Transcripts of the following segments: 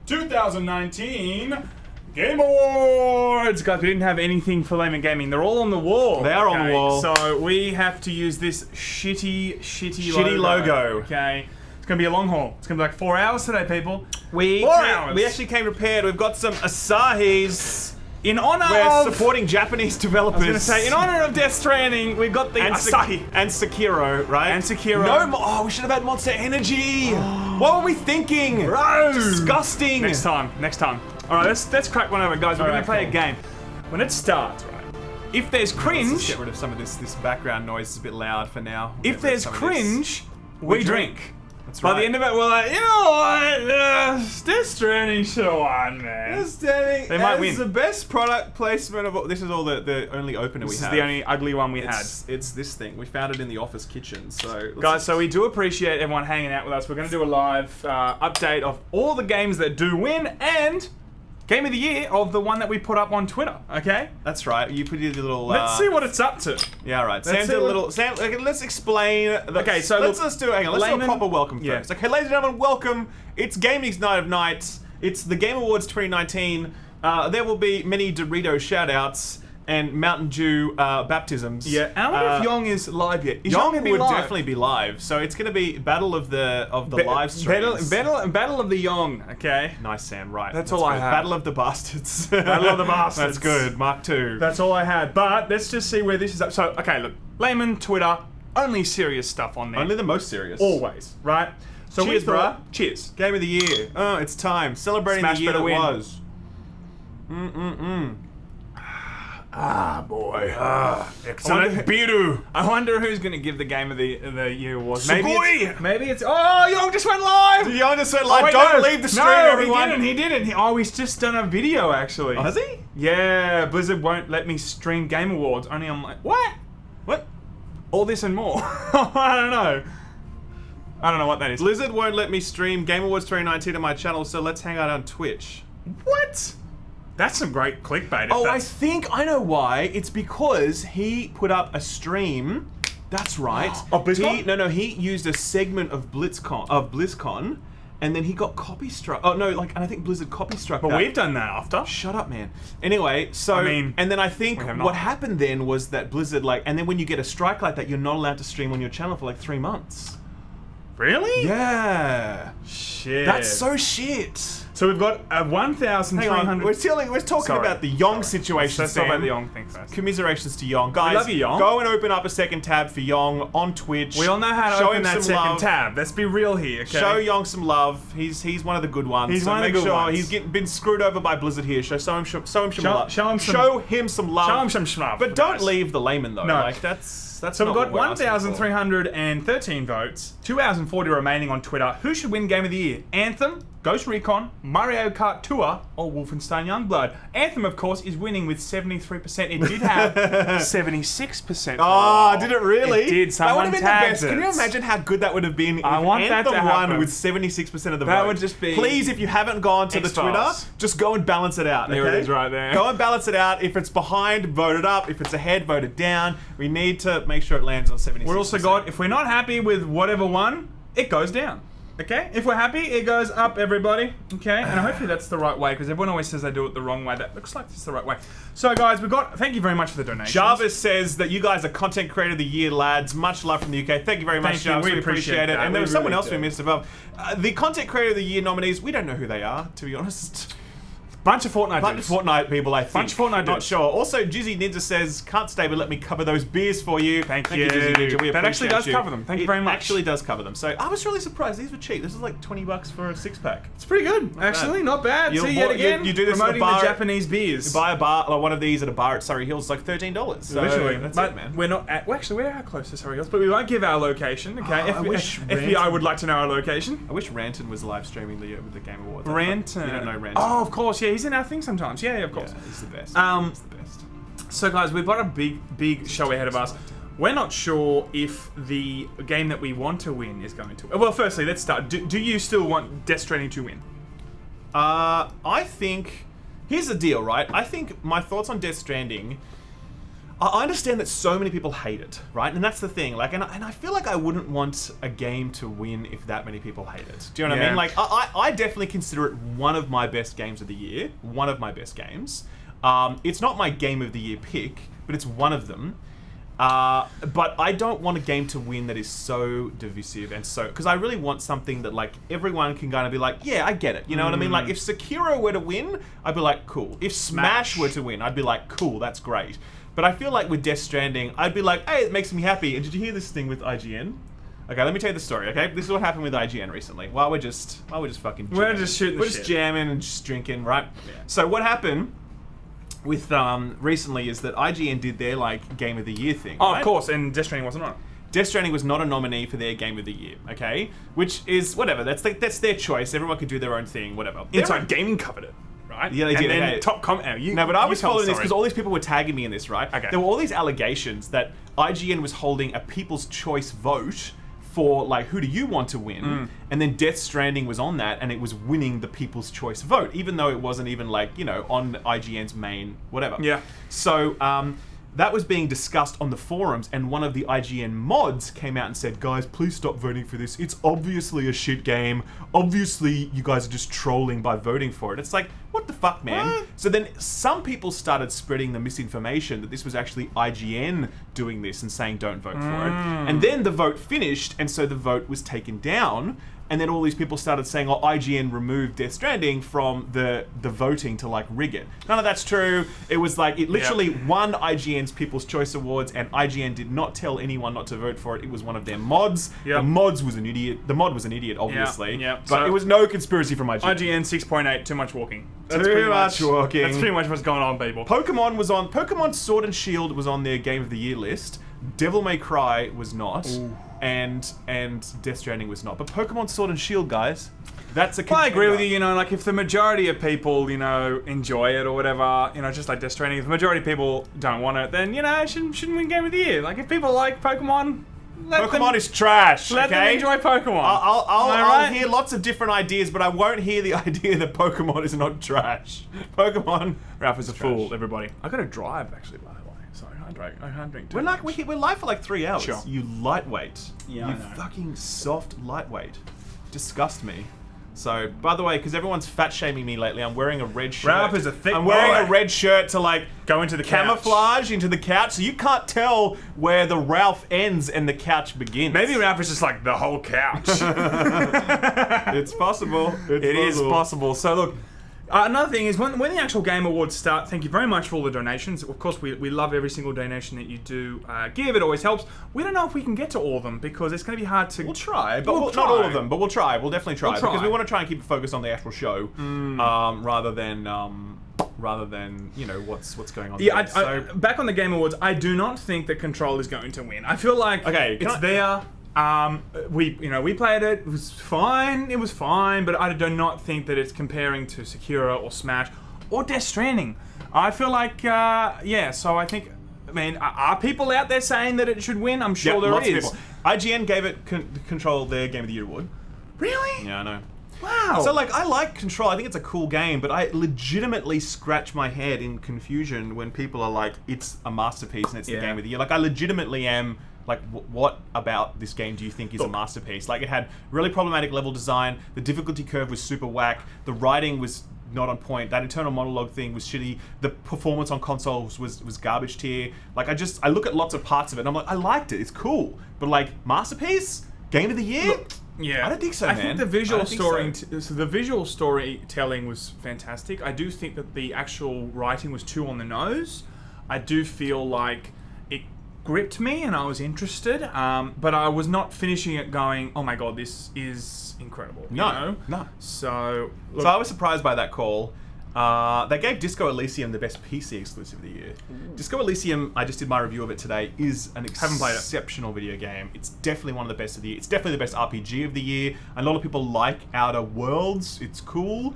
2019 Game Awards! Guys, we didn't have anything for Laymen Gaming. They're all on the wall. They are on the wall. So we have to use this shitty logo. Okay. It's going to be a long haul. It's going to be like 4 hours today, people. 4 hours. We actually came prepared. We've got some Asahis. In honor We're supporting Japanese developers. I was going to say, in honor of Death Stranding, we've got the Asahi. And Sekiro, right? And Sekiro. No, we should have had Monster Energy. What were we thinking? Bro. Disgusting. Next time. All right, let's crack one over, guys. We're going to play a game. When it starts, right? If there's cringe, Let's get rid of some of this background noise. It's a bit loud for now. If there's cringe, we drink. That's By right. the end of it, we're like, you know what? Death Stranding should have won, man. Death Stranding. They might win. The best product placement of all. This is all the only opener we have. This is the only ugly one we had. It's this thing. We found it in the office kitchen. So guys, so we do appreciate everyone hanging out with us. We're going to do a live update of all the games that do win and Game of the Year of the one that we put up on Twitter. Okay, that's right. You put your little. Let's see what it's up to. Yeah, right. Sam's a little. Sam, okay, let's explain. Okay, so let's do. Hang on. Let's do a proper welcome first. Okay, ladies and gentlemen, welcome. It's Gaming's Night of Nights. It's the Game Awards 2019. There will be many Dorito shout-outs and Mountain Dew baptisms. Yeah, and I wonder if Yong is live yet. Is Yong gonna be would live? definitely be live. So it's going to be battle of the live streams. Battle of the Yong. Okay. Nice, Sam. Right. That's all I have. Battle of the bastards. Battle of the bastards. That's good. Mark II. That's all I had. But let's just see where this is up. So, okay, look, Layman, Twitter, only serious stuff on there. Only the most serious. Always, right? So cheers, bruh. Cheers. Game of the Year. Oh, it's time. Celebrating Smash the year that win. was. Ah, boy. Excellent. Biru. I wonder who's going to give the Game of the Year award. Sugoi! Maybe it's. Oh, Yong just went live! Yong just went live. Wait, Don't leave the stream, everyone. He didn't. Oh, he's just done a video, actually. Oh, has he? Yeah, Blizzard won't let me stream Game Awards. Only on my. What? All this and more. I don't know what that is. Blizzard won't let me stream Game Awards 2019 on my channel, so let's hang out on Twitch. What? That's some great clickbait. Oh, I think I know why. It's because he put up a stream. That's right. Of BlizzCon? He used a segment of BlizzCon, and then he got copy struck. Oh no, and I think Blizzard copy struck. But we've done that after. Shut up, man. Anyway, so and then I think what happened then was that Blizzard and then when you get a strike like that, you're not allowed to stream on your channel for like 3 months. Really? Yeah. Shit. That's so shit. So we've got a 1,300. We're talking about the Yong situation. Let's talk about the Yong thing first. Commiserations to Yong. Guys, we love you, Yong. Go and open up a second tab for Yong on Twitch. We all know how to open that second tab. Let's be real here, okay? Show Yong some love. He's one of the good ones. He's one of the good ones. He's been screwed over by Blizzard here. Show him some love. Show him some love. Show him some schmuff. But don't leave the Layman though. No. That's so we've got 1,313 votes, 2 hours and 40 remaining on Twitter. Who should win Game of the Year? Anthem, Ghost Recon, Mario Kart Tour, or Wolfenstein Youngblood? Anthem, of course, is winning with 73%. It did have 76%. Oh, did it really? It did. Someone tagged it. Can you imagine how good that would have been if Anthem won with 76% of the vote? That would just be... Please, if you haven't gone to the Twitter, just go and balance it out. There it is right there. Go and balance it out. If it's behind, vote it up. If it's ahead, vote it down. We need to make sure it lands on 76%. We're also got, if we're not happy with whatever won, it goes down. Okay? If we're happy, it goes up, everybody. Okay? And hopefully that's the right way, because everyone always says they do it the wrong way. That looks like it's the right way. So, guys, thank you very much for the donations. Jarvis says that you guys are Content Creator of the Year, lads. Much love from the UK. Thank you very much, Jarvis. We appreciate it. And there was someone else we missed above. The Content Creator of the Year nominees, we don't know who they are, to be honest. Bunch of Fortnite people, I think. Bunch of Fortnite Not sure. Also, Jizzy Ninja says, can't stay, but let me cover those beers for you. Thank you, Jizzy Ninja. We that actually does cover them. Thank you very much. It actually does cover them. So I was really surprised. These were cheap. This is like $20 for a 6-pack. It's pretty good, actually. Not bad. See, yet again, you do this promoting at a bar, the Japanese beers. You buy one of these at a bar at Surrey Hills, like $13. So literally. That's it, man. We're not at... Well, actually, we're close to Surrey Hills, but we won't give our location, okay? FBI would like to know our location. I wish Ranton was live streaming with the Game Awards. Ranton. You don't know Ranton. Oh, of course. Yeah, he's in our thing sometimes. Yeah, of course. Yeah, he's the best. He's the best. So, guys, we've got a big show ahead of us. We're not sure if the game that we want to win is going to... Well, firstly, let's start. Do you still want Death Stranding to win? I think... Here's the deal, right? I think my thoughts on Death Stranding... I understand that so many people hate it, right? And that's the thing. Like, and I feel like I wouldn't want a game to win if that many people hate it. Do you know what I mean? Like, I definitely consider it one of my best games of the year. One of my best games. It's not my game of the year pick, but it's one of them. But I don't want a game to win that is so divisive and so... Because I really want something that, like, everyone can kind of be like, yeah, I get it. You know what I mean? Like, if Sekiro were to win, I'd be like, cool. If Smash were to win, I'd be like, cool, that's great. But I feel like with Death Stranding, I'd be like, hey, it makes me happy. And did you hear this thing with IGN? Okay, let me tell you the story, okay? This is what happened with IGN recently. While we're just fucking jamming. We're just shooting the shit. We're just jamming and just drinking, right? Yeah. So what happened with recently is that IGN did their like Game of the Year thing. Oh, right? of course, and Death Stranding wasn't on it. Death Stranding was not a nominee for their Game of the Year, okay? Which is whatever. That's their choice. Everyone could do their own thing, whatever. Inside Gaming covered it. Right? Yeah, they did. And then okay. top comment. No, but I was following this because all these people were tagging me in this, right? Okay. There were all these allegations that IGN was holding a People's Choice vote for, like, who do you want to win? And then Death Stranding was on that, and it was winning the People's Choice vote, even though it wasn't even, like, you know, on IGN's main whatever. Yeah. So, that was being discussed on the forums, and one of the IGN mods came out and said, guys, please stop voting for this. It's obviously a shit game. Obviously, you guys are just trolling by voting for it. It's like, what the fuck, man? What? So then some people started spreading the misinformation that this was actually IGN doing this and saying don't vote for it. And then the vote finished, and so the vote was taken down. And then all these people started saying, oh, IGN removed Death Stranding from the voting to, like, rig it. None of that's true. It was, like, it literally won IGN's People's Choice Awards, and IGN did not tell anyone not to vote for it. It was one of their mods. Yep. The mod was an idiot, obviously. Yep. But So it was no conspiracy from IGN. IGN 6.8, too much walking. Too much walking. That's pretty much what's going on, people. Pokemon Sword and Shield was on their Game of the Year list. Devil May Cry was not. Ooh. And Death Stranding was not. But Pokemon Sword and Shield, guys, that's a Well, I agree with you, contender. you know, like, if the majority of people, you know, enjoy it or whatever, you know, just like Death Stranding, if the majority of people don't want it, then, you know, it shouldn't win Game of the Year. Like, if people like Pokemon, Pokemon is trash. let them okay? enjoy Pokemon. I'll hear lots of different ideas, but I won't hear the idea that Pokemon is not trash. Pokemon, Ralph is a trash. fool, everybody. I gotta drive, actually, by the way. So I can't drink too We're much. we're live for like 3 hours. Sure. You lightweight. Yeah, You I know. fucking soft lightweight. Disgust me. So, by the way, because everyone's fat shaming me lately, I'm wearing a red shirt. Ralph is a thick I'm wearing boy. a red shirt to like Go into the couch. camouflage into the couch, so you can't tell where the Ralph ends and the couch begins. Maybe Ralph is just like the whole couch. It's possible. It is possible. So look, another thing is when the actual Game Awards start, thank you very much for all the donations. Of course, we love every single donation that you do give. It always helps. We don't know if we can get to all of them because it's going to be hard to... We'll try, but We'll not try. all of them, but we'll try. We'll definitely try. We'll try. Because we want to try and keep it focused on the actual show, rather than you know what's going on. Yeah, there. back on the Game Awards, I do not think that Control is going to win. I feel like it's there. We played it. It was fine. It was fine, but I do not think that it's comparing to Sekiro or Smash or Death Stranding. I feel like So I think. I mean, are people out there saying that it should win? I'm sure there lots is. of people. IGN gave it Control their Game of the Year award. Really? Yeah, I know. Wow. So, like, I like Control. I think it's a cool game, but I legitimately scratch my head in confusion when people are like, it's a masterpiece and it's the Game of the Year. Like, I legitimately am like, what about this game do you think is a masterpiece? Like, it had really problematic level design. The difficulty curve was super whack. The writing was not on point. That internal monologue thing was shitty. The performance on consoles was garbage tier. Like, I look at lots of parts of it and I'm like, I liked it. It's cool. But, like, masterpiece? Game of the Year? Look, yeah, I don't think so, I man. think the visual I don't think story, so. so the visual storytelling was fantastic. I do think that the actual writing was too on the nose. I do feel like it gripped me and I was interested, but I was not finishing it going, oh my god, this is incredible. You know? No. So, look, So I was surprised by that call. They gave Disco Elysium the best PC exclusive of the year. Disco Elysium, I just did my review of it today, is an Haven't played it. exceptional video game. It's definitely one of the best of the year. It's definitely the best RPG of the year. A lot of people like Outer Worlds. It's cool.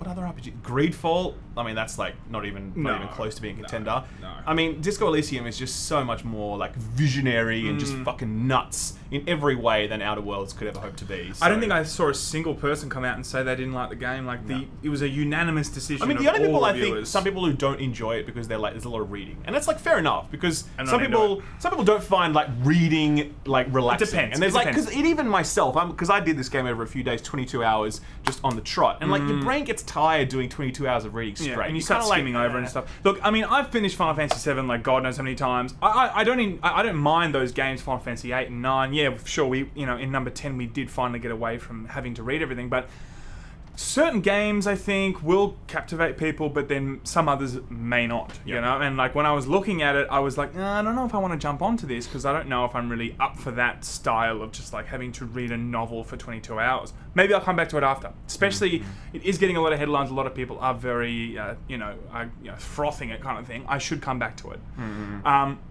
what other RPG? Greedfall. I mean, that's like not even close to being a contender. No. I mean, Disco Elysium is just so much more like visionary and just fucking nuts in every way than Outer Worlds could ever hope to be. So. I don't think I saw a single person come out and say they didn't like the game. Like it was a unanimous decision. I mean, the of only people all I reviewers. think some people who don't enjoy it because they're like there's a lot of reading, and that's like fair enough because I'm some not into people don't find like reading like relaxing. It depends. And there's It like depends. because even myself, because I did this game over a few days, 22 hours just on the trot, and like your brain gets tired doing 22 hours of reading straight. Yeah, and you You're start kinda skimming over and stuff. Look, I mean, I've finished Final Fantasy VII like God knows how many times. I don't mind those games, Final Fantasy 8 and 9. Yeah, sure, we in number 10 we did finally get away from having to read everything, but certain games I think will captivate people, but then some others may not. Yep. You know, and like when I was looking at it, I was like, I don't know if I want to jump onto this because I don't know if I'm really up for that style of just like having to read a novel for 22 hours. Maybe I'll come back to it after. Especially, it is getting a lot of headlines. A lot of people are very, frothing it kind of thing. I should come back to it.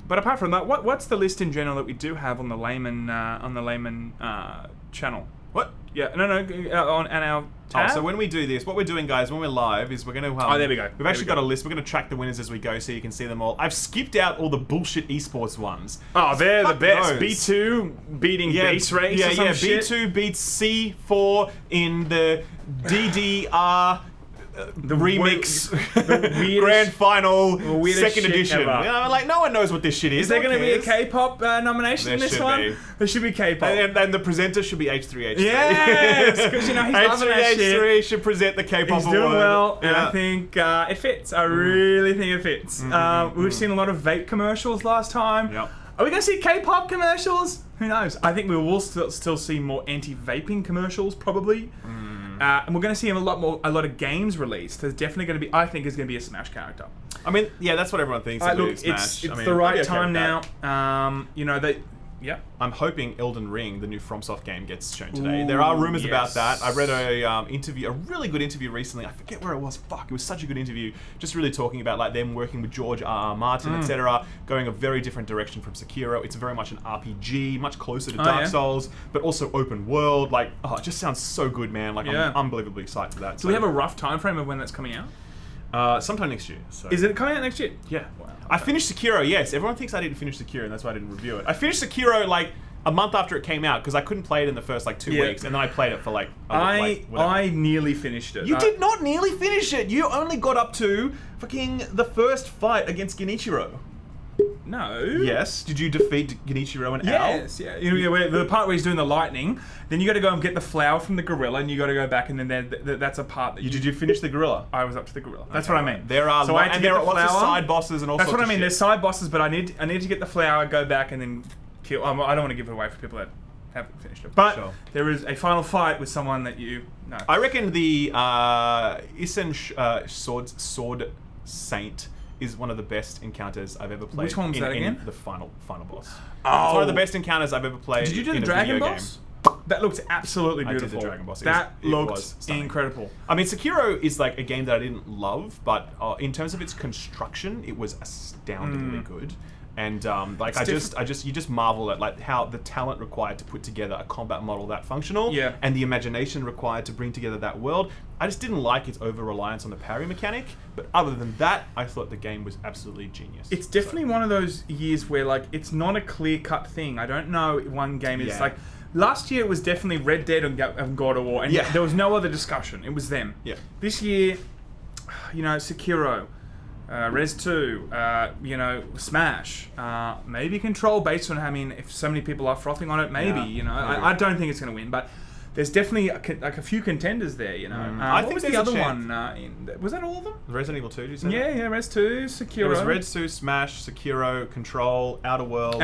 But apart from that, what's the list in general that we do have on the Laymen channel? What? Yeah, no, on our tab. So when we do this, what we're doing, guys, when we're live, is we're going to... there we go. We've actually got a list. We're going to track the winners as we go so you can see them all. I've skipped out all the bullshit esports ones. Oh, they're the best. those. B2 beating Base Race or some shit. B2 beats C4 in the DDR... The remix, the weirdest, grand final, weirdest second shit edition. ever. You know, like no one knows what this shit is. Is there going to be a Who cares? K-pop nomination There in this should one? be. There should be K-pop. And the presenter should be H3H3. Yes, because he's loving that shit. H3H3 should present the K-pop He's award. doing well, and Yeah. I think it fits. I really think it fits. We've seen a lot of vape commercials last time. Yep. Are we going to see K-pop commercials? Who knows? I think we will still see more anti-vaping commercials, probably. And we're going to see a lot of games released. There's definitely going to be, I think, is going to be a Smash character. I mean, yeah, that's what everyone thinks. Look, Smash. it's I mean, the I'd right be okay time with that. now. Yeah. I'm hoping Elden Ring, the new FromSoft game, gets shown today. There are rumors about that. I read a really good interview recently. I forget where it was. Fuck, it was such a good interview. Just really talking about like them working with George R.R. Martin, etc., going a very different direction from Sekiro. It's very much an RPG, much closer to Dark Souls, but also open world. Like, it just sounds so good, man. Like, I'm unbelievably excited for that. Do we have a rough time frame of when that's coming out? Sometime next year. So. Is it coming out next year? Yeah. Wow. I finished Sekiro, yes. Everyone thinks I didn't finish Sekiro, and that's why I didn't review it. I finished Sekiro, like, a month after it came out, because I couldn't play it in the first, like, 2 weeks, and then I played it for, like, I nearly finished it. You did not nearly finish it! You only got up to fucking the first fight against Genichiro. No. Yes. Did you defeat Genichiro and Al? Yes, yeah. The part where he's doing the lightning, then you got to go and get the flower from the gorilla, and you got to go back, and then that's a part that Did you finish the gorilla? I was up to the gorilla. That's what I mean. There are so I had to get the lots of flower. side bosses and all That's sorts what I of mean. shit. There's side bosses, but I need to get the flower, go back, and then kill. I don't want to give it away for people that haven't finished it. But there is a final fight with someone that you know. I reckon the Isen Sword Saint is one of the best encounters I've ever played. Which one was that again? The final boss. Oh. It's one of the best encounters I've ever played. Did you do in the a dragon video boss? Game. That looked absolutely I did beautiful. the dragon boss. It was looked stunning. incredible. I mean, Sekiro is like a game that I didn't love, but in terms of its construction, it was astoundingly good. And you just marvel at like how the talent required to put together a combat model that functional, and the imagination required to bring together that world. I just didn't like its over reliance on the parry mechanic, but other than that, I thought the game was absolutely genius. It's definitely one of those years where like it's not a clear cut thing. I don't know one game is like. Last year it was definitely Red Dead and God of War, and there was no other discussion. It was them. Yeah. This year, Sekiro. Res 2, Smash, maybe Control, based on, if so many people are frothing on it, maybe, I don't think it's going to win, but there's definitely a few contenders there, I think was there's the a other chance. one? Was that all of them? Resident Evil 2, did you say? Yeah, Res 2, Sekiro. It was Res 2, Smash, Sekiro, Control, Outer Worlds.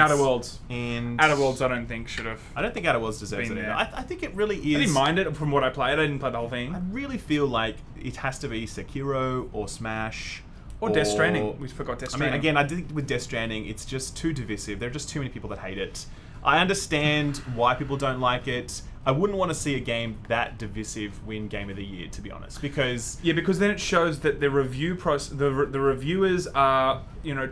And Outer Worlds I don't think should have. I don't think Outer Worlds deserves it either. I think it really is. I didn't mind it from what I played. I didn't play the whole thing. I really feel like it has to be Sekiro or Smash. Or Death Stranding. We forgot Death Stranding. I mean, again, I think with Death Stranding, it's just too divisive. There are just too many people that hate it. I understand why people don't like it. I wouldn't want to see a game that divisive win Game of the Year, to be honest, because because then it shows that the review process, the reviewers are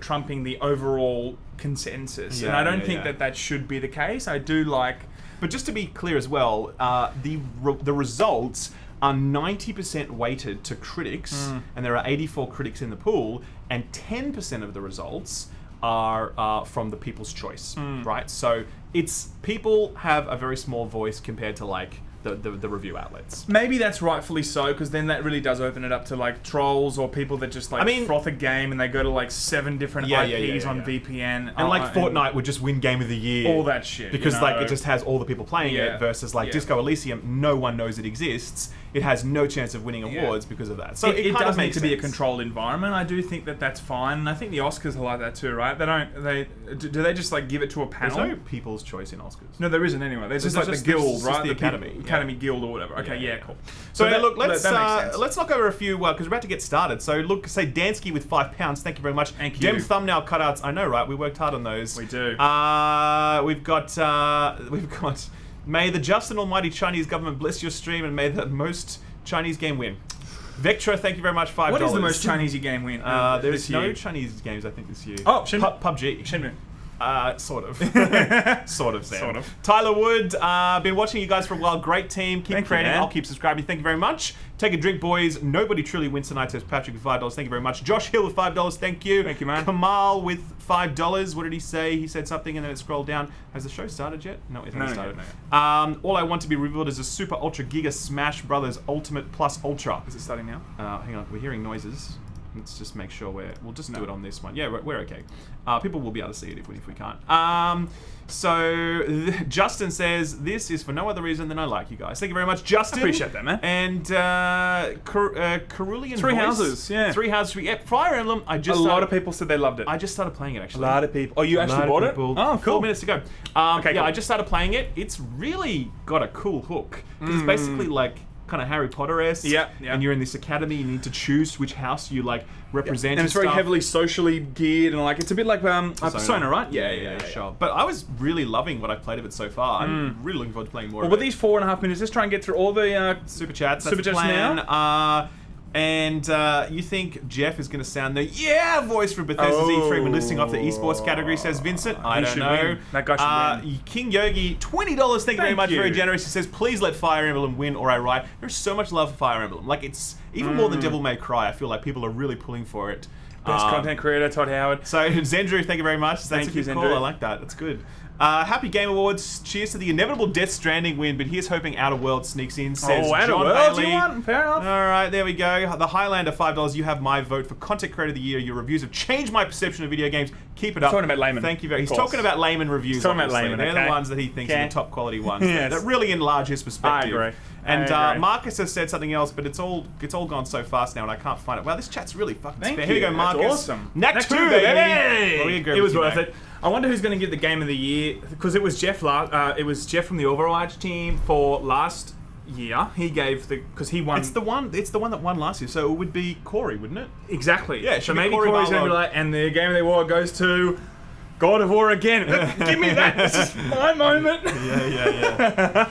trumping the overall consensus, and I don't think that should be the case. I do like, but just to be clear as well, the results are 90% weighted to critics, and there are 84 critics in the pool, and 10% of the results are from the people's choice, right? So it's people have a very small voice compared to like the review outlets. Maybe that's rightfully so, because then that really does open it up to like trolls or people that just like froth a game and they go to like 7 different IPs on VPN. And like Fortnite would just win Game of the Year. All that shit. Because like it just has all the people playing it versus like Disco Elysium, no one knows it exists. It has no chance of winning awards because of that. So it does need to be a controlled environment. I do think that that's fine. And I think the Oscars are like that too, right? Do they just like give it to a panel? There's no People's Choice in Oscars. No, there isn't anyway. There's just like the guild, right? The Academy. Academy Guild or whatever. Okay, cool. So look, let's knock over a few because we're about to get started. So look, say Dansky with £5. Thank you very much. Thank you. Dem thumbnail cutouts. I know, right? We worked hard on those. We do. We've got. May the just and almighty Chinese government bless your stream, and may the most Chinese game win. Vectra, thank you very much. $5. What is the most Chinese game win? There's no Chinese games, I think, this year. Oh, PUBG. Shenmue. Sort of. Sort of, Sam. Sort of. Tyler Wood, been watching you guys for a while. Great team. Keep creating. I'll keep subscribing. Thank you very much. Take a drink, boys. Nobody truly wins tonight. Says Patrick with $5. Thank you very much. Josh Hill with $5. Thank you. Thank you, man. Kamal with $5. What did he say? He said something and then it scrolled down. Has the show started yet? No, it hasn't started. No. All I want to be revealed is a Super Ultra Giga Smash Brothers Ultimate Plus Ultra. Is it starting now? Hang on. We're hearing noises. Let's just make sure we'll just do it on this one. Yeah, we're okay. People will be able to see it if we can't. Justin says, this is for no other reason than I like you guys. Thank you very much, Justin. I appreciate that, man. And Cerulean Three Voice. Houses, yeah. 3 Houses. Yeah, Fire Emblem. A lot of people said they loved it. I just started playing it, actually. A lot of people. Oh, you actually bought it? Oh, cool. 4 minutes ago. Okay, cool. I just started playing it. It's really got a cool hook. It's basically like kind of Harry Potter-esque. Yeah. And you're in this academy. You need to choose which house you like represent. And it's very heavily socially geared, and like it's a bit like Persona, right? Yeah, sure. But I was really loving what I've played of it so far. I'm really looking forward to playing more. Well, with these 4.5 minutes, let's try and get through all the super chats. Super chats now. And you think Jeff is going to sound the voice for Bethesda's E3 when listing off the esports category, says Vincent. I don't know. Win. That guy should win. King Yogi, $20. Thank you very much. Very generous. He says, please let Fire Emblem win or I riot. There's so much love for Fire Emblem. Like, it's even more than Devil May Cry. I feel like people are really pulling for it. Best content creator, Todd Howard. So, Zendru, thank you very much. That's a good call. I like that. That's good. Happy Game Awards. Cheers to the inevitable Death Stranding win, but here's hoping Outer World sneaks in, says Outer John World, Bailey. you want? Fair enough. All right, there we go. The Highlander, $5. You have my vote for Content Creator of the Year. Your reviews have changed my perception of video games. Keep it up. He's talking about Laymen. Thank you very much. He's talking about Laymen reviews. He's talking about Laymen, They're the ones that he thinks are the top quality ones. Yes. That really enlarge his perspective. I agree. And Marcus has said something else, but it's all gone so fast now, and I can't find it. Wow, this chat's really fucking spare. Here we go, Marcus. That's awesome. Next 2, baby. Well, we agree. It was worth it. I wonder who's going to get the Game of the Year, because it was Jeff. It was Jeff from the Overwatch team for last year. He gave because he won. It's the one that won last year, so it would be Corey, wouldn't it? Exactly. Yeah. So maybe Corey's going to be like, and the Game of the War goes to God of War again. Give me that. This is my moment. Yeah.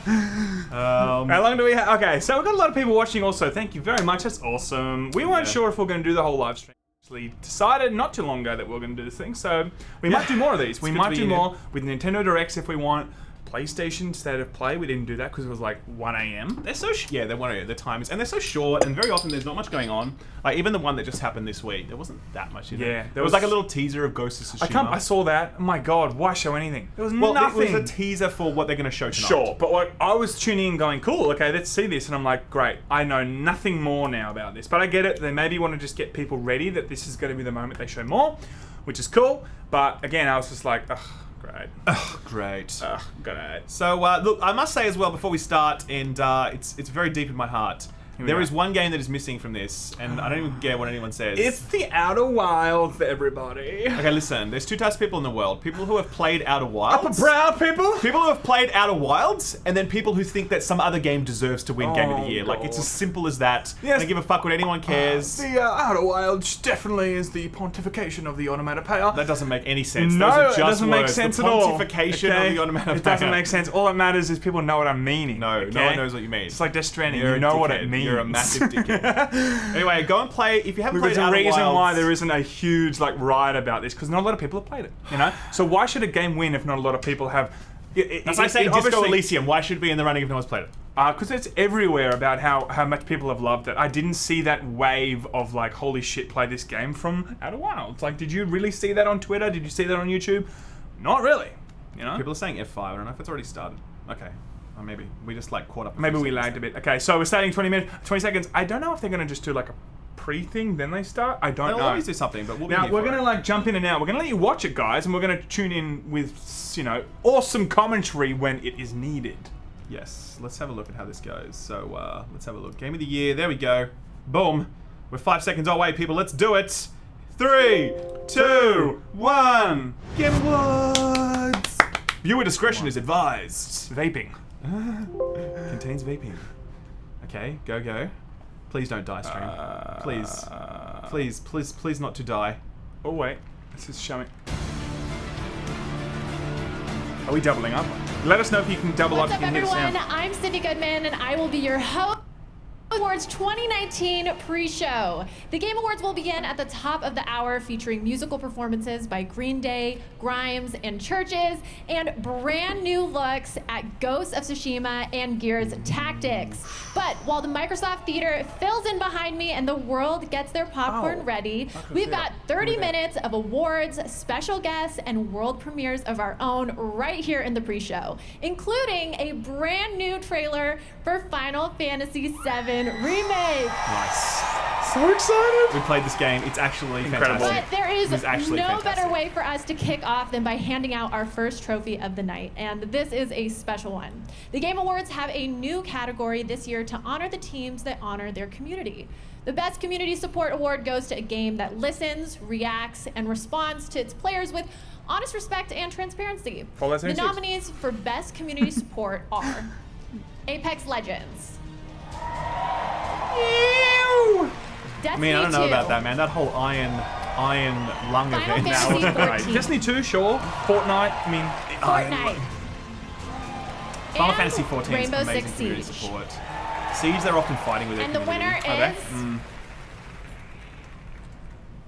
How long do we have? Okay, so we've got a lot of people watching also. Thank you very much. That's awesome. We weren't sure if we were going to do the whole live stream. Actually decided not too long ago that we were going to do this thing, so we might do more of these. We might do more with Nintendo Directs if we want. PlayStation State of Play, we didn't do that because it was like 1 a.m. They're so they're 1 a.m. The time is, and they're so short, and very often there's not much going on. Like even the one that just happened this week, there wasn't that much in it. Yeah, there was like a little teaser of Ghost of Tsushima. I saw that. Oh my god, why show anything? There was nothing. It was a teaser for what they're going to show tonight. Sure, but like I was tuning in, going, cool. Okay, let's see this, and I'm like, great. I know nothing more now about this, but I get it. They maybe want to just get people ready that this is going to be the moment they show more, which is cool. But again, I was just like, ugh. Great. Ugh, great. Ugh, great. So, look, I must say as well before we start, and it's very deep in my heart. There is one game that is missing from this, and I don't even care what anyone says. It's the Outer Wilds, everybody. Okay, listen. There's 2 types of people in the world. People who have played Outer Wilds. Upper brow people? People who have played Outer Wilds, and then people who think that some other game deserves to win Game of the Year. God. Like, it's as simple as that. Yes. They don't give a fuck what anyone cares. The Outer Wilds definitely is the pontification of the onomatopoeia. That doesn't make any sense. No, Those are just it doesn't words. make sense the at all. Pontification of the onomatopoeia. It doesn't make sense. All that matters is people know what I'm meaning. No one knows what you mean. It's like Death Stranding. You know what it means. You're a massive dickhead. Anyway, go and play. If you haven't played Outer Wilds... There's a reason why there isn't a huge riot about this, because not a lot of people have played it, you know? So why should a game win if not a lot of people have... As I say, Disco Elysium, why should it be in the running if no one's played it? because it's everywhere about how much people have loved it. I didn't see that wave of like, holy shit, play this game from Outer Wilds. Like, did you really see that on Twitter? Did you see that on YouTube? Not really. You know? People are saying F5. I don't know if it's already started. Okay. Or maybe we just like caught up. Maybe we lagged a bit. Okay, so we're starting 20 seconds. I don't know if they're going to just do like a pre-thing, then they start. I don't know. They'll always do something, but we'll be now here we're for going to like jump in and out. We're going to let you watch it, guys, and we're going to tune in with, you know, awesome commentary when it is needed. Yes, let's have a look at how this goes. So let's have a look. Game of the year. There we go. Boom. We're 5 seconds away, people. Let's do it. 3, 2, 1. Game Awards. Viewer discretion is advised. Vaping. Contains vaping. Okay, go. Please don't die, stream. Please not to die. Oh wait, this is showing. Are we doubling up? Let us know if you can double What's up. up, You can hear the everyone? sound. I'm Cindy Goodman, and I will be your host. Awards 2019 pre-show. The Game Awards will begin at the top of the hour, featuring musical performances by Green Day, Grimes, and Churches, and brand new looks at Ghost of Tsushima and Gears Tactics. But while the Microsoft Theater fills in behind me and the world gets their popcorn ready, we've got 30 minutes of awards, special guests, and world premieres of our own right here in the pre-show, including a brand new trailer for Final Fantasy VII Remake. Nice. So excited! We played this game. It's actually Incredible. fantastic. But there is It was actually no fantastic. better way for us to kick off than by handing out our first trophy of the night, and this is a special one. The Game Awards have a new category this year to honor the teams that honor their community. The Best Community Support Award goes to a game that listens, reacts, and responds to its players with honest respect and transparency. Fallout The 76. nominees for Best Community Support are Apex Legends, Ew! Destiny I mean, I don't know 2, about that, man. That whole iron lung Final event. Fantasy Right. 14. Destiny 2, sure. Fortnite, I mean, Fortnite, Final and Fantasy 14 is Rainbow amazing Six community Siege. support. Siege, they're often fighting with their And the winner community. is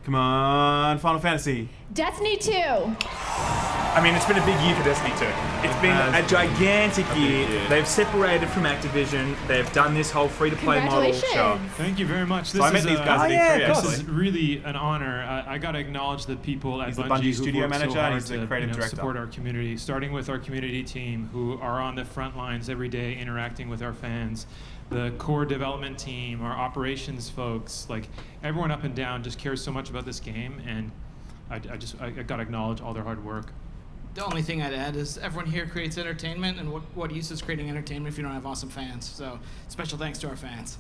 Come on, Final Fantasy. Destiny 2. I mean, it's been a big year for Destiny 2. It's been a gigantic year. year. They've separated from Activision. They've done this whole free-to-play model. Congratulations. Sure. Thank you very much. So I met these guys at Oh, yeah, E3 of course. This actually. is really an honor. I got to acknowledge the people at He's the Bungie Bungie who studio worked manager, so and hard he's the to, creative director. support our community, starting with our community team who are on the front lines every day interacting with our fans. The core development team, our operations folks, like everyone up and down just cares so much about this game, and I got to acknowledge all their hard work. The only thing I'd add is everyone here creates entertainment, and what use is creating entertainment if you don't have awesome fans? So special thanks to our fans.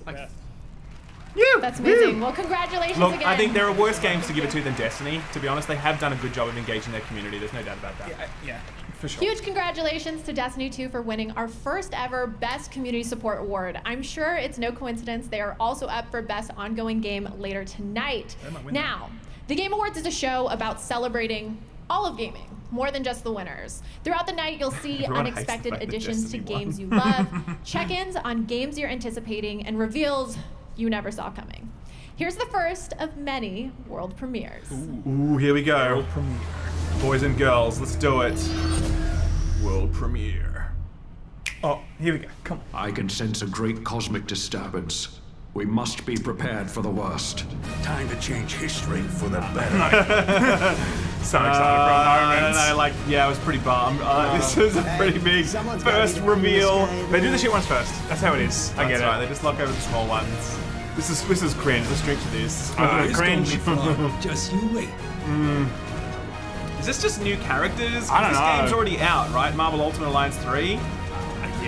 That's amazing. Well, congratulations Look, again. I think there are worse games to give it to than Destiny. To be honest, they have done a good job of engaging their community. There's no doubt about that. Yeah, for sure. Huge congratulations to Destiny 2 for winning our first ever Best Community Support Award. I'm sure it's no coincidence they are also up for Best Ongoing Game later tonight. They might win Now, the Game Awards is a show about celebrating all of gaming, more than just the winners. Throughout the night, you'll see Everyone hates the unexpected fact that additions to Destiny won. games you love, check-ins on games you're anticipating, and reveals you never saw coming. Here's the first of many world premieres. Ooh, here we go. World premiere. Boys and girls, let's do it. World premiere. Oh, here we go. Come on. I can sense a great cosmic disturbance. We must be prepared for the worst. Time to change history for the better. So excited for our I don't moments. know, like, yeah, I was pretty bummed. This is a pretty big first reveal. They do the shit ones first. That's how it is. I get That's it. right, they just lock over the small ones. This is cringe. Let's drink to this. It's Cringe. gonna be fun. Just you wait. Is this just new characters? I don't This know. game's already out, right? Marvel Ultimate Alliance 3?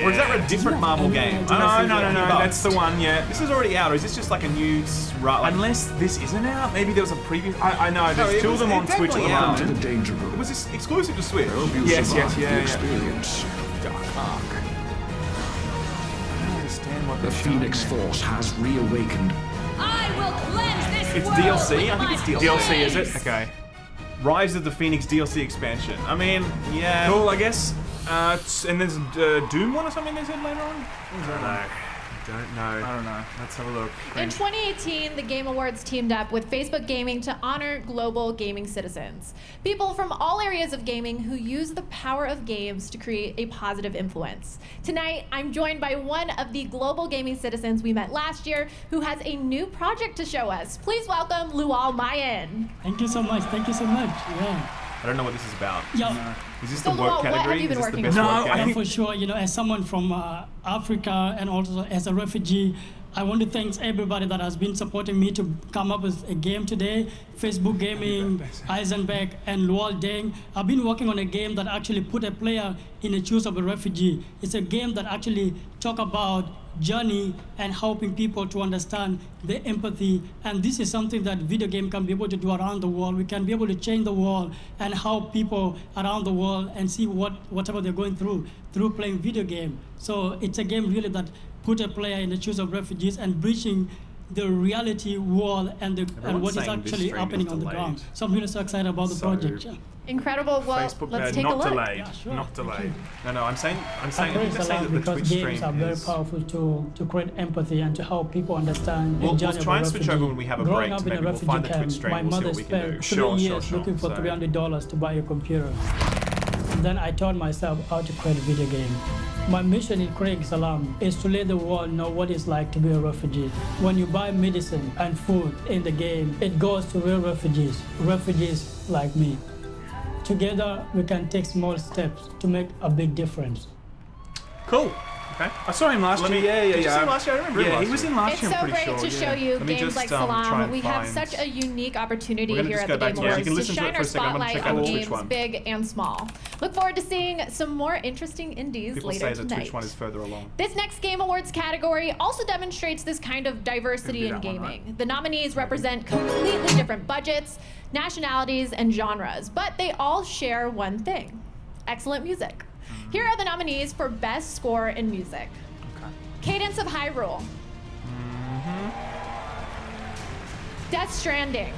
Or is that a different Marvel game? No, I don't no, see no, that. no. That's the one. Yeah. This is already out, or is this just like a new like, Unless this isn't out, maybe there was a previous. I know. There's it two was- of them on it's Switch at the definitely out. Welcome to moment. the danger room. was this exclusive to Switch? I hope you Yes, survive yeah, the yeah. experience. I don't understand what The they're showing Phoenix there. Force has reawakened. I will cleanse this It's world DLC? with I think my it's DLC. DLC, is it? flames. Okay. Rise of the Phoenix DLC expansion. I mean, yeah. Cool, I guess. And there's Doom one or something they said later on? I don't know. don't know. I don't know. Let's have a look. In 2018, the Game Awards teamed up with Facebook Gaming to honor global gaming citizens. People from all areas of gaming who use the power of games to create a positive influence. Tonight, I'm joined by one of the global gaming citizens we met last year who has a new project to show us. Please welcome Laymen. Thank you so much. Thank you so much. Yeah. I don't know what this is about. Yeah. Is this So, the work Lual, what category? have you been Is this the working best on? work No, game? Yeah, for sure. You know, as someone from Africa and also as a refugee, I want to thank everybody that has been supporting me to come up with a game today. Facebook Gaming, Eisenberg, and Lual Deng. I've been working on a game that actually put a player in the shoes of a refugee. It's a game that actually talk about journey and helping people to understand the empathy. And this is something that video game can be able to do around the world. We can be able to change the world and help people around the world and see whatever they're going through playing video game. So it's a game really that put a player in the shoes of refugees and breaching the reality world and what is saying this actually stream happening is on the delayed. ground. So I'm really so excited about the project. Yeah. Incredible. Well, Facebook let's take a not look. delayed. Yeah, sure. Not delayed. No, I'm saying I you're praise just saying Allah that the because Twitch games stream are very is. powerful to create empathy and to help people understand the We'll journey try of and a switch refugee. over when we have a Growing break up to in a maybe we'll refugee find the Twitch camp, stream. my We'll see mother what we can do. spent Sure, 3 sure, years sure. looking for So- $300 to buy a computer. And then I taught myself how to create a video game. My mission in Craig Salam is to let the world know what it's like to be a refugee. When you buy medicine and food in the game, it goes to real refugees like me. Together, we can take small steps to make a big difference. Cool. Okay. I saw him last year. Yeah. Did you see him last year? I remember him Yeah, last he was year. in last It's year. so I'm pretty great sure. to show you Let me games just, like try Salam. and We have find- such a unique opportunity We're gonna here just at go the back Game to it. You Awards can to listen to it shine for our a second. I'm gonna spotlight check out on the Twitch games one. big and small. Look forward to seeing some more interesting indies People later say the tonight. Twitch one is further along. This next Game Awards category also demonstrates this kind of diversity in It'll be that gaming. one, The nominees represent completely different budgets, nationalities, and genres, but they all share one thing: excellent music. Here are the nominees for Best Score in Music. Cadence of Hyrule. Death Stranding.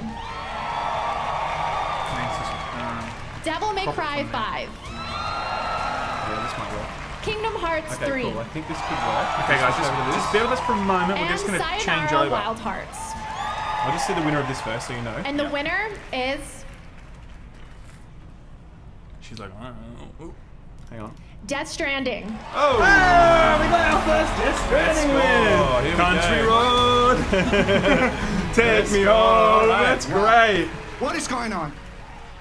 Devil May Cry 5. Yeah, this might work. Kingdom Hearts Okay, 3. cool. I think this could work. Okay, guys, Switch over to just this. bear with us for a moment. We're And just going to change Sayonara over. Wild Hearts. I'll just see the winner of this first, so you know. And the winner is She's like, oh. Hang on. Death Stranding. Oh! We got our first Death Stranding Oh, here we Country go. road. Take Let's me go. home. Alright. That's great. What is going on?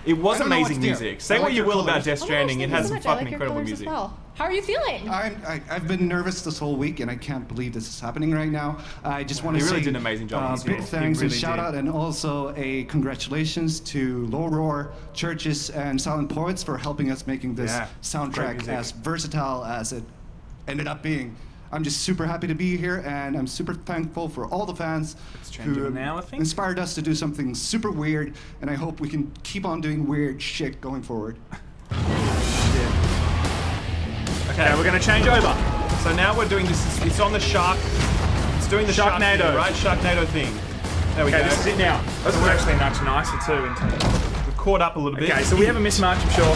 It was I don't know what amazing to do. music. Say I what like you your will about colours. Death Oh my gosh, Stranding, it thank you has so some much. I fucking like your incredible colours as music. well. How are you feeling? I've been nervous this whole week, and I can't believe this is happening right now. I just want to He say really did an amazing job on this big film. thanks He and really shout did. out, and also a congratulations to Low Roar, Churches, and Silent Poets for helping us making this Yeah, great soundtrack music. as versatile as it ended up being. I'm just super happy to be here, and I'm super thankful for all the fans changing who now, I think. inspired us to do something super weird, and I hope we can keep on doing weird shit going forward. Okay, we're going to change over. So now we're doing this. It's on the shark. It's doing the shark Sharknado. thing, right? Sharknado thing. There we Okay, go. this is it now. This is actually much nicer too. We're caught up a little bit. Okay, so we have a mismatch, I'm sure.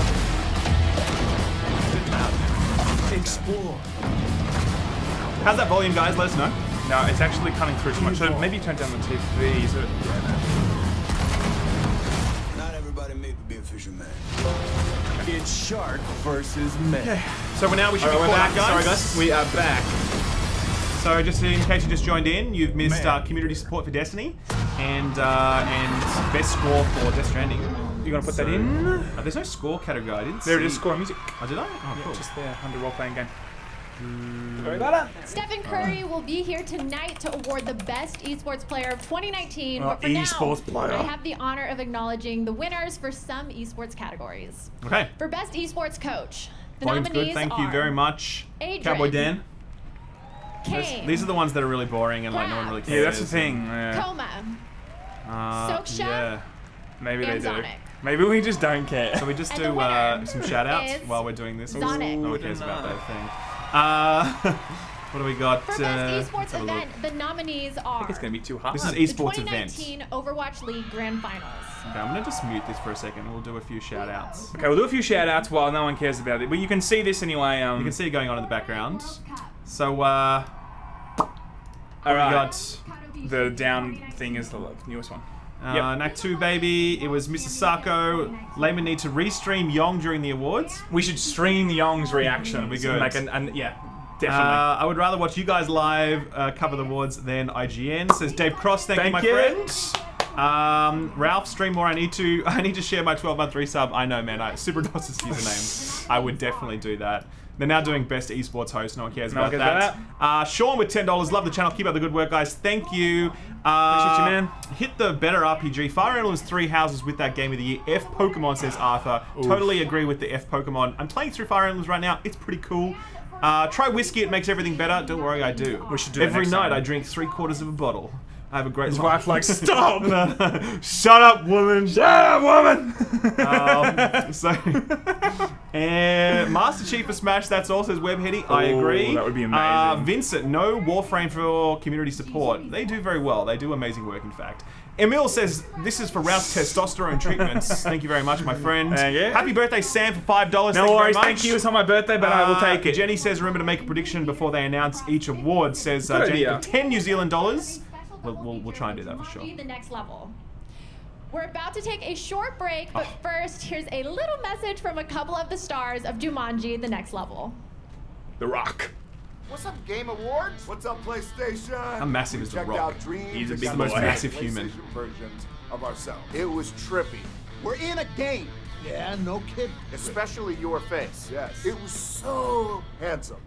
Explore. How's that volume, guys? Let us know. No, it's actually cutting through too much. So maybe turn down the TV. So, Not everybody made to be a fisherman. It's shark versus man. So now we should be we're caught back, up, guys. sorry, guys. We are back. So just in case you just joined in, you've missed community support for Destiny and best score for Death Stranding. You gonna put that in? There's no score category. I didn't There see. it is, score music. Oh, did I? Oh, cool. Just there, under role-playing game. Sorry about that. Stephen Curry will be here tonight to award the best esports player of 2019. Oh, But for esports now, player. I have the honor of acknowledging the winners for some esports categories. Okay. For best esports coach, the Volume's nominees good. Thank you are very much, Adrian, Cowboy Dan. Kane, These are the ones that are really boring and like no one really cares. Yeah, that's the thing. Yeah. Coma, Soksha, Yeah. Maybe they and do. Zonic. Maybe we just don't care. So we just And do the winner some shout outs is while we're doing this. Zonic. No one cares about that thing. What do we got? For best let's esports have a look. event, the nominees are I think it's gonna be too hard. This is the esports event. 2019 Overwatch League Grand Finals. Okay, I'm gonna just mute this for a second. We'll do a few shout outs. Okay, we'll do a few shout outs while no one cares about it. But you can see this anyway. You can see it going on in the background. So, All right. We got the down thing is the newest one. Knack 2 baby. It was Mr. Sako. Laymen need to restream Yong during the awards. We should stream Yong's reaction. Be good. Make yeah, definitely. I would rather watch you guys live cover the awards than IGN. Says Dave Cross. Thank you, my friend. Ralph, stream more. I need to share my 12-month resub. I know, man. Superdos is username. I would definitely do that. They're now doing best esports host. No one cares about that. Sean with $10. Love the channel. Keep up the good work, guys. Thank you. Appreciate you, man. Hit the better RPG. Fire Emblem's 3 houses with that game of the year. F Pokemon, says Arthur. Oof. Totally agree with the F Pokemon. I'm playing through Fire Emblems right now. It's pretty cool. Try whiskey. It makes everything better. Don't worry, I do. We should do it every next night. time. I drink 3/4 of a bottle. I have a great His life. wife like, stop! Shut up, woman! Shut up, woman! And Master Chief of Smash, that's all, says Webheady. I agree. That would be amazing. Vincent, no Warframe for community support. They do very well. They do amazing work, in fact. Emil says, this is for Ralph's testosterone treatments. Thank you very much, my friend. Yeah. Happy birthday, Sam, for $5. No worries, thank you. It's on my birthday, but I will take it. Jenny says, remember to make a prediction before they announce each award, says Good Jenny, idea. for 10 New Zealand dollars. We'll try and do that for sure. The next level. We're about to take a short break, but first, here's a little message from a couple of the stars of Jumanji: The Next Level. The Rock. What's up, Game Awards? What's up, PlayStation? How massive is The Checked Rock? out Dreams. He's a and big got the most the massive human. PlayStation versions of ourselves. It was trippy. We're in a game. Yeah, no kidding. Especially your face. Yes. It was so handsome.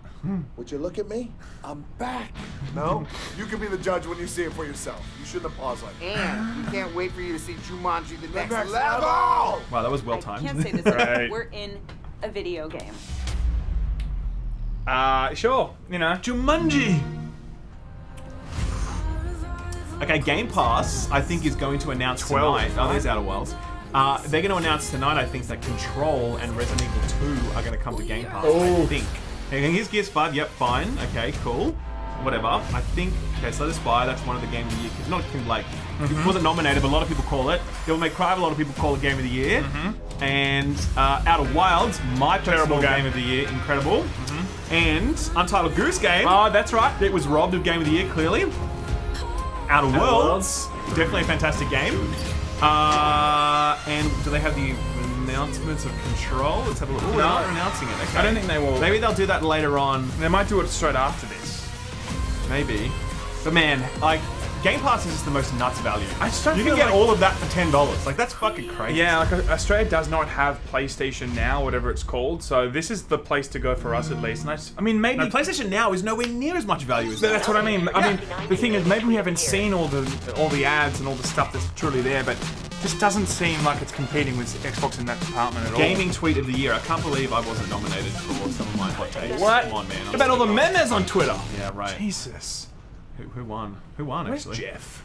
Would you look at me? I'm back. No? You can be the judge when you see it for yourself. You shouldn't have paused like that. And we can't wait for you to see Jumanji: The Next Level. Wow, that was well timed. I can't say this. Right. We're in a video game. Sure. You know, Jumanji. Okay, Game Pass, I think, is going to announce 12, tonight. Oh, there's Outer Worlds. They're going to announce tonight, I think, that Control and Resident Evil 2 are going to come to Game Pass, I think. Okay, here's Gears 5. Yep, fine. Okay, cool. Whatever. I think, okay, Slay the Spy, that's one of the Game of the Year. Not like, it wasn't nominated, but a lot of people call it. Devil May Cry, a lot of people call it Game of the Year. And Outer Wilds, my personal game of the year, incredible. And Untitled Goose Game. Oh, that's right. It was robbed of Game of the Year, clearly. Outer Worlds, definitely a fantastic game. And do they have the announcements of Control? Let's have a look. Oh, No. they're announcing it. Okay. I don't think they will. Maybe they'll do that later on. They might do it straight after this. Maybe. But man, like, Game Pass is just the most nuts value. I just don't You feel can get like- all of that for $10. Like, that's fucking crazy. Yeah, like Australia does not have PlayStation Now, whatever it's called. So this is the place to go for us at least. And I mean, maybe No, PlayStation Now is nowhere near as much value as that. that's what I mean. I mean, the thing is, maybe we haven't seen all the ads and all the stuff that's truly there, but it just doesn't seem like it's competing with Xbox in that department at all. Gaming Tweet of the Year. I can't believe I wasn't nominated for some of my hot takes. What? Come on, man. What about all the memes on Twitter? Yeah, right. Jesus. Who won? Who won, Where's actually? Jeff?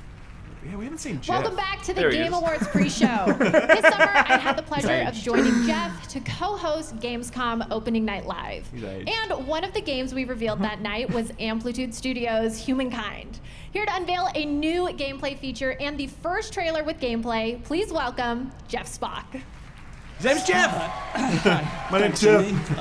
Yeah, we haven't seen Jeff. Welcome back to the There he Game is. Awards pre-show. This summer, I had the pleasure of aged. joining Jeff to co-host Gamescom Opening Night Live. He's aged. And one of the games we revealed that night was Amplitude Studios' Humankind. Here to unveil a new gameplay feature and the first trailer with gameplay, please welcome Jeff Spock. His name's Jeff! My name's Jeff.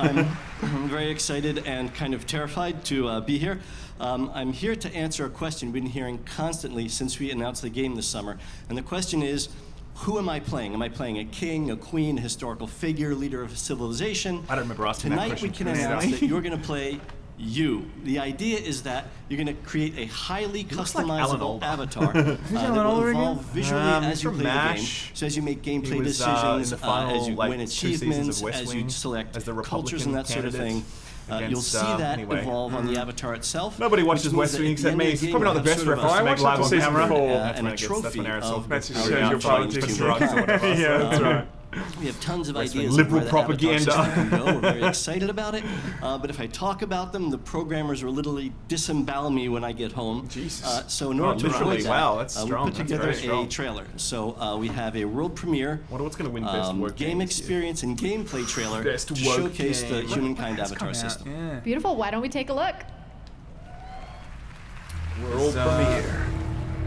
I'm very excited and kind of terrified to be here. I'm here to answer a question we've been hearing constantly since we announced the game this summer. And the question is, who am I playing? Am I playing a king, a queen, a historical figure, leader of a civilization? I don't remember asking that Tonight question. we can announce that you're going to play you. The idea is that you're going to create a highly looks like Alan customizable Alda. avatar that Alan will Alda evolve again? visually as you from play the game. MASH. So as you make He gameplay was, decisions, in the final, as you like, win 2 seasons of achievements, West as you Wing, select as the cultures Republican and that sort of candidate thing. You'll see against, that anyway. evolve on the avatar itself. Nobody watches which means West that Wing at the except end me. of It's the probably not game, the you best have sort of reference to I make watched live up to on season camera. 4. That's and when a it gets- trophy That's when Aerosol of makes how the you're round trying challenge to for make drugs or whatever. Yeah, that's right. We have tons of West Wing. ideas Liberal of where the avatar propaganda. system can go. We're very excited about it. But if I talk about them, the programmers will literally disembowel me when I get home. Jesus. So in order to literally, avoid that, wow, that's we strong. put That's together very strong. a trailer. So we have a world premiere, What's going to win best work game this year? experience and gameplay trailer Best to work showcase the game. Humankind That's avatar coming out, system. Yeah. Beautiful. Why don't we take a look? World premiere.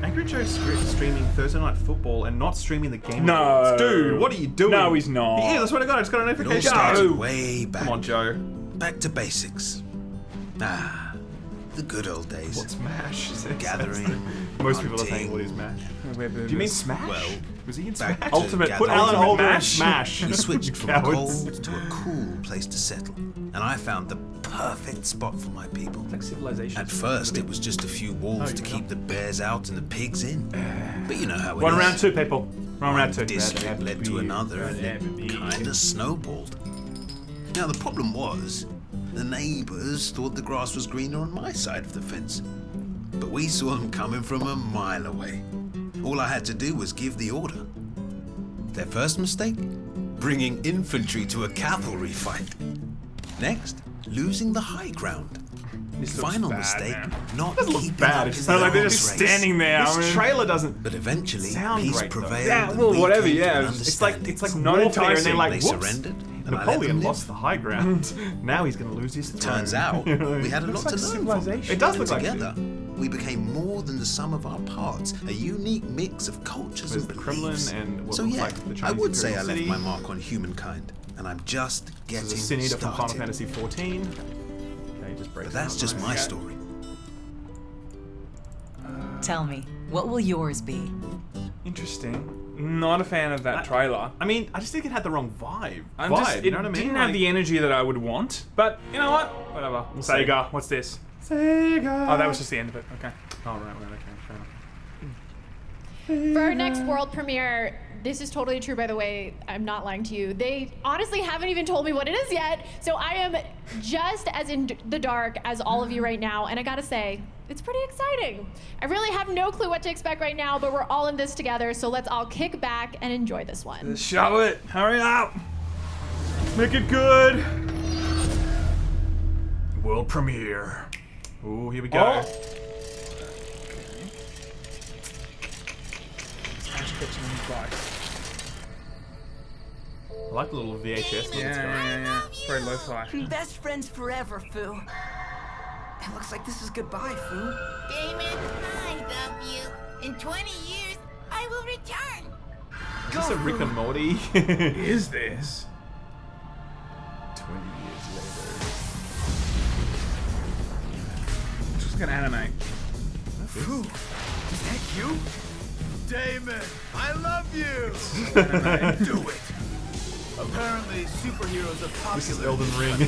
Angry Joe's streaming Thursday Night Football and not streaming the game. No. Awards. Dude, what are you doing? No, he's not. He is. I swear to God, I just got a It all notification. started No. way back. Come on, Joe. Back to basics. Ah, The good old days. What Smash? Gathering. Most people are saying, hunting. what is Smash? Do you mean Smash? Well, was he in back Smash? to Ultimate. Put gathering. Alan Alda in Mash. Smash. We switched from Cowards. cold to a cool place to settle, and I found the perfect spot for my people. It's like Civilization. At first, it was just a few walls to keep the bears out and the pigs in. But you know how it One is. round two, people. One round two. District led to another, and it kind of snowballed. Now, the problem was, the neighbors thought the grass was greener on my side of the fence. But we saw them coming from a mile away. All I had to do was give the order. Their first mistake? Bringing infantry to a cavalry fight. Next, losing the high ground. Final bad, mistake, man. not Doesn't look keeping bad. up It's in just like the they're just arms race. standing there. This trailer doesn't. But eventually, sound peace great, though. prevailed. Yeah, and well, we whatever. came to Yeah, an it's like understanding. not warfare, and they're like, They whoops. surrendered, and I let them Napoleon live. lost the high ground. Now he's going to lose his throne. Turns out, we had a Looks lot like to learn from them. Civilization. It does look like together. We became more than the sum of our parts, a unique mix of cultures There's and the Kremlin beliefs. and what So looks yeah, like the I Chinese would say I Imperial left City. my mark on humankind, and I'm just getting This is a sin eater from Final started. Fantasy 14. Okay, just breaks But that's down just those. my Okay. story. Tell me, what will yours be? Interesting. Not a fan of that trailer. I mean, I just think it had the wrong vibe. It you know what I mean? didn't have the energy that I would want. But you know what? Whatever. Sega. What's this? Sega. Oh, that was just the end of it. Okay. Oh, right, okay. Fair enough. For our next world premiere, this is totally true, by the way. I'm not lying to you. They honestly haven't even told me what it is yet. So I am just as in the dark as all of you right now. And I gotta say, it's pretty exciting. I really have no clue what to expect right now, but we're all in this together. So let's all kick back and enjoy this one. Show it. Hurry up. Make it good. World premiere. Ooh, here we go. I like the little VHS. Yeah. Very lo-fi. Best friends forever, Foo. It looks like this is goodbye, Foo. Damon, I love you. In 20 years, I will return. Is this a Rick and Morty? Is this? 20 years later. Just gonna animate. Foo, is that you? Damon, I love you! Do it! Apparently, superheroes are popular. This is Elden Ring.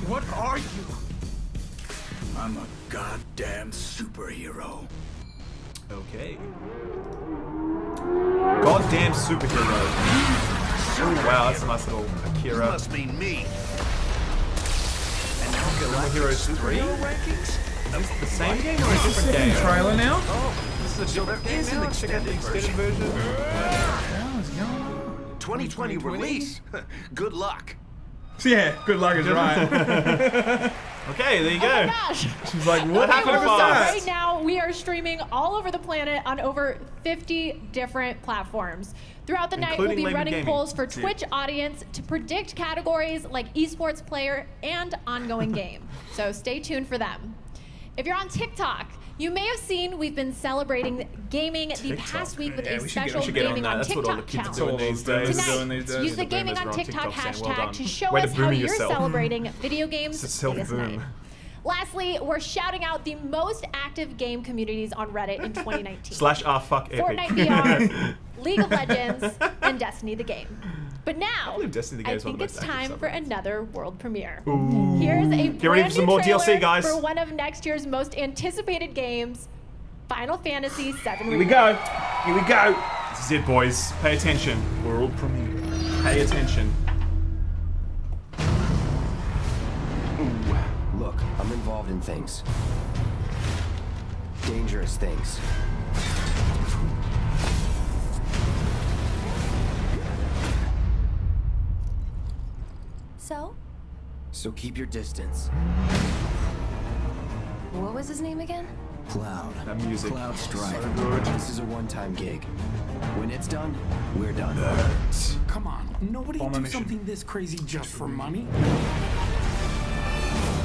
What are you? I'm a goddamn superhero. Okay. Goddamn superhero. Oh wow, that's a nice little Akira. This must mean me. And now Galactic Heroes 3? rankings? Is this the same game or a different game? Trailer now? Oh, this is a different game now. Check out the extended version. 2020 release. Good luck. Yeah, good luck is right. Okay, there you go. Oh my gosh. She's like, what Okay, happened well, with so that? right now we are streaming all over the planet on over 50 different platforms. Throughout the night, we'll Including be Laymen running Gaming. polls for That's it. Twitch audience to predict categories like esports player and ongoing game. So stay tuned for them. If you're on TikTok, you may have seen we've been celebrating gaming the past week with a special gaming on TikTok challenge. Tonight, use the gaming on TikTok hashtag to show us how you're celebrating video games this night. Lastly, we're shouting out the most active game communities on Reddit in 2019. / fuck epic. Fortnite VR, League of Legends, and Destiny the game. But now, believe Destiny the game I is one of think the it's most active time for another world premiere. Ooh. Here's a Get ready brand for some new more trailer DLC, guys. for one of next year's most anticipated games, Final Fantasy VII. Here we go. Here we go. This is it, boys. Pay attention. World premiere. Pay attention. Look, I'm involved in things. Dangerous things. So keep your distance. What was his name again? Cloud. That music. Cloud Strike. So good. This is a one-time gig. When it's done, we're done. Come on, nobody On a do mission. something this crazy just for money.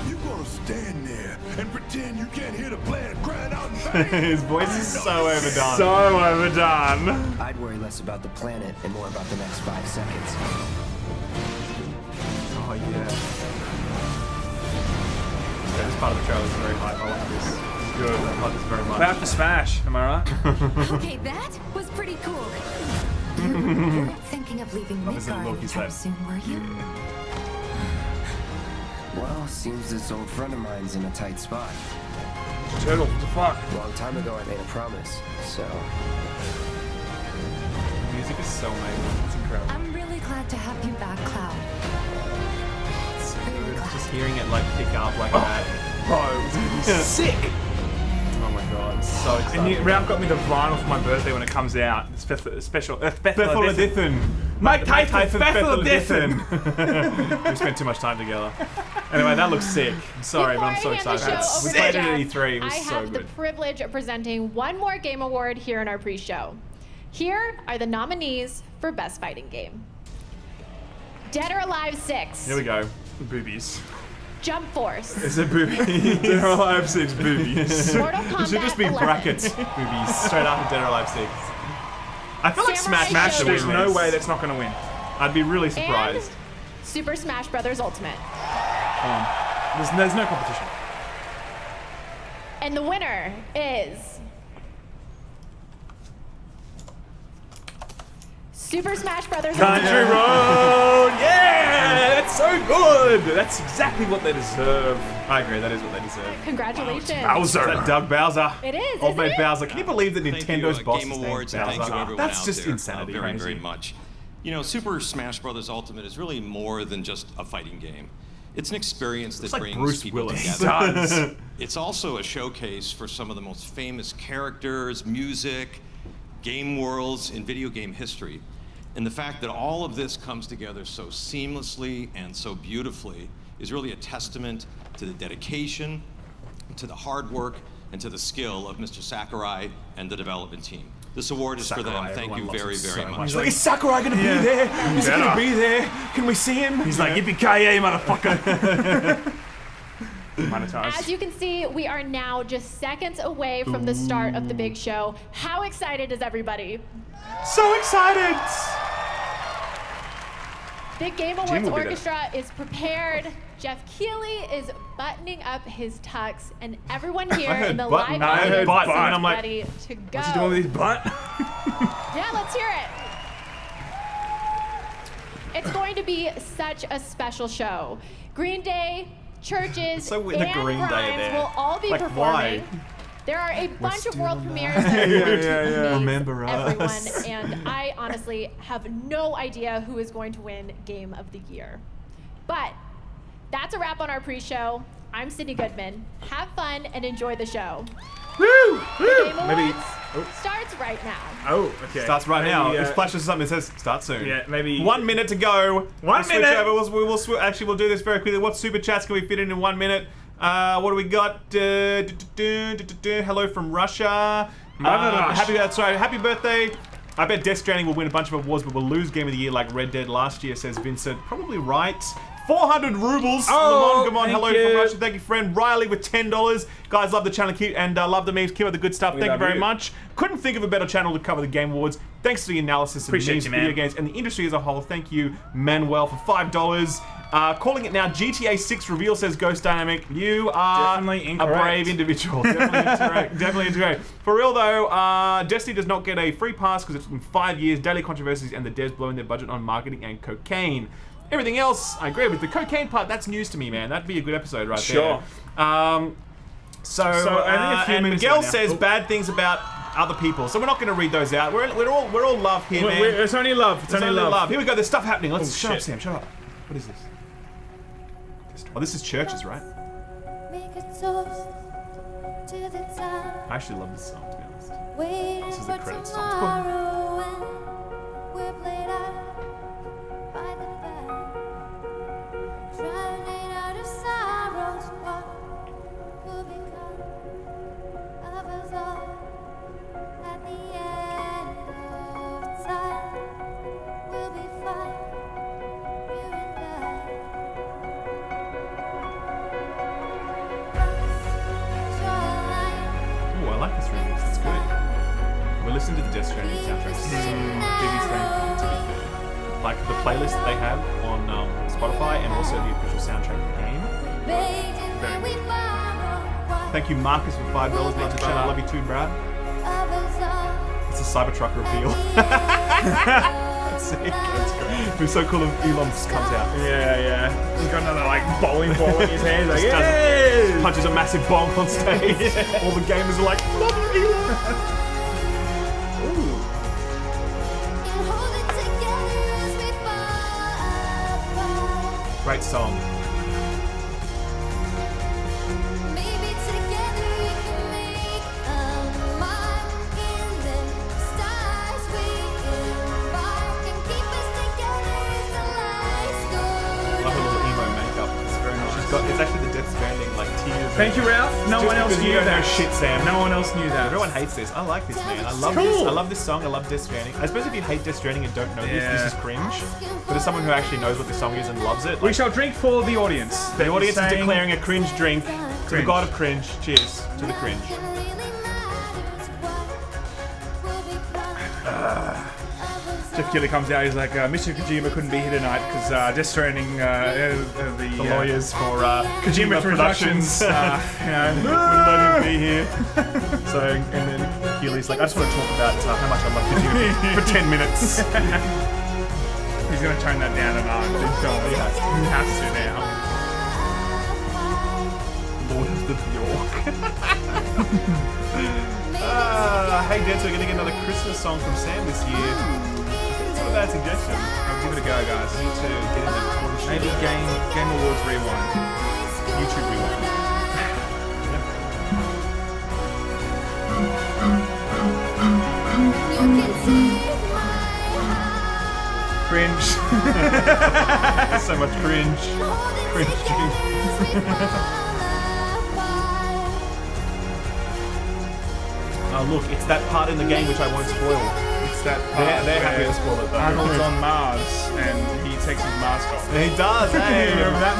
You gonna stand there and pretend you can't hear the planet crying out in pain? His voice is so overdone. So overdone. I'd worry less about the planet and more about the next 5 seconds. Oh yeah. part of the trailer is very hype. I like this. Good. I like this very much. About to smash, am I right? Okay, that was pretty cool. You weren't thinking of leaving Midgard anytime soon, were you? Well, seems this old friend of mine's in a tight spot. Turtle, what the fuck? A long time ago, I made a promise, so... The music is so amazing. It's incredible. I'm really glad to have you back, Cloud. It's really glad. Just hearing it like pick up like that. Bro, it's gonna be sick! Oh my god, so excited. And Ralph got me the vinyl for my birthday when it comes out. It's special Edition. Mike Tyson's special edition. We spent too much time together. Anyway, that looks sick. I'm sorry, but I'm so excited. We played it at E3. It was so I have the privilege of presenting one more game award here in our pre-show. Here are the nominees for Best Fighting Game. Dead or Alive 6. Here we go. Boobies. Jump Force. Is it boobies? Dead or Alive 6 boobies. Mortal Kombat It should just be 11. brackets boobies straight after Dead or Alive 6. I feel like Smash should There's win no this. way that's not going to win. I'd be really surprised. And Super Smash Bros. Ultimate. Come on. There's no competition. And the winner is Super Smash Bros. Country Ultimate. Road! Yeah! That's so good! That's exactly what they deserve. I agree, that is what they deserve. Congratulations. Bowser. Is that Doug Bowser? It is, Old isn't mate it? Bowser. Can you believe that Thank Nintendo's you, boss Game is named Awards, and thank you Bowser? everyone That's out just there, insanity. very, crazy. very much. You know, Super Smash Bros. Ultimate is really more than just a fighting game. It's an experience that Looks like brings Bruce people Willis. together. Does. It's also a showcase for some of the most famous characters, music, game worlds in video game history. And the fact that all of this comes together so seamlessly and so beautifully is really a testament to the dedication, to the hard work, and to the skill of Mr. Sakurai and the development team. This award is for them. Thank you very, very much. He's like, is Sakurai gonna be there? Is he gonna be there? Can we see him? He's like, yippee-ki-yay, motherfucker. As you can see, we are now just seconds away from the start of the big show. How excited is everybody? So excited! The Game Jim Awards will be there. Orchestra is prepared. Jeff Keighley is buttoning up his tux, and everyone here in the live audience butt, is and I'm like, ready to go. What's he doing with his butt? Yeah, let's hear it. It's going to be such a special show. Green Day, churches, So weird that and Green Day are Grimes there. will all be Like, performing. why? There are a bunch of still world alive. premieres that are going to amaze Remember everyone, us. and I honestly have no idea who is going to win Game of the Year. But that's a wrap on our pre-show. I'm Sydney Goodman. Have fun and enjoy the show. Woo! The Game Maybe. Awards starts right now. Oh, okay. Starts right now. Maybe, It flashes something that says start soon. Yeah, maybe 1 minute to go. 1 We'll switch minute. over. We'll do this very quickly. What super chats can we fit in 1 minute? What do we got? Hello from Russia. Happy birthday. I bet Death Stranding will win a bunch of awards, but will lose Game of the Year like Red Dead last year, says Vincent. Probably right. 400 rubles. Oh, Lamont, come on. thank Hello you. from Russia. Thank you, friend. Riley with $10. Guys, love the channel and love the memes. Keep up the good stuff. We Thank you love very you. much. Couldn't think of a better channel to cover the Game Awards. Thanks to the analysis of Appreciate memes, you, video man. games, and the industry as a whole. Thank you, Manuel, for $5. Calling it now, GTA 6 reveal, says Ghost Dynamic. You are Definitely a incorrect. brave individual. Definitely incorrect. Definitely incorrect. For real though, Destiny does not get a free pass because it's been 5 years, daily controversies, and the devs blowing their budget on marketing and cocaine. Everything else, I agree with. The cocaine part, that's news to me, man. That'd be a good episode right Sure. there. So I think a few and minutes Miguel right now. says bad things about other people, so we're not going to read those out. We're all love here, man. It's only love. It's only love. Here we go. There's stuff happening. Let's Oh, shut up, shit. Sam. Shut up. What is this? Oh, this is churches, right? I actually love this song, to be honest. This is the credits song. Ooh, I like this remix. It's good. We're listening to the Death Stranding soundtrack. This is Bewbies thing, to be fair. Like the playlist that they have on Spotify and also the official soundtrack of the game. Very good. Thank you, Marcus, for $5 into the channel. I love you too, Brad. It's a Cybertruck reveal. That's sick. That's great. It'd be so cool if Elon just comes out. Yeah. He's got another like bowling ball in his hand. Like, just punches a massive bomb on stage. All the gamers are like, love you, Elon. Ooh. Great song. It's actually the Death Stranding, like, tears. Thank you, Ralph. No one else knew that. No shit, Sam. No one else knew that. Everyone hates this. I like this, man. I love cool. this. I love this song. I love Death Stranding. I suppose if you hate Death Stranding and don't know this is cringe. But as someone who actually knows what this song is and loves it, we shall drink for the audience. The audience is declaring a cringe drink to the god of cringe. Cheers to the cringe. Jeff Keighley comes out, he's like, Mr. Kojima couldn't be here tonight because Death Stranding, the lawyers for Kojima Productions, wouldn't let him be here. So, and then Keighley's like, I just want to talk about how much I love Kojima for 10 minutes. He's going to tone that down and on. He has to now. Lord of the Bjork. Hey, Dad, so we're going to get another Christmas song from Sam this year. It's not a bad suggestion. I'll give it a go, guys. Me too. Get in there. Maybe Game Awards Rewind. YouTube Rewind. Cringe. So much cringe. Cringe. Oh look, it's that part in the game which I won't spoil. It's that part they're happy to spoil it though. Arnold's on Mars and he takes his mask off. He does, hey! Remember that?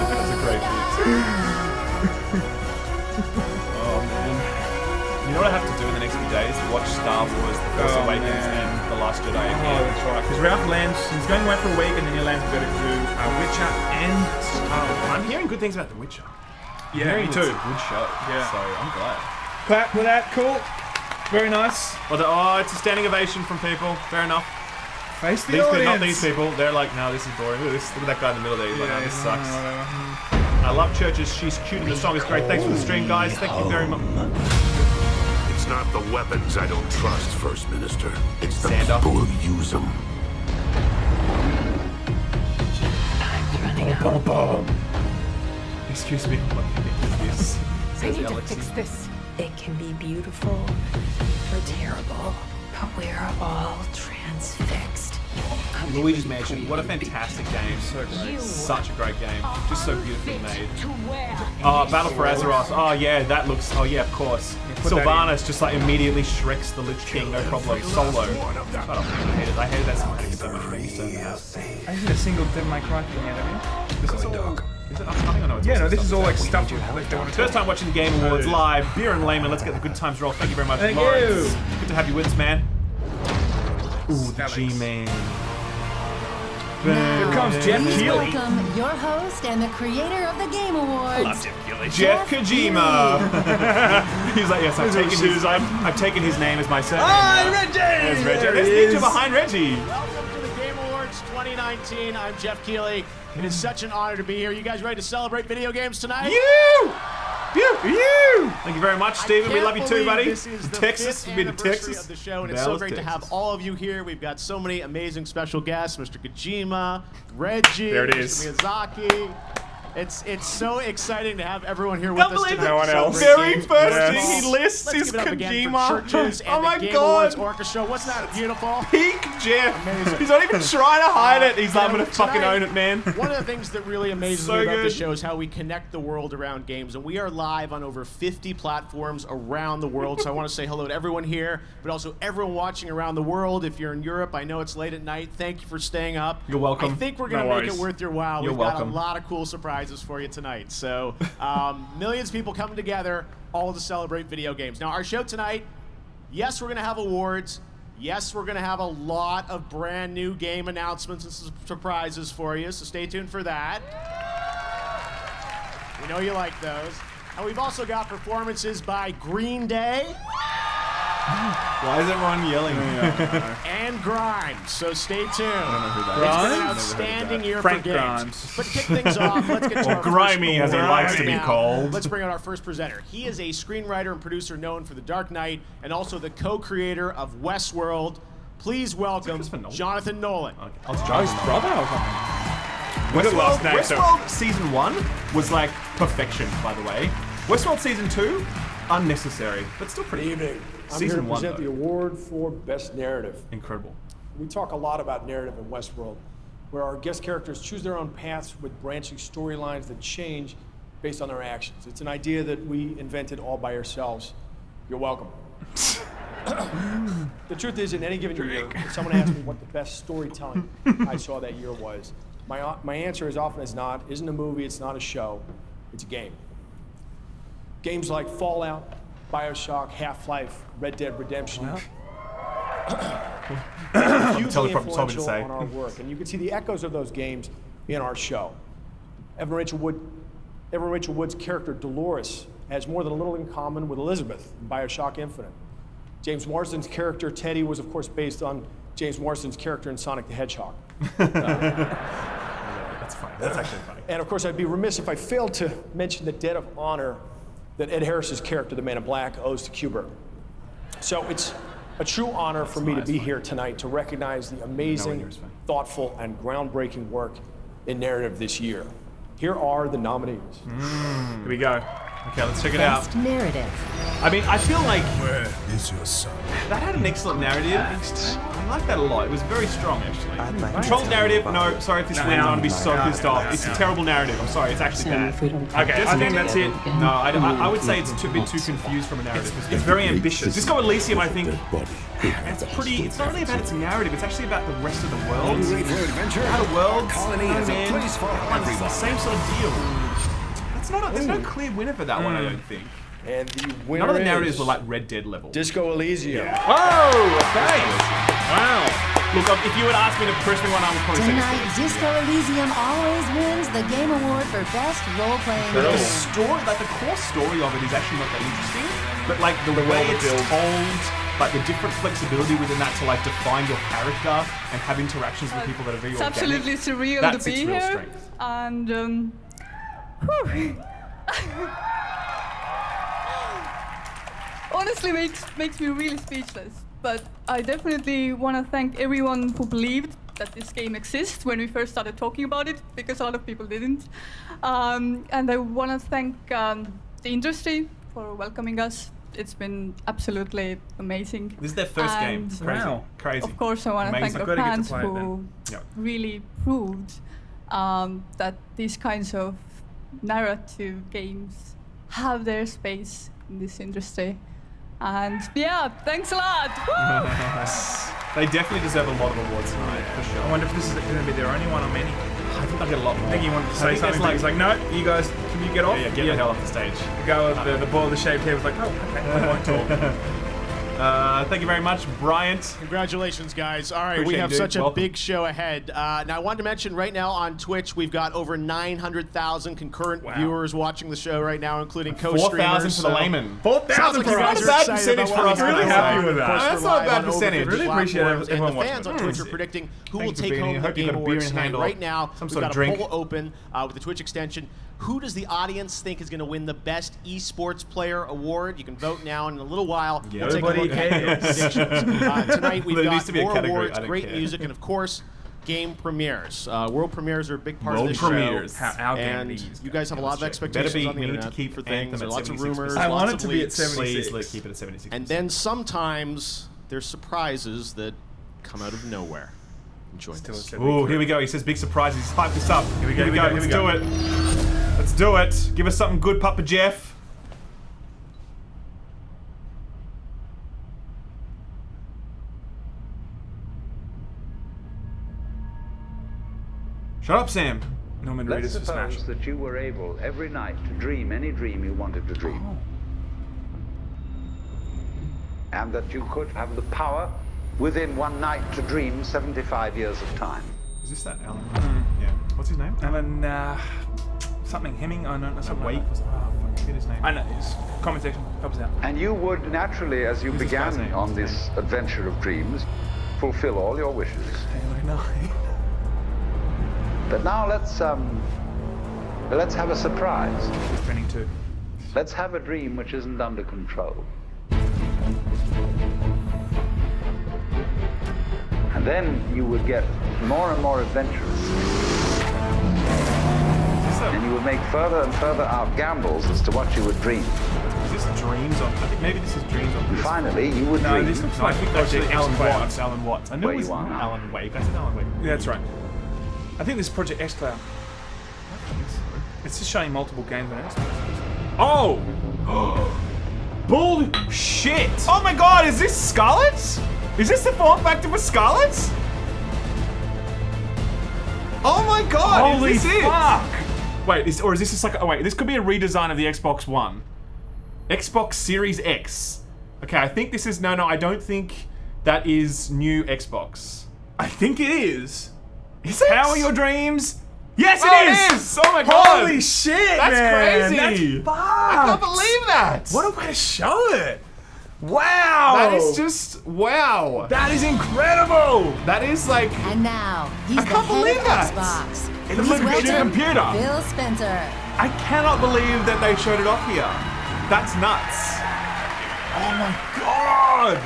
That's a great bit. Oh man. You know what I have to do in the next few days? Watch Star Wars, The Force Awakens and The Last Jedi again. Oh, that's right. Because Ralph lands, he's going away for a week and then he lands to go to do Witcher and Star Wars. I'm hearing good things about The Witcher. Yeah, me too. It's a good show. Yeah. So I'm glad. Clap for that. Cool. Very nice. Oh, it's a standing ovation from people. Fair enough. Face the audience. audience. Not these people. They're like, no, this is boring. Look at that guy in the middle there. He's like, no, this sucks. I love Churches. She's cute and the song is great. Thanks for the stream, guys. Thank you very much. It's not the weapons I don't trust, First Minister. It's the Stand up. people who use them. Time's running out. Excuse me. What is this? I need to fix this. It can be beautiful or terrible, but we're all transfixed. Luigi's Mansion. What a fantastic game. So great. Such a great game. Just so beautifully made. Oh, Battle for Azeroth. Oh yeah, that looks. Oh yeah, of course. Sylvanas just like immediately shreks the Lich King. No problem. Solo. Shut up. I hated that cinematic so much. I haven't a single Devil May Cry thing yet, have you? This is all. Is it upcoming or no? Yeah, no, this is all like stuff you First time watching the Game Awards live. Beer and Laymen. Let's get the good times roll. Thank you very much, Thank Lawrence. you. Good to have you with us, man. Ooh, the G-Man. Here comes Jeff Please Keighley. welcome your host and the creator of the Game Awards. I love Jeff Keighley. Jeff Kojima. He's like, yes, I've taken his name as my surname. Hi, Reggie! There's Reggie. There's Ninja behind Reggie. Welcome to the Game Awards 2019. I'm Jeff Keighley. It is such an honor to be here. You guys ready to celebrate video games tonight? Thank you very much, Steven. We love you too, buddy. This is the Texas. fifth We've been to anniversary Texas. of the show, and it's so great to have all of you here. We've got so many amazing special guests: Mr. Kojima, Reggie, There it is. Mr. Miyazaki. It's so exciting to have everyone here with us tonight. No one else. Very Very first thing he lists Let's is give it up again for Kojima. Churches and Oh my the Game God. Awards Orchestra. Wasn't that beautiful? Peak Jeff. Amazing. He's not even trying to hide it. He's like, I'm You know, gonna fucking tonight, own it, man. One of the things that really amazes So me about good. this show is how we connect the world around games. And we are live on over 50 platforms around the world. So I want to say hello to everyone here, but also everyone watching around the world. If you're in Europe, I know it's late at night. Thank you for staying up. You're welcome. I think we're going to No make it worries. worth your while. You're We've got welcome. a lot of cool surprises for you tonight. So millions of people coming together, all to celebrate video games. Now, our show tonight, yes, we're going to have awards. Yes, we're going to have a lot of brand new game announcements and surprises for you, so stay tuned for that. know you like those. And we've also got performances by Green Day. Why is everyone yelling? And Grimes, so stay tuned. I don't know who that It's is. been an outstanding year Frank for games. Grimes. But to kick things off, let's get to Or our Grimy, first as he likes to be now. called. Let's bring out our first presenter. He is a screenwriter and producer known for The Dark Knight and also the co-creator of Westworld. Please welcome Jonathan Nolan. I was Joe's brother or something. Westworld Season 1 was like perfection, by the way. Westworld Season 2, unnecessary, but still pretty Good evening. I'm Season here to 1, present though. the award for Best Narrative. Incredible. We talk a lot about narrative in Westworld, where our guest characters choose their own paths with branching storylines that change based on their actions. It's an idea that we invented all by ourselves. You're welcome. The truth is, in any given year, if someone asks me what the best storytelling I saw that year was, my answer as often as not isn't a movie, it's not a show, it's a game. Games like Fallout, BioShock, Half-Life, Red Dead Redemption. Hugely influential on our work, and you can see the echoes of those games in our show. Evan Rachel Wood's character Dolores has more than a little in common with Elizabeth in BioShock Infinite. James Marsden's character Teddy was, of course, based on James Marsden's character in Sonic the Hedgehog. That's funny. That's actually funny. And of course, I'd be remiss if I failed to mention the debt of honor that Ed Harris's character, the Man in Black, owes to Kubrick. So it's a true honor for me to be here tonight to recognize the amazing, thoughtful, and groundbreaking work in narrative this year. Here are the nominees. Here we go. Okay, let's check it out. Best narrative. I mean, I feel like Where is your son? that had an excellent narrative. I like that a lot. It was very strong, actually. Controlled narrative, no, sorry if this wins, I'm gonna be so pissed off. It's a terrible narrative, I'm sorry, it's actually bad. Okay, I think that's it. No, I would say it's a bit too confused from a narrative. It's very ambitious. Disco Elysium, I think, it's not really about its narrative, it's actually about the rest of the world. Outer Worlds, it's the same sort of deal. There's no clear winner for that one, I don't think. And the winner None of the narratives is were like Red Dead level. Disco Elysium. Yeah. Oh, okay. Wow. Look, if you would ask me to personally one, I would probably say Tonight, Disco Elysium always wins the Game Award for Best Role-Playing the Game. story, like the core story of it is actually not that interesting, but like the way it's told, like the different flexibility within that to like define your character and have interactions with people that are very It's organic. absolutely surreal That's to be its real here, strength. and honestly makes me really speechless. But I definitely want to thank everyone who believed that this game exists when we first started talking about it, because a lot of people didn't. And I want to thank the industry for welcoming us. It's been absolutely amazing. This is their first game. And Crazy. Wow. Crazy. Of course, I want to thank our fans who really proved that these kinds of narrative games have their space in this industry. And yeah, thanks a lot. Woo! They definitely deserve a lot of awards tonight, for sure. I wonder if this is going to be their only one or many. I think they'll get a lot more. I think he wanted to say I think something, there's he's like, no, you guys, can you get off? Yeah, get the hell off the stage. The guy with the ball of the shaved hair was like, oh, okay, I won't talk. Thank you very much, Bryant. Congratulations, guys. All right, Appreciate we have it, such dude. a Welcome. big show ahead. Now, I wanted to mention right now on Twitch, we've got over 900,000 concurrent viewers watching the show right now, including co-streamers. 4,000 for the Laymen. 4,000 for us. Not a bad percentage for us. I'm really happy with that. That's not a bad percentage. Really appreciate everyone and the fans watching. on Twitch are predicting who Thank will you for take being home here. the Hope you Game got a beer Awards in tonight. hand or Right now, some we've sort got of a drink. poll open with the Twitch extension. Who does the audience think is going to win the Best Esports Player Award? You can vote now, and in a little while, we'll take a look at your predictions. Tonight, we've There needs got to be a more category, awards, I don't great care. music, and of course, game premieres. World premieres are a big part World of this premieres. show. Our game And these you guys have a lot of Better expectations be, on the we need to internet keep for things. Anthem There at are lots of 76%. rumors, I want lots it of to be at leaks. 76. Please, let's keep it at 76%. And then sometimes there's surprises that come out of nowhere. Enjoy this. Ooh, here we go. He says big surprise. He's hyped this up. Here we go. here we Let's go. do it. Let's do it. Give us something good, Papa Jeff. Shut up, Sam. Norman Let's Reedus for Smash. suppose that you were able every night to dream any dream you wanted to dream. And that you could have the power within one night to dream 75 years of time. Is this that Alan? Yeah. What's his name? Alan, something Hemming. Oh no, that's not Wake. Oh, fuck, forget his name. I know. It's comment section. Help us out. And you would naturally, as you began on this adventure of dreams, fulfill all your wishes. But now let's have a surprise. Training 2. Let's have a dream which isn't under control. And then you would get more and more adventurous. And you would make further and further out gambles as to what you would dream. Is this dreams on? I think maybe this is dreams on. And finally, you would No, dream. this looks like Project Alan Watts. Alan Watts. I knew it was Alan Wake. That's Alan Wake. Yeah, that's right. I think this is Project xCloud. It's just showing multiple games on Xbox. Oh! Bullshit! Oh my god, is this Scarlet? Is this the form factor for Scarlet? Oh my god! Holy is this fuck! It? Wait, is this just like? Oh wait, this could be a redesign of the Xbox One, Xbox Series X. Okay, I think this is no. I don't think that is new Xbox. I think it is. Is it? How are your dreams? Yes, it is! Oh my god! Holy shit, That's man! crazy! That's fucked! I can't believe that! What a way to show it! Wow! That is just wow! That is incredible! That is like. And now he's I the can't head believe of that. Xbox. It looks like a Please welcome computer. Phil Spencer. I cannot believe that they showed it off here. That's nuts. Oh my god!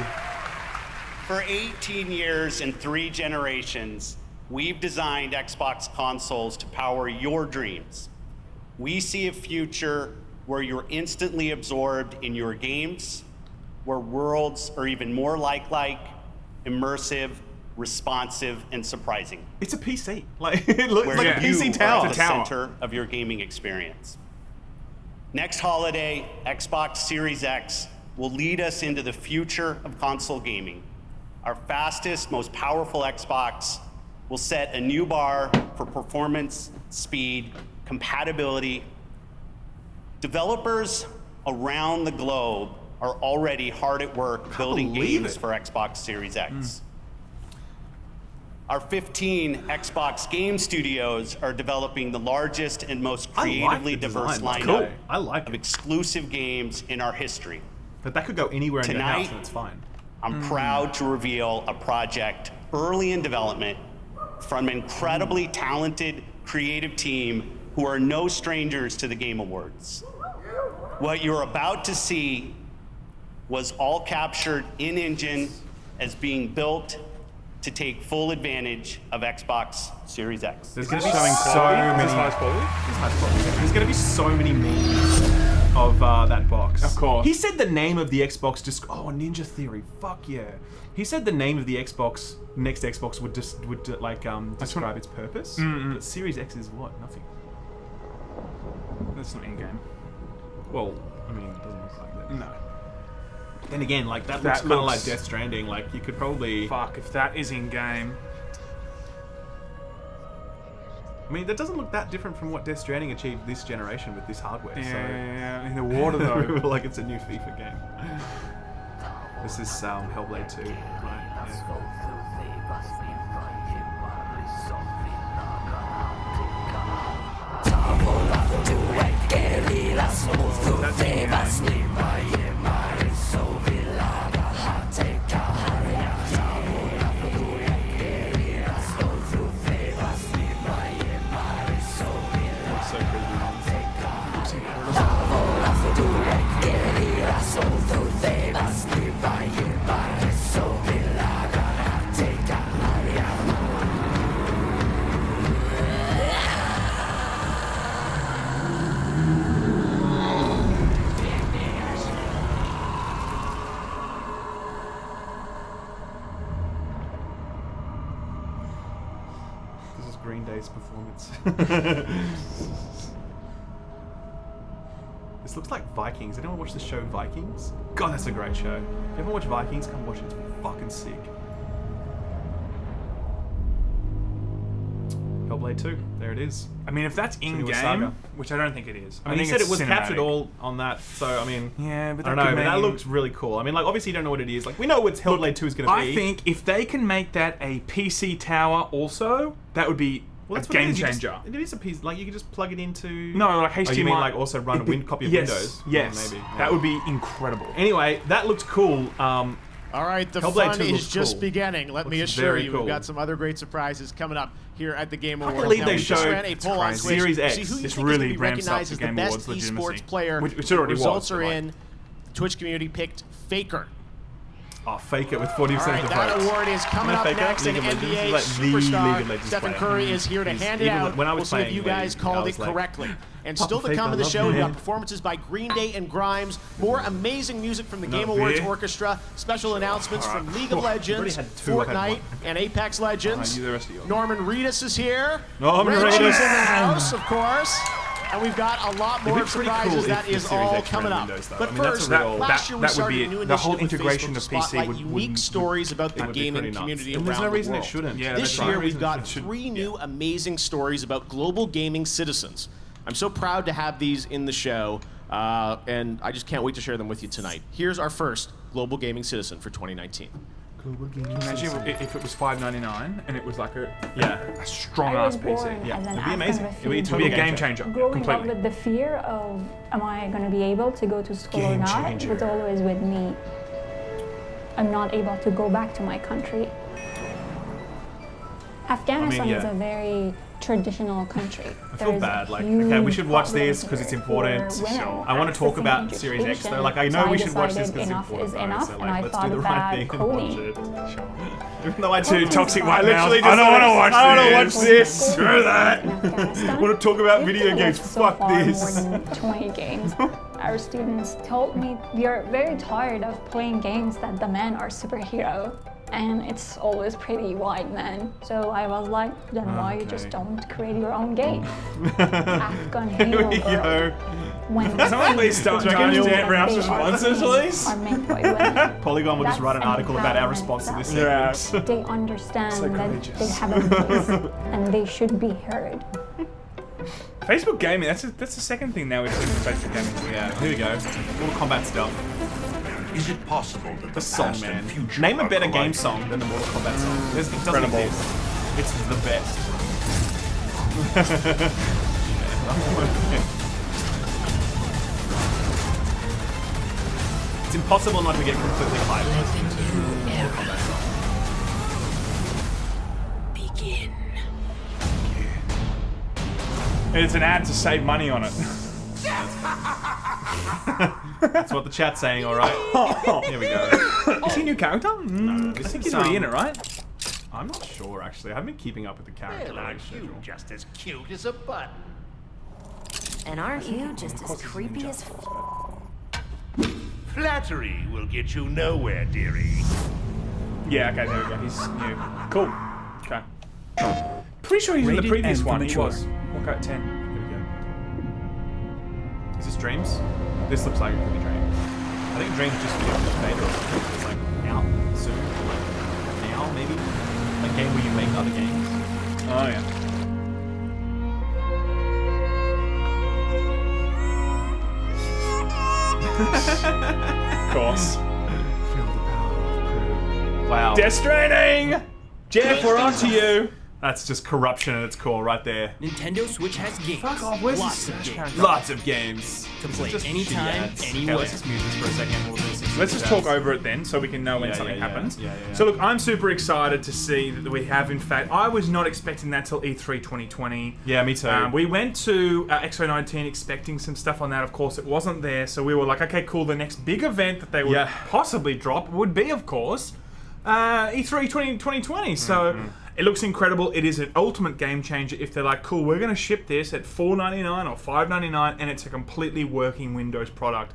For 18 years and 3 generations, we've designed Xbox consoles to power your dreams. We see a future where you're instantly absorbed in your games, where worlds are even more lifelike, immersive, responsive, and surprising. It's a PC. Like it looks Where like a PC tower. Are at the center of your gaming experience. Next holiday, Xbox Series X will lead us into the future of console gaming. Our fastest, most powerful Xbox will set a new bar for performance, speed, compatibility. Developers around the globe are already hard at work building games for Xbox Series X. Our 15 Xbox game studios are developing the largest and most creatively diverse lineup of exclusive games in our history. But that could go anywhere in your house Tonight, and it's fine. I'm proud to reveal a project early in development from an incredibly talented, creative team who are no strangers to the Game Awards. What you're about to see was all captured in-engine as being built to take full advantage of Xbox Series X. There's going to be There's going to be so many memes of that box. Of course. He said the name of the Xbox. Ninja Theory. Fuck yeah. He said the name of the Xbox. Next Xbox would describe its purpose. But Series X is what? Nothing. That's not in game. Well, I mean, it doesn't look like that. No. Then again, like that looks kind of like Death Stranding. Like you could probably. Fuck, if that is in game. I mean, that doesn't look that different from what Death Stranding achieved this generation with this hardware. Yeah, in the water though. Like it's a new FIFA game. This is Hellblade 2, right? This is Green Day's performance. This looks like Vikings. Anyone watch the show Vikings? God, that's a great show. If you haven't watched Vikings, come watch it. It's fucking sick. Hellblade 2. There it is. I mean, if that's in-game, which I don't think it is. I mean, he said it was captured all on that, so I mean... Yeah, but I don't know, but that looks really cool. I mean, like, obviously you don't know what it is. Like, we know what Hellblade 2 is going to be. I think if they can make that a PC tower also, that would be Well, that's a game what it is. changer. It is a piece. Like you can just plug it into. No, like HDMI. Oh, you mean like also run a copy of Windows? Yes, maybe. That would be incredible. Anyway, that looked cool. All right, the Hellblade fun 2 is looks just cool. beginning. Let me Looks assure very you, cool. we've got some other great surprises coming up here at the Game Awards. believe Now, they we just showed ran a poll on Twitch Series to X. see who you This think really is going to be ramps up recognized the as the Game best Awards legitimacy. esports player. Which already Results was, are but, like- in. The Twitch community picked Faker. Oh, fake it with 40% All right, of the that votes. award is coming up Faker, next, and League of Legends, NBA like the League superstar of Legends Stephen player. Curry is here to He's- hand it even out. when I We'll was see if playing you guys League, called I it was like, correctly. And Papa still to Faker, come in the love show, you, we've got man. performances by Green Day and Grimes, more amazing music from the Game Another Awards beer? Orchestra, special announcements All right. from League of Cool. I've already Legends, had two, I've had Fortnite, one. and Apex Legends. You the rest of you. Norman Reedus is here. Norman Reggie's Reedus. in the house, of course. And we've got a lot more It'd be pretty surprises. cool if that the is Series all X ran coming up. Windows, though. But I mean, that's first, a real- last year we that would started be a new it. The whole initiative with integration Facebook of to PC spotlight would unique stories about the would be gaming pretty nuts. community And around there's no reason the it world. shouldn't. Yeah, This that's right. year No we've reason got it should- 3 new amazing stories about global gaming citizens. I'm so proud to have these in the show, and I just can't wait to share them with you tonight. Here's our first global gaming citizen for 2019. Imagine if it was $5.99 and it was like a strong I was ass born PC. as an It'd be Afghan amazing. refugee. It'd be a game changer. Growing up Completely. with the fear of, am I going to be able to go to school or Game not, changer. was always with me. I'm not able to go back to my country. Afghanistan is yeah. a very traditional country. I feel bad. Like, okay, we should watch this because it's important. I want to talk about Series X though. Like, I know we should watch this because it's important. Enough, So, and like, I let's thought do the right that thing and coding. watch it. Sure. Even though I Too toxic white I mouth. literally I don't want to watch I don't this. watch this. Screw that. I want to talk about video games. So Fuck far, this. more than 20 games. Our students told me we are very tired of playing games that the men are superhero. And it's always pretty white men. So I was like, then why you just don't create your own game? Afghan hero girl. When Someone please start trying to stand Ralph's responses, please. are made by women. Polygon will just write an article about our response to this segment. They understand So that courageous. they have a voice and they should be heard. Facebook gaming, that's the second thing now we're doing for Facebook gaming. Yeah, here we go. Mortal Kombat stuff. Is it possible that The song, man. Name a better game song than the Mortal Kombat song. It doesn't Incredible. exist. It's the best. It's impossible not to get completely hyped. Mortal Kombat song. Begin. It's an ad to save money on it. That's what the chat's saying, alright? Here we go. Is he a new character? No, I think he's already in it, right? I'm not sure, actually. I haven't been keeping up with the character release schedule. just as cute as a button? And aren't you just as creepy as Flattery will get you nowhere, dearie. Yeah, okay, there we go. He's new. Cool. Okay. Pretty sure he's in the Rated previous M for one. He mature. was. Walkout 10. Here we go. Is this Dreams? This looks like it could be Dreams. I think Dreams just made it's like out soon. Like now, maybe? A game where you make other games. Oh, yeah. Of course. Feel the power of crew. Wow. Death Stranding! Jeff, we're on to you. That's just corruption at its core right there. Nintendo Switch has games. Fuck off, where's Lots this of Smash games. Lots of games. To play Just anytime, shitty ads. Okay, anywhere. let's just mute this for a second. We'll do this. Let's just talk over it then so we can know when Yeah, something yeah, happens. yeah, yeah. So look, I'm super excited to see that we have, in fact, I was not expecting that till E3 2020. Yeah, me too. We went to Exo19 expecting some stuff on that. Of course, it wasn't there. So we were like, okay, cool. The next big event that they would possibly drop would be, of course, E3 2020. So it looks incredible. It is an ultimate game changer if they're like, cool, we're going to ship this at $4.99 or $5.99 and it's a completely working Windows product.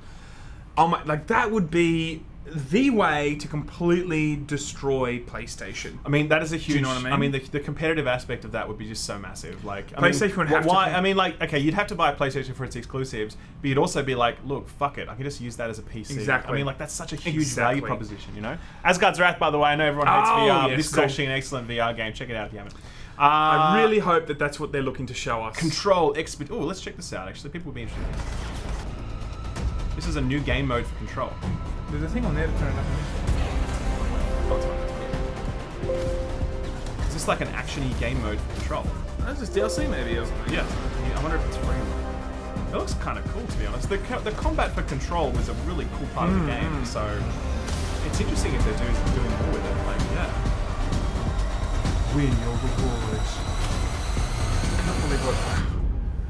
Oh my, like that would be the way to completely destroy PlayStation. I mean, that is a huge. Do you know what I mean? the competitive aspect of that would be just so massive. Like, PlayStation would have to- why? I mean, like, okay, you'd have to buy a PlayStation for its exclusives, but you'd also be like, look, fuck it, I can just use that as a PC. Exactly. I mean, like, that's such a huge Exactly. value proposition, you know. Asgard's Wrath, by the way, I know everyone hates Oh, VR. yes, This is cool. actually an excellent VR game. Check it out if you haven't. I really hope that that's what they're looking to show us. Control Expert. Oh, let's check this out. Actually, people will be interested. This is a new game mode for Control. There's a thing on there to turn it up. Oh, it's fine. Is this like an action-y game mode for Control? That's just DLC maybe or something. Yeah. I wonder if it's free. It looks kind of cool, to be honest. The combat for control was a really cool part of the game, so it's interesting if they're doing more with it. Like, yeah. Win your rewards. I can't believe what.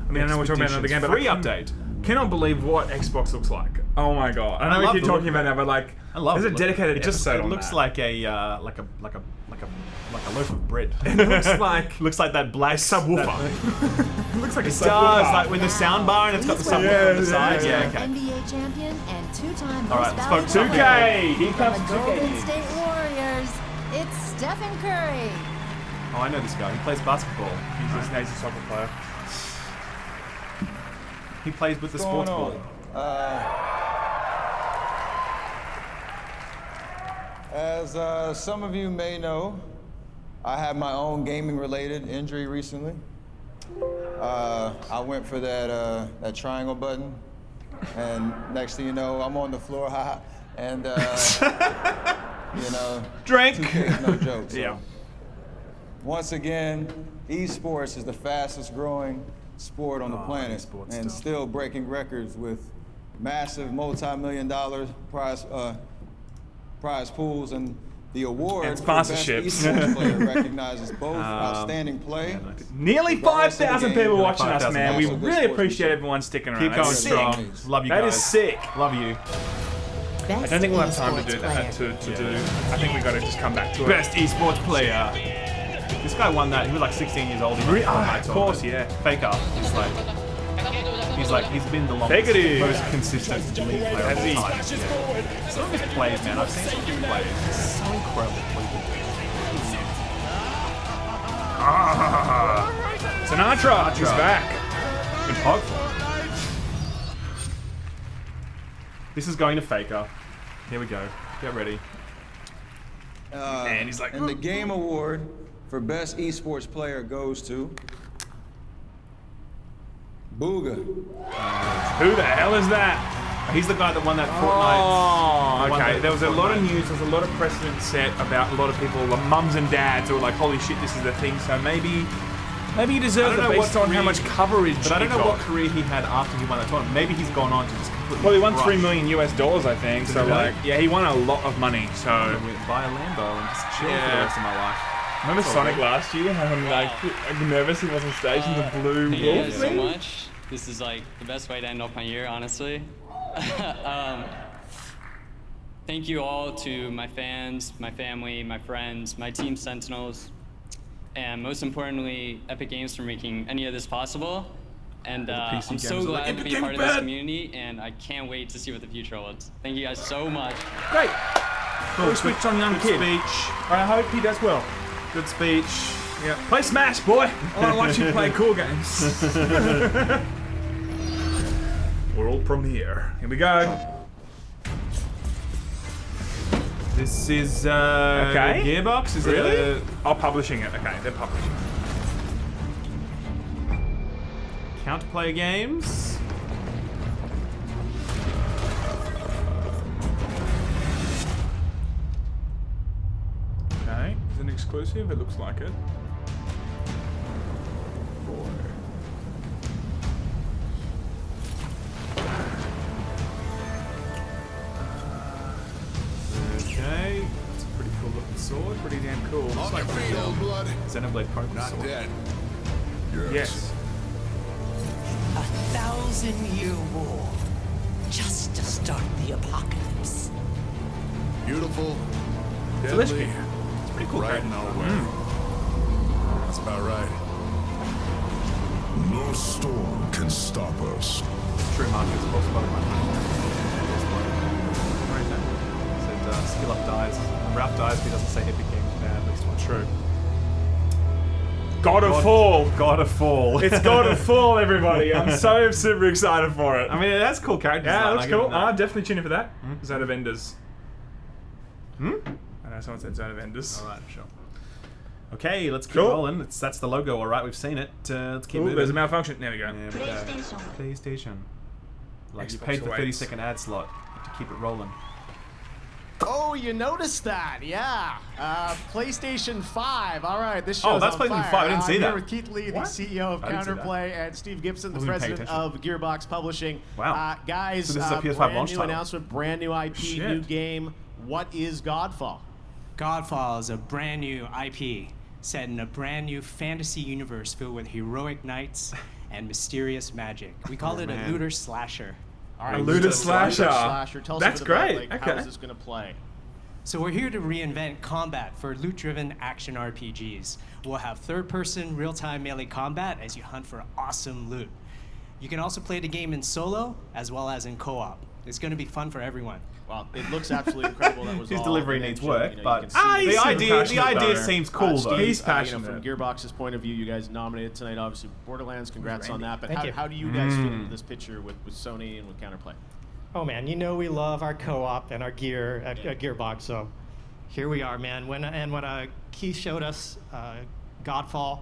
I mean, I know we're talking about another game, but free update. Cannot believe what Xbox looks like. Oh my god! I know we keep talking about that, but like, I love there's a dedicated episode. It looks like a loaf of bread. It looks like that black subwoofer. It looks like it does, like with the sound bar and it's got the subwoofer on the side. Yeah, okay. NBA champion and two-time All right, let's focus most on 2K. Here comes the 2K. Golden State Warriors. It's Stephen Curry. Oh, I know this guy. He plays basketball. He's a soccer player. He plays with the sports ball. As some of you may know, I had my own gaming-related injury recently. I went for that triangle button, and next thing you know, I'm on the floor, and you know, drink. 2K is no joke. So. Yeah. Once again, esports is the fastest-growing sport on the planet, and still breaking records with massive multi-million-dollar prize pools, and the award and for best sponsorships. esports player recognizes both outstanding play. Nearly 5,000 people watching us, man. We also really good appreciate everyone sticking around. Keep going That's strong. sick. Love you guys. That is sick. Love you. I don't think we'll have time to do that. To do. I think we got to just come back to it. Best esports player. This guy won that. He was like 16 years old. He Of course, yeah. Faker. He's been the longest, most consistent league player of all time. Yeah. Some of his plays, man. I've seen some of his plays. It's so incredible what he can do. Sinatra is back. Good hog for him. This is going to Faker. Here we go. Get ready. And he's like, and the game award for best esports player goes to Booga. Who the hell is that? He's the guy that won that Oh, Fortnite. okay. There was a lot of news, there was a lot of precedent set about a lot of people, like mums and dads, who were like, holy shit, this is the thing, so maybe he deserves it based on how much coverage But I don't he know got. what career he had after he won that tournament. Maybe he's gone on to just completely Well, he won crush. $3 million US, I think, so Really? like, yeah, he won a lot of money, so. Buy a Lambo and just chill for the rest of my life. Remember It's all Sonic good. last year, how like nervous he was on stage in the blue Thank you wolf guys so thing? much. This is like the best way to end off my year, honestly. Thank you all to my fans, my family, my friends, my team Sentinels, and most importantly, Epic Games for making any of this possible. And I'm so glad to be part of this community, and I can't wait to see what the future holds. Thank you guys so much. Great. Cool. Switch on young kid. Speech. I hope he does well. Good speech. Yeah. Play Smash, boy. I want to watch you play cool games. World premiere. Here we go. This is Okay. Gearbox. Is Really? it? Oh, publishing it. Okay, they're publishing it. Counterplay Games. Okay, is it an exclusive? It looks like it. Okay, it's a pretty cool looking sword. Pretty damn cool. On your feet, old blood. Xenoblade Focus Not sword. dead. Yes. 1,000-year war, just to start the apocalypse. Beautiful. It's a Lich Deadly. King. It's pretty cool. Right nowhere. That's about right. No storm can stop us. True markets also by the Where is that? It said skill up dies. When Ralph dies, he doesn't say Epic Games bad, at least one. True. God of Fall. God of Fall. It's God of Fall, everybody. I'm so super excited for it. I mean, that's cool character Yeah, design. it looks I give cool. them that. I'll definitely tune in for that. Zone of Enders. Hmm? I know someone said Zone of Enders. Alright, sure. Okay, let's keep Cool. rolling. That's the logo, alright, we've seen it. Let's keep Ooh, moving. there's a malfunction. There we go. There we go. PlayStation. Like you Xbox paid the awaits. 30-second ad slot to keep it rolling. Oh, you noticed that? Yeah. PlayStation 5. All right, this show's Oh, that's on PlayStation fire. 5. I didn't see I'm that. here with Keith Lee, the CEO of I didn't see that. Counterplay, and Steve Gibson, the Wasn't paying president attention. of Gearbox Publishing. Wow. Guys, So this is a PS5 brand launch new title. announcement, brand new IP, Shit. new game. What is Godfall? Godfall is a brand new IP set in a brand new fantasy universe filled with heroic knights and mysterious magic. We call it man. a looter slasher. All right, A looter slasher. Tell us That's a bit great. About, like, Okay. How is this going to play? So we're here to reinvent combat for loot-driven action RPGs. We'll have third-person, real-time melee combat as you hunt for awesome loot. You can also play the game in solo as well as in co-op. It's going to be fun for everyone. Well, it looks absolutely incredible. That was His all delivery the needs mention. work, You know, but you can see the idea seems cool though. Steve, He's you know, passionate. from Gearbox's point of view, you guys nominated tonight, obviously Borderlands. Congrats on that. But Thank you. how do you guys fit into this picture with Sony and with Counterplay? Oh man, you know we love our co-op and our gear at Gearbox, so here we are, man. When Keith showed us Godfall,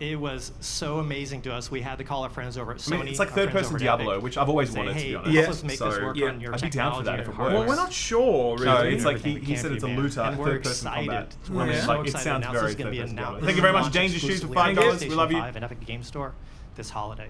it was so amazing to us. We had to call our friends over at Sony. I mean, it's like our friends third-person over at Diablo, Epic, which I've always say, wanted, hey, to be honest. help us make this work on your I'd be down for that if it technology. works. Well, we're not sure, really. So it's like Everything we he can said for it's a you, man. looter, And we're third-person excited. combat. We're I mean, so like, it excited sounds to announce very this is going to be third-person announced. Diablo. Thank you very much, James. Just shoot for $5. We love you. And Epic Game Store this holiday.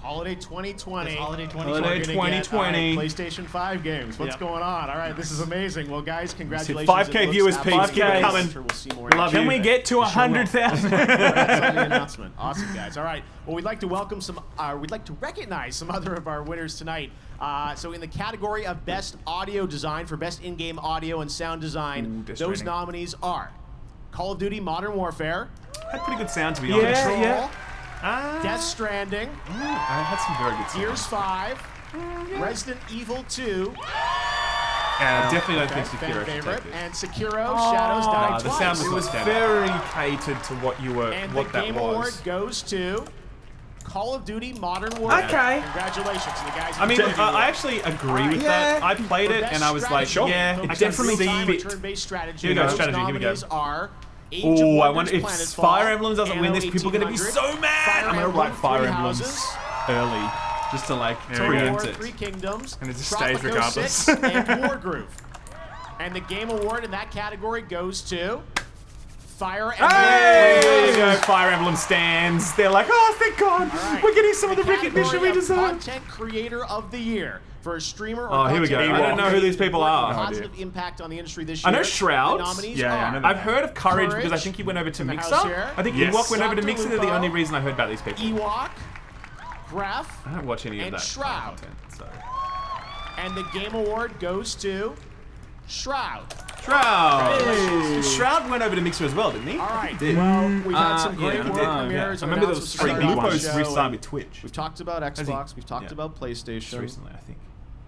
Holiday 2020. This holiday 2020. We're gonna 2020. get, PlayStation 5 games. What's Yep. going on? All right, this is amazing. Well, guys, congratulations. 5K It looks viewers, Pete. absolutely Keep it amazing. coming. I'm sure we'll see more. Love Can you. we get to 100,000? Congrats on the announcement. Awesome, guys. All right. Well, we'd like to welcome some. We'd like to recognize some other of our winners tonight. So, in the category of best audio design for best in-game audio and sound design, Death those Stranding. nominees are Call of Duty: Modern Warfare, Had pretty good sound to be honest. Control, Death Stranding, I had some very good sound. Gears 5, Resident Evil 2. Definitely don't Okay, think fan Sekiro should favorite, take it. and Sekiro: Shadows Die the Twice. sound was It was not very catered to what you were, And what the that Game was. Award goes to Call of Duty: Modern Warfare. Okay. Congratulations to the guys. I mean, who I actually agree with that. I played it and I was like, yeah, it definitely fit. fit. Turn-based strategy. Here we go, Those strategy, here we go. nominees are Age of Oh, I Wonders, wonder if Planetfall, Fire Emblem doesn't win this, Anno people are going to be 1800, so mad. Fire I'm going to write Emblem, Fire Three Emblems Houses, early, just to like Total War: preempt it. Three Kingdoms, And it just stays Tropico regardless. 6, and Wargroove. And the Game Award in that category goes to Fire Emblem. Hey! Three There you go, Houses. Fire Emblem stands. They're like, oh, thank God, right. we're getting some of the Category recognition we of deserve. Content Creator of the Year for a streamer or Oh, here we go. content I don't know who these people are. Positive impact on the industry this I year. know Shroud. The nominees Yeah, I are know that. I've heard of Courage because I Courage think he went over to in the Mixer. house here. I think Yes. Ewok went over to Dr. Mixer. They're the Lupo. only reason I heard about these people. Ewok, Graph, I don't watch any of and that Shroud. content. So. and the Game Award goes to Shroud. Shroud. Shroud went over to Mixer as well, didn't he? All right. He did. Well, we've had some Yeah, great he world did. premieres. I and remember there was announcements three throughout big the ones show, re-signed and with Twitch. We've talked about Xbox. We've talked Yeah. about PlayStation. Just recently, I think.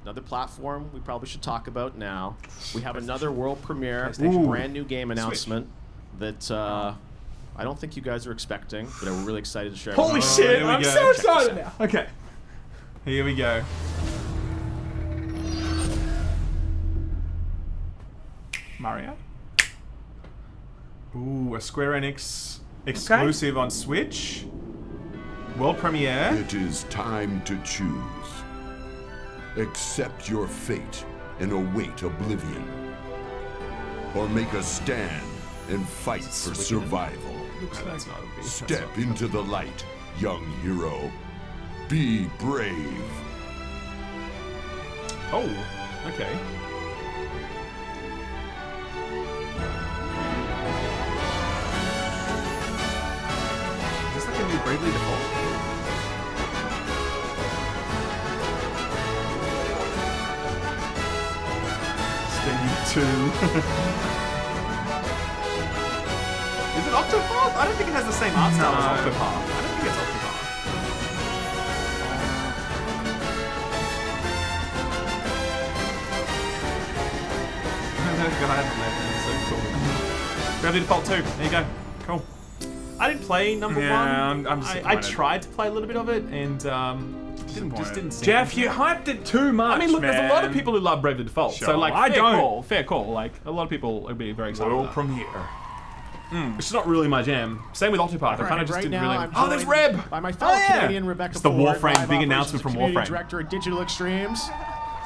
Another platform we probably should talk about now. We have another world premiere, PlayStation. brand new game announcement that I don't think you guys are expecting, but we're really excited to share. Holy with you. shit, here we I'm go. so excited now. Okay. Here we go. Mario? Ooh, a Square Enix exclusive on Switch. World premiere. It is time to choose. Accept your fate and await oblivion. Or make a stand and fight for survival. That's not a Step into the light, young hero. Be brave. Oh, okay. Is this like a new Bravely Default? Steady 2. Is it Octopath? I don't think it has the same art style as Octopath. I don't think it's Octopath. God, that's so cool. Bravely Default 2. There you go. Cool. I didn't play number one. I'm I disappointed. tried to play a little bit of it and didn't seem. Jeff, you hyped it too much. I mean, look, there's a lot of man. people who love Bravely Default. Sure. So like, I don't. Fair call. Like a lot of people would be very excited. World about that. premiere. It's not really my jam. Same with Octopath. I kind of just right didn't now, really. I'm Oh, there's joined Reb. by my fellow Canadian Rebecca It's the Ford, Warframe live big operations announcement from community Warframe. Director at Digital Extremes. Is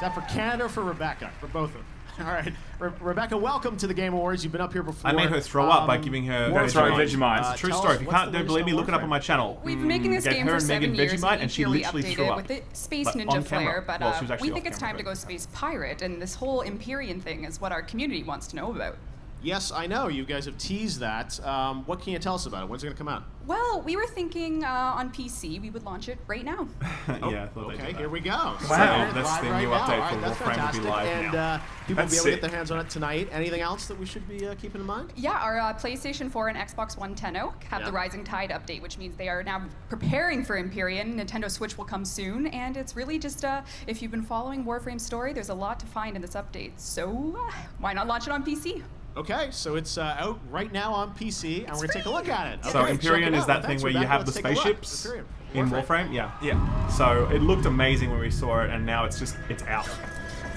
that for Canada or for Rebecca? For both of them. All right, Rebecca, welcome to the Game Awards. You've been up here before. I made her throw up by giving her Vegemite. It's a true story. If you can't don't believe me, look it up on my channel. We've been making this game for 7 years, and she literally threw up with the Space Ninja flair, but we think it's time to go Space Pirate, and this whole Empyrean thing is what our community wants to know about. Yes, I know. You guys have teased that. What can you tell us about it? When's it going to come out? Well, we were thinking on PC we would launch it right now. Yeah, okay, here we go. Wow, So, that's the new update for Warframe to be live and, now. People will be able to get their hands on it tonight. Anything else that we should be keeping in mind? Yeah, our PlayStation 4 and Xbox One Tenno have the Rising Tide update, which means they are now preparing for Empyrean. Nintendo Switch will come soon, and it's really just, if you've been following Warframe's story, there's a lot to find in this update. So why not launch it on PC? Okay, so it's out right now on PC, and we're going to take a look at it. Okay, So Empyrean is that thing where you have the spaceships in Warframe? Yeah. So it looked amazing when we saw it, and now it's out.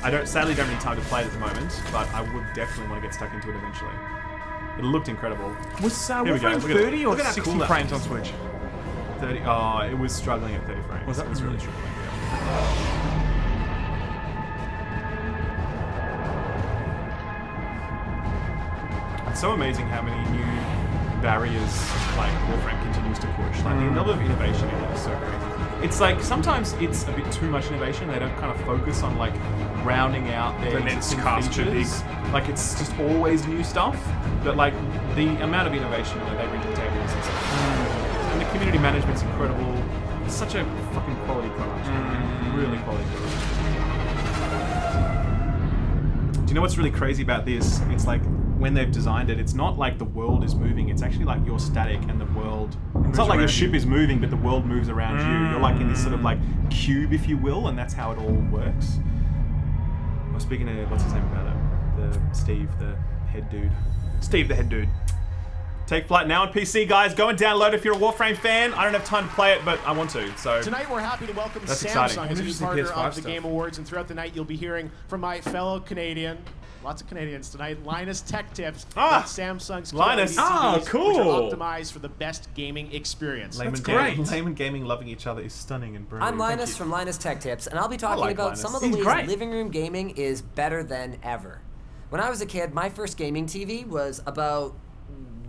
I sadly don't have any time to play it at the moment, but I would definitely want to get stuck into it eventually. It looked incredible. Was Warframe 30 or 60 frames on Switch? 30. Oh, it was struggling at 30 frames. Was that? It was really struggling. It's so amazing how many new barriers like Warframe continues to push. Like the level of innovation in it is so crazy. It's like sometimes it's a bit too much innovation. They don't kind of focus on like rounding out their existing features. Like it's just always new stuff. But like the amount of innovation that they bring to the table is insane. And the community management's incredible. It's such a fucking quality product. Really quality product. Do you know what's really crazy about this? It's like when they've designed it, it's not like the world is moving. It's actually like you're static and the world. It's not like your ship is moving, but the world moves around you. You're like in this sort of like cube, if you will, and that's how it all works. I was speaking to what's his name about it, Steve, the head dude. Steve, the head dude. Take Flight now on PC, guys. Go and download if you're a Warframe fan. I don't have time to play it, but I want to. So tonight we're happy to welcome that's Samsung exciting. as a new partner of the stuff. Game Awards, and throughout the night you'll be hearing from my fellow Canadian. Lots of Canadians tonight. Linus Tech Tips. Samsung's Linus. TVs, Cool. Which are optimized for the best gaming experience. Laymen Gaming loving each other is stunning and brilliant. I'm Linus from Linus Tech Tips, and I'll be talking about some of the ways living room gaming is better than ever. When I was a kid, my first gaming TV was about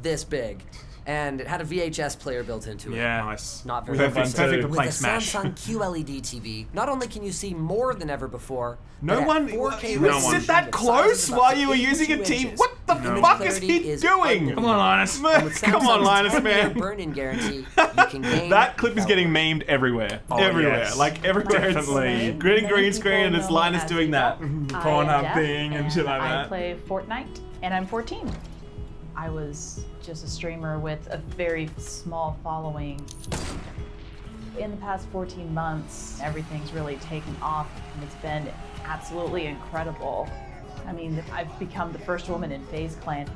this big. And it had a VHS player built into it. Yeah, nice. Not very perfect for playing Smash. With a Samsung QLED TV, not only can you see more than ever before, no one sit that close while you were using a TV. What the fuck is he doing? Come on, Linus. Come on, Linus, man. Burn-in guarantee, you can game. That clip is getting memed everywhere. Everywhere. Yes. Like everywhere. It's green screen and it's Linus doing that Pornhub thing and shit like that. I play Fortnite, and I'm 14. I was just a streamer with a very small following. In the past 14 months, everything's really taken off, and it's been absolutely incredible. I mean, I've become the first woman in FaZe Clan.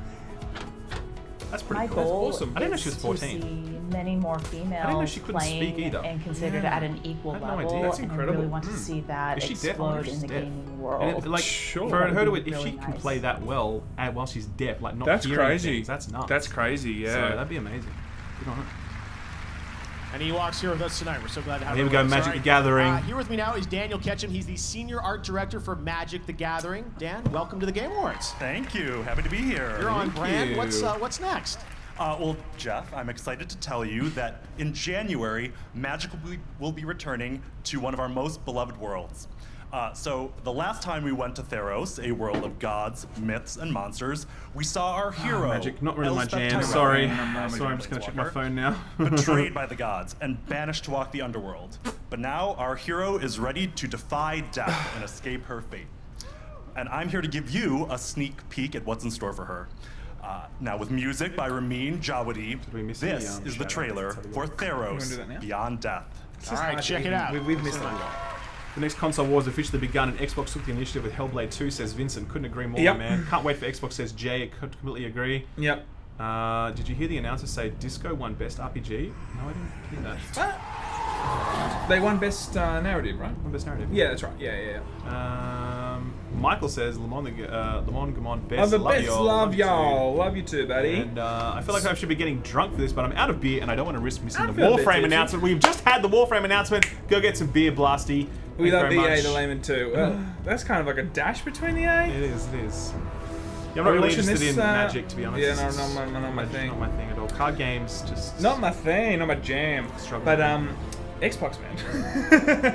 That's pretty cool. My goal That's awesome. I didn't know she was 14. is to see many more females playing and considered at an equal level. idea. That's incredible. And I really want to see that Is she deaf? explode in the gaming world. And like, for her to, if she can play that well while she's deaf, like not that's hearing crazy. things, that's nuts. That's crazy, yeah. So that'd be amazing. Good on her. And he walks here with us tonight. We're so glad to have him. Here we go, Magic the Gathering. Here with me now is Daniel Ketchum. He's the Senior Art Director for Magic the Gathering. Dan, welcome to the Game Awards. Thank you. Happy to be here. You're on brand. What's next? Well, Jeff, I'm excited to tell you that in January, Magic will be returning to one of our most beloved worlds. So the last time we went to Theros, a world of gods, myths, and monsters, we saw our hero. Magic, not really my Elspeth jam. Tyrell, Sorry, I'm just gonna check my phone now. betrayed by the gods and banished to walk the underworld. But now our hero is ready to defy death and escape her fate. And I'm here to give you a sneak peek at what's in store for her. Now with music by Ramin Djawadi, this is the trailer for Theros Beyond Death. All right, check it out. We've missed it. The next console wars officially begun, and Xbox took the initiative with Hellblade 2, says Vincent. Couldn't agree more, man. Can't wait for Xbox, says Jay. Completely agree. Yep. Did you hear the announcer say Disco won Best RPG? No, I didn't hear that. They won Best Narrative, right? Won Best Narrative. Yeah, that's right. Yeah. Michael says Lamont Gamon, best the love best y'all. love y'all. Love you too, buddy. And I feel like I should be getting drunk for this, but I'm out of beer and I don't want to risk missing I the feel a bit Warframe tipsy. announcement. We've just had the Warframe announcement. Go get some beer, Blasty. We love the very EA, the much. Laymen too. That's kind of like a dash between the A. It is. Yeah, I'm not really interested in Magic, to be honest. Yeah, no, not my thing. Not my thing at all. Card games, just... Not my thing, not my jam. But, Xbox, man.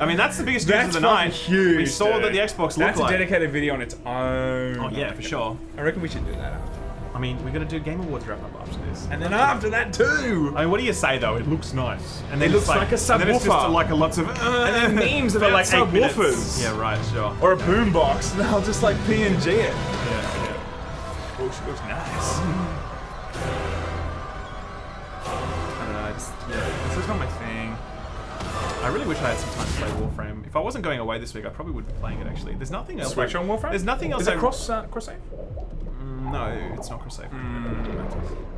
I mean, that's the biggest news of the night. Huge, we saw that the Xbox looked That's like... a dedicated video on its own. Oh, yeah, for sure. I reckon we should do that after. I mean, we're going to do Game Awards wrap-up after this. And then after that, too! I mean, what do you say, though? It looks nice. And It looks like a subwoofer. And then it's just like lots of... and then memes about like subwoofers. Yeah, right, sure. Or a boombox. And they'll just like PNG it. Yeah. Oh, she looks nice. I don't know, this is not my thing. I really wish I had some time to play Warframe. If I wasn't going away this week, I probably would be playing it, actually. There's nothing else. Switch on Warframe? There's nothing else. Is it cross-save? No, it's not cross-save.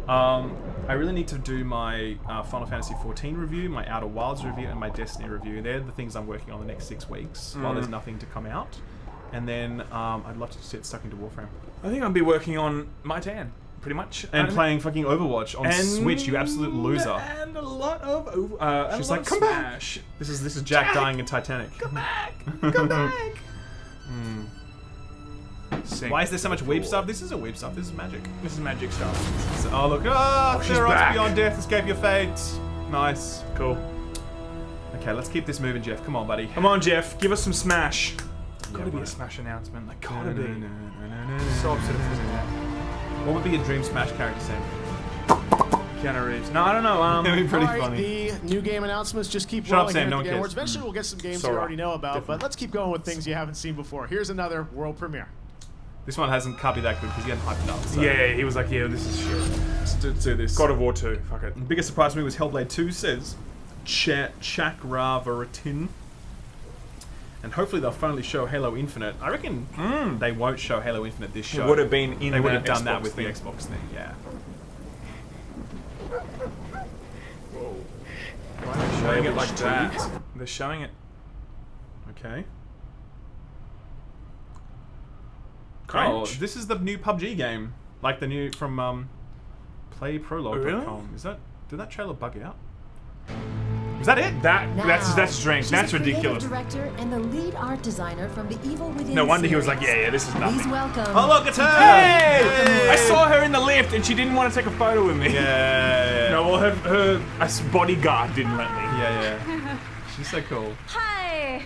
I really need to do my Final Fantasy XIV review, my Outer Wilds review, and my Destiny review. They're the things I'm working on the next 6 weeks while there's nothing to come out. And then I'd love to just get stuck into Warframe. I think I'll be working on My Tan, pretty much. And playing fucking Overwatch on Switch, you absolute loser. And a lot of She's like, come back! This is Jack dying in Titanic. Come back! Come back! Why is there so much weeb stuff? This isn't weeb stuff, this is magic. This is magic stuff. Oh look, she's there back. beyond death, escape your fate. Nice. Cool. Okay, let's keep this moving, Jeff. Come on, buddy. Come on, Jeff. Give us some Smash. Gotta be a Smash announcement. Like, gotta be. So upset if there's that. What would be a dream Smash character, Sam? Keanu Reeves. No, I don't know. That'd be pretty All right, funny. the new game announcements just keep Shut up, rolling Sam, here no at one the Game cares. Awards. Eventually, we'll get some games you Sora. already know about, but let's keep going with things you haven't seen before. Here's another world premiere. This one can't be that good because he hadn't hyped it up. So. Yeah, he was like, yeah, this is shit. Let's do this. God of War 2. Fuck it. The biggest surprise to me was Hellblade 2, says Chakravaratin. And hopefully they'll finally show Halo Infinite. I reckon they won't show Halo Infinite this show. It would have been in They would have that done that Xbox with thing. the Xbox thing, yeah. Why are they showing it like that? They're showing it. Okay. Cringe. Oh, this is the new PUBG game. Like the new from playprologue.com. Really? Did that trailer bug out? Is that it? That's strange. She's That's the creative ridiculous. director and the lead art designer from the Evil Within No wonder he was series. like, yeah, this is nothing. Please welcome. Oh look, it's her! Hey! I saw her in the lift and she didn't want to take a photo with me. Yeah. No, well, her bodyguard didn't let me. Yeah. She's so cool. Hi,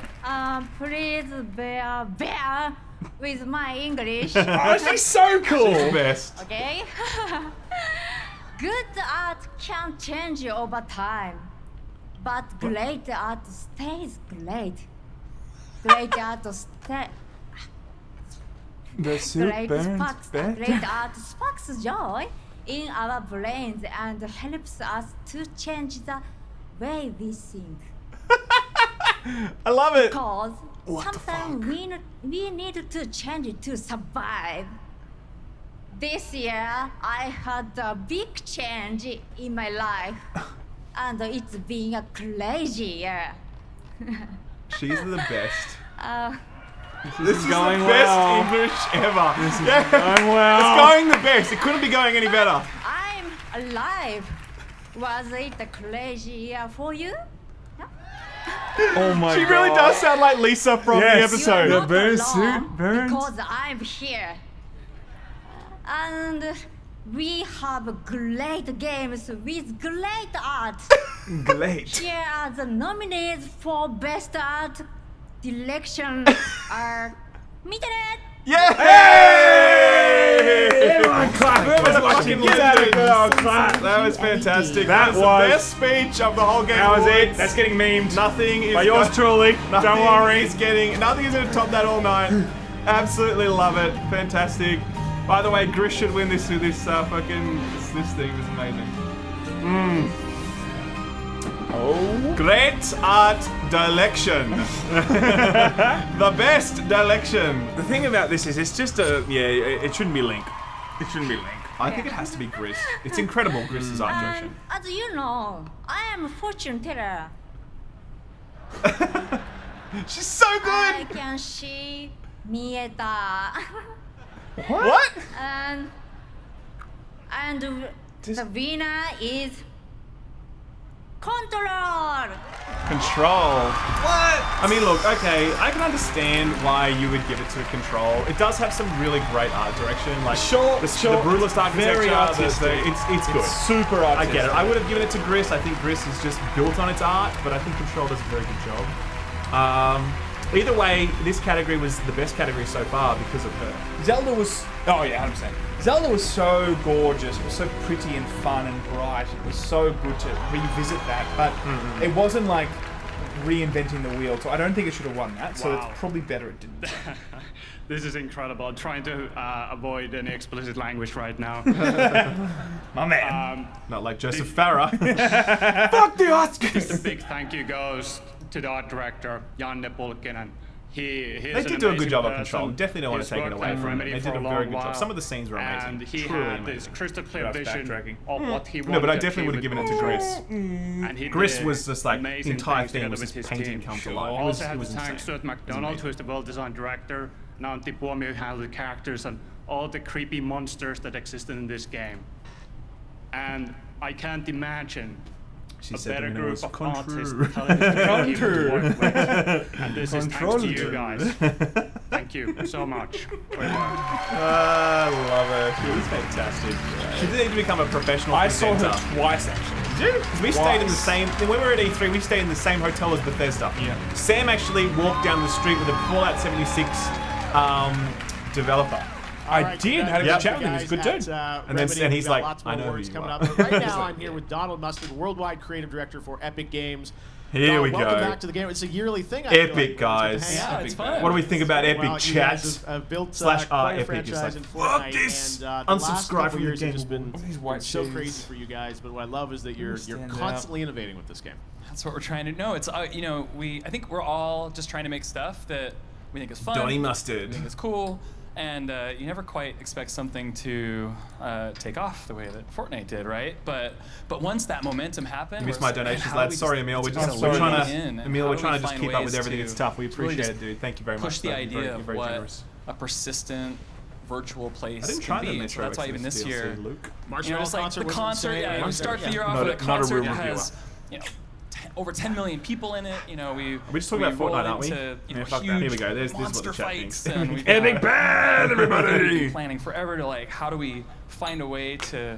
please bear with my English. Oh, she's so cool. She's the best. Okay. Good art can change over time, but great art stays great. Great art stays. The soup Great art sparks joy in our brains and helps us to change the way we think. I love it. Because sometimes we need to change it to survive. This year, I had a big change in my life, and it's been a crazy year. She's the best. This is going the well. best English ever. This is going well. It's going the best. It couldn't be going any better. I'm alive. Was it a crazy year for you? Oh my god. She really does sound like Lisa from the episode. You're not burn alone suit burns. Because I'm here. And we have great games with great art. Great. Here are the nominees for Best Art Direction are Internet. Yeah! Hey! Everyone clap. Whoever's watching, Fucking get out of legends. here. Clap. That was fantastic. That was the was- best speech of the whole game. That was it. Awards. That's getting memed. Nothing is By yours truly. Nothing Don't worry. is nothing is going to top that all night. Absolutely love it. Fantastic. By the way, Grish should win this with this fucking this thing. It was amazing. Oh. Great art direction. The best direction. The thing about this is it's just it shouldn't be Link. It shouldn't be Link. I think it has to be Gris. It's incredible, Gris's art direction. As you know, I am a fortune teller. She's so good. I can see Mieta. What? And the winner is Controller! Control. What? I mean, look, okay, I can understand why you would give it to Control. It does have some really great art direction, like the brutalist architecture. Very artistic. It's good. It's super artistic. I get it. I would have given it to Gris. I think Gris is just built on its art, but I think Control does a very good job. Either way, this category was the best category so far because of her. Zelda was... Oh, yeah, 100%. Zelda was so gorgeous, it was so pretty and fun and bright. It was so good to revisit that, but it wasn't like reinventing the wheel. So I don't think it should have won that. So it's probably better it didn't. This is incredible. I'm trying to avoid any explicit language right now. My man. Not like Joseph Farah. Fuck the Oscars! Just a big thank you goes to the art director, Janne Pulkkinen. They did do a good job of Control. Definitely don't want to take it away from him. They did a very good job. Some of the scenes were amazing. And he truly had amazing. this crystal clear vision of what he wanted. No, but I definitely would have given it to Gris. And he Gris did was just like the amazing entire things thing together was with just his painting team. come to We life. also have It to was thank insane. Stuart McDonald, who is the well-design director. Nanti Puomio handled the characters and all the creepy monsters that existed in this game. And I can't imagine a better group of artists and talented people to work with. And this is thanks to you guys. Thank you so much. I love her. She was fantastic. She didn't need to become a professional I saw presenter. her twice, actually. Did you? Because we stayed in the same... When we were at E3, we stayed in the same hotel as Bethesda. Yeah. Sam actually walked down the street with a Fallout 76 developer. I did. Had a good chat with him. He's a good dude. And he's like, lots more I know who awards you coming are. up. But right now, I'm here with Donald Mustard, Worldwide Creative Director for Epic Games. Here we welcome go. back to the game. It's a yearly thing. I feel Epic, like, guys. Yeah, it's fun. What do we think about Epic well, Chat? You guys have built / quite a Epic? franchise It's in like, fuck Fortnite, this! and the last Unsubscribe couple from the years have game. just been These white so shades. crazy for you guys. But what I love is that you're constantly innovating with this game. That's what we're trying to know. It's you know, I think we're all just trying to make stuff that we think is fun. Donny Mustard. We think is cool. And you never quite expect something to take off the way that Fortnite did, right? But once that momentum happened, You missed my donations, lads. Sorry, Emil. We're trying to just keep up with everything. It's tough. We appreciate it, dude. Thank you very much. Push the idea of what generous. a persistent virtual place I didn't can try the be. Metro So that's why even Exodus this DLC, year, Luke. you know, just like the concert. Yeah, you start the year off Not with a- a not a concert room that reviewer. has, you know, over 10 million people in it. You know, we just talking about roll Fortnite, aren't we? into, you know, Yeah, fuck that. huge Here we go. This is what the monster chat fights, thinks. and we've Epic got- bad, everybody! we've been planning forever to like, how do we find a way to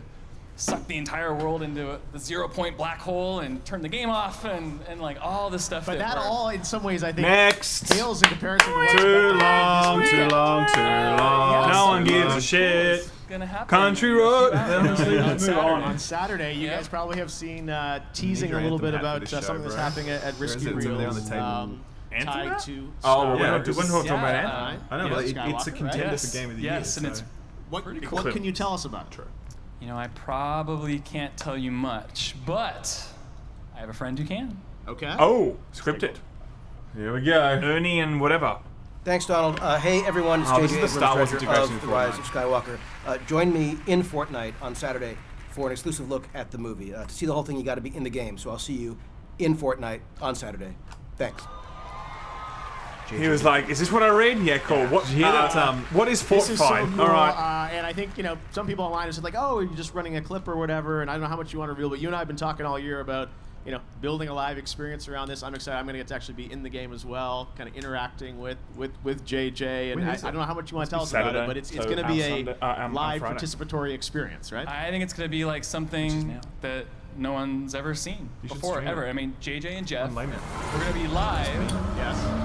suck the entire world into the 0-point black hole and turn the game off and like all this stuff. But that we're- all, in some ways, I think, Next. fails in comparison to what's Too about to happen long, this too week. long. No one gives a shit. Gonna happen. Country road. On Saturday, you guys probably have seen teasing a little bit about something that's happening at Risky Reels. Tied to Oh, Star yeah. Wars. We're not talking about Yeah. Anthem. I know, but it's a contender for Game of the Year. Yes, and so. it's What cool. can you tell us about it? You know, I probably can't tell you much, but I have a friend who can. Okay. Oh, scripted. Here we go. Ernie and whatever. Thanks, Donald. Hey, everyone. It's Oh, this JJ is the Star Wars Abrams, integration of for The Rise Fortnite. of Skywalker. Join me in Fortnite on Saturday for an exclusive look at the movie. To see the whole thing, you got to be in the game. So I'll see you in Fortnite on Saturday. Thanks. He was like, "Is this what I read?" Yeah, cool. What did you hear that? What is This is so Fortnite? cool, All right. and I think, you know, some people online have said like, oh, you're just running a clip or whatever, and I don't know how much you want to reveal, but you and I have been talking all year about, you know, building a live experience around this. I'm excited. I'm going to get to actually be in the game as well, kind of interacting with JJ, and When I is it? don't know how much you want to tell us Saturday, about it, but it's so going to be Sunday- a live Friday. participatory experience, right? I think it's going to be like something that no one's ever seen You should before, stream ever. it. I mean, JJ and Jeff, Laymen. we're going to be live. Yes.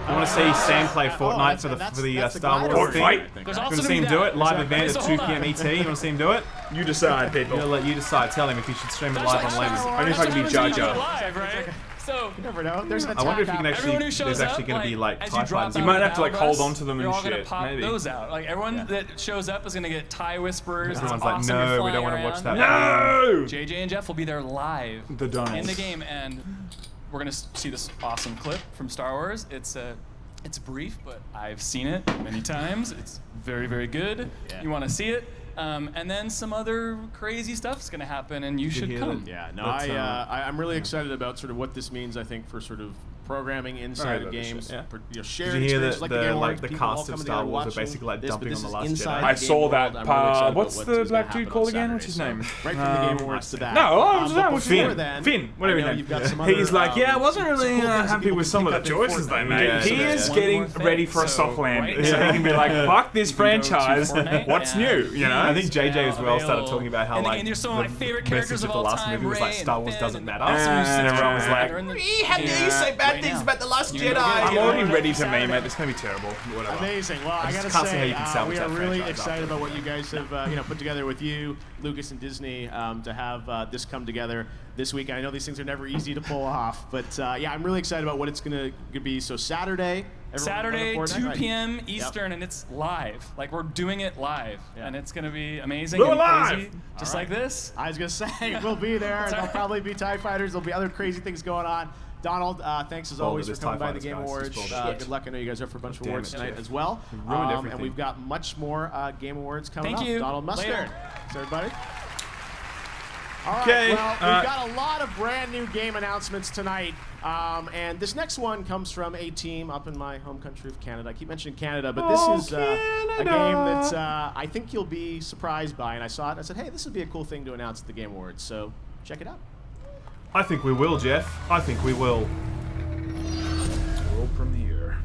I want to see Sam play Fortnite for the Star Wars thing. You want to see him do it? Live event at 2 p.m. ET. You want to see him do it? You decide, people. I'll let you decide. Tell him if he should stream it live on Laymen. Only if I can be Jar Jar. Live, right? So You never know. There's an I wonder if attack you can happening. actually. everyone who shows There's actually up, going to be like as TIE you drop fighters. You out might of have to like the hold bus, on to them you're and all gonna shit. pop Maybe. those out. Like everyone that shows up is gonna get tie whispers. Everyone's It's like, awesome. no, You're we don't flying want to watch around. that. No! JJ and Jeff will be there live The Donalds. in the game, and we're gonna see this awesome clip from Star Wars. It's brief, but I've seen it many times. It's very, very good. Yeah. You want to see it. And then some other crazy stuff's gonna happen, and you should come. Yeah, no, That's, I'm really excited about sort of what this means, I think, for sort of programming inside of games. Yeah. Shared Did you hear experience, like the Game Awards, the people all cast of coming Star together Wars are watching basically like this, dumping but on the this Last is inside Jedi? the I Game saw World. that. I'm really excited about What's what the is gonna black happen dude called on again? What's Saturday. his name? Right from the Game Awards to that. No, But what's before Finn? then, Finn, whatever I know his you've name. got some other, He's like, yeah, I wasn't some really cool things that happy people with can some of the pick up in choices they Fortnite. made. Yeah, He is so getting that's- ready for a soft landing, so he can be like, fuck this franchise. What's new? You know? I think JJ as well started talking about how like there's some of my favorite characters message of of the all last time, movie was like Rey Star and Wars Finn doesn't and matter, awesome and everyone was like, How dare you say bad right things now. about The Last You Jedi? know, I'm already ready to Saturday. meme it. It's gonna be terrible. Whatever. Amazing. Well, I just gotta can't see how say, you can salvage we are that really franchise excited after. about what you guys have put together with you, Lucas and Disney, to have this come together this week. I know these things are never easy to pull off, but yeah, I'm really excited about what it's gonna be. So Saturday, Saturday, everyone- 2 right? p.m. Yep. Eastern, and it's live. Like, we're doing it live, and it's going to be amazing We're and live! crazy, just All like right. this. I was gonna say we'll be there, and there'll probably be TIE Fighters. There'll be other crazy things going on. Donald, thanks as Spoiled always it, for there's coming TIE by the Fighters, Game guys. Awards. It's bullshit. Good luck. I know you guys are up for a bunch of Damn awards it, tonight Jeff. as well. You ruined everything. And we've got much more Game Awards coming Thank up. you. Donald Mustard. Later. Thanks, everybody. All right, Okay, well, we've got a lot of brand new game announcements tonight. And this next one comes from a team up in my home country of Canada. I keep mentioning Canada, but this is a game that I think you'll be surprised by. And I saw it and I said, hey, this would be a cool thing to announce at the Game Awards. So check it out. I think we will, Jeff. I think we will. World premiere.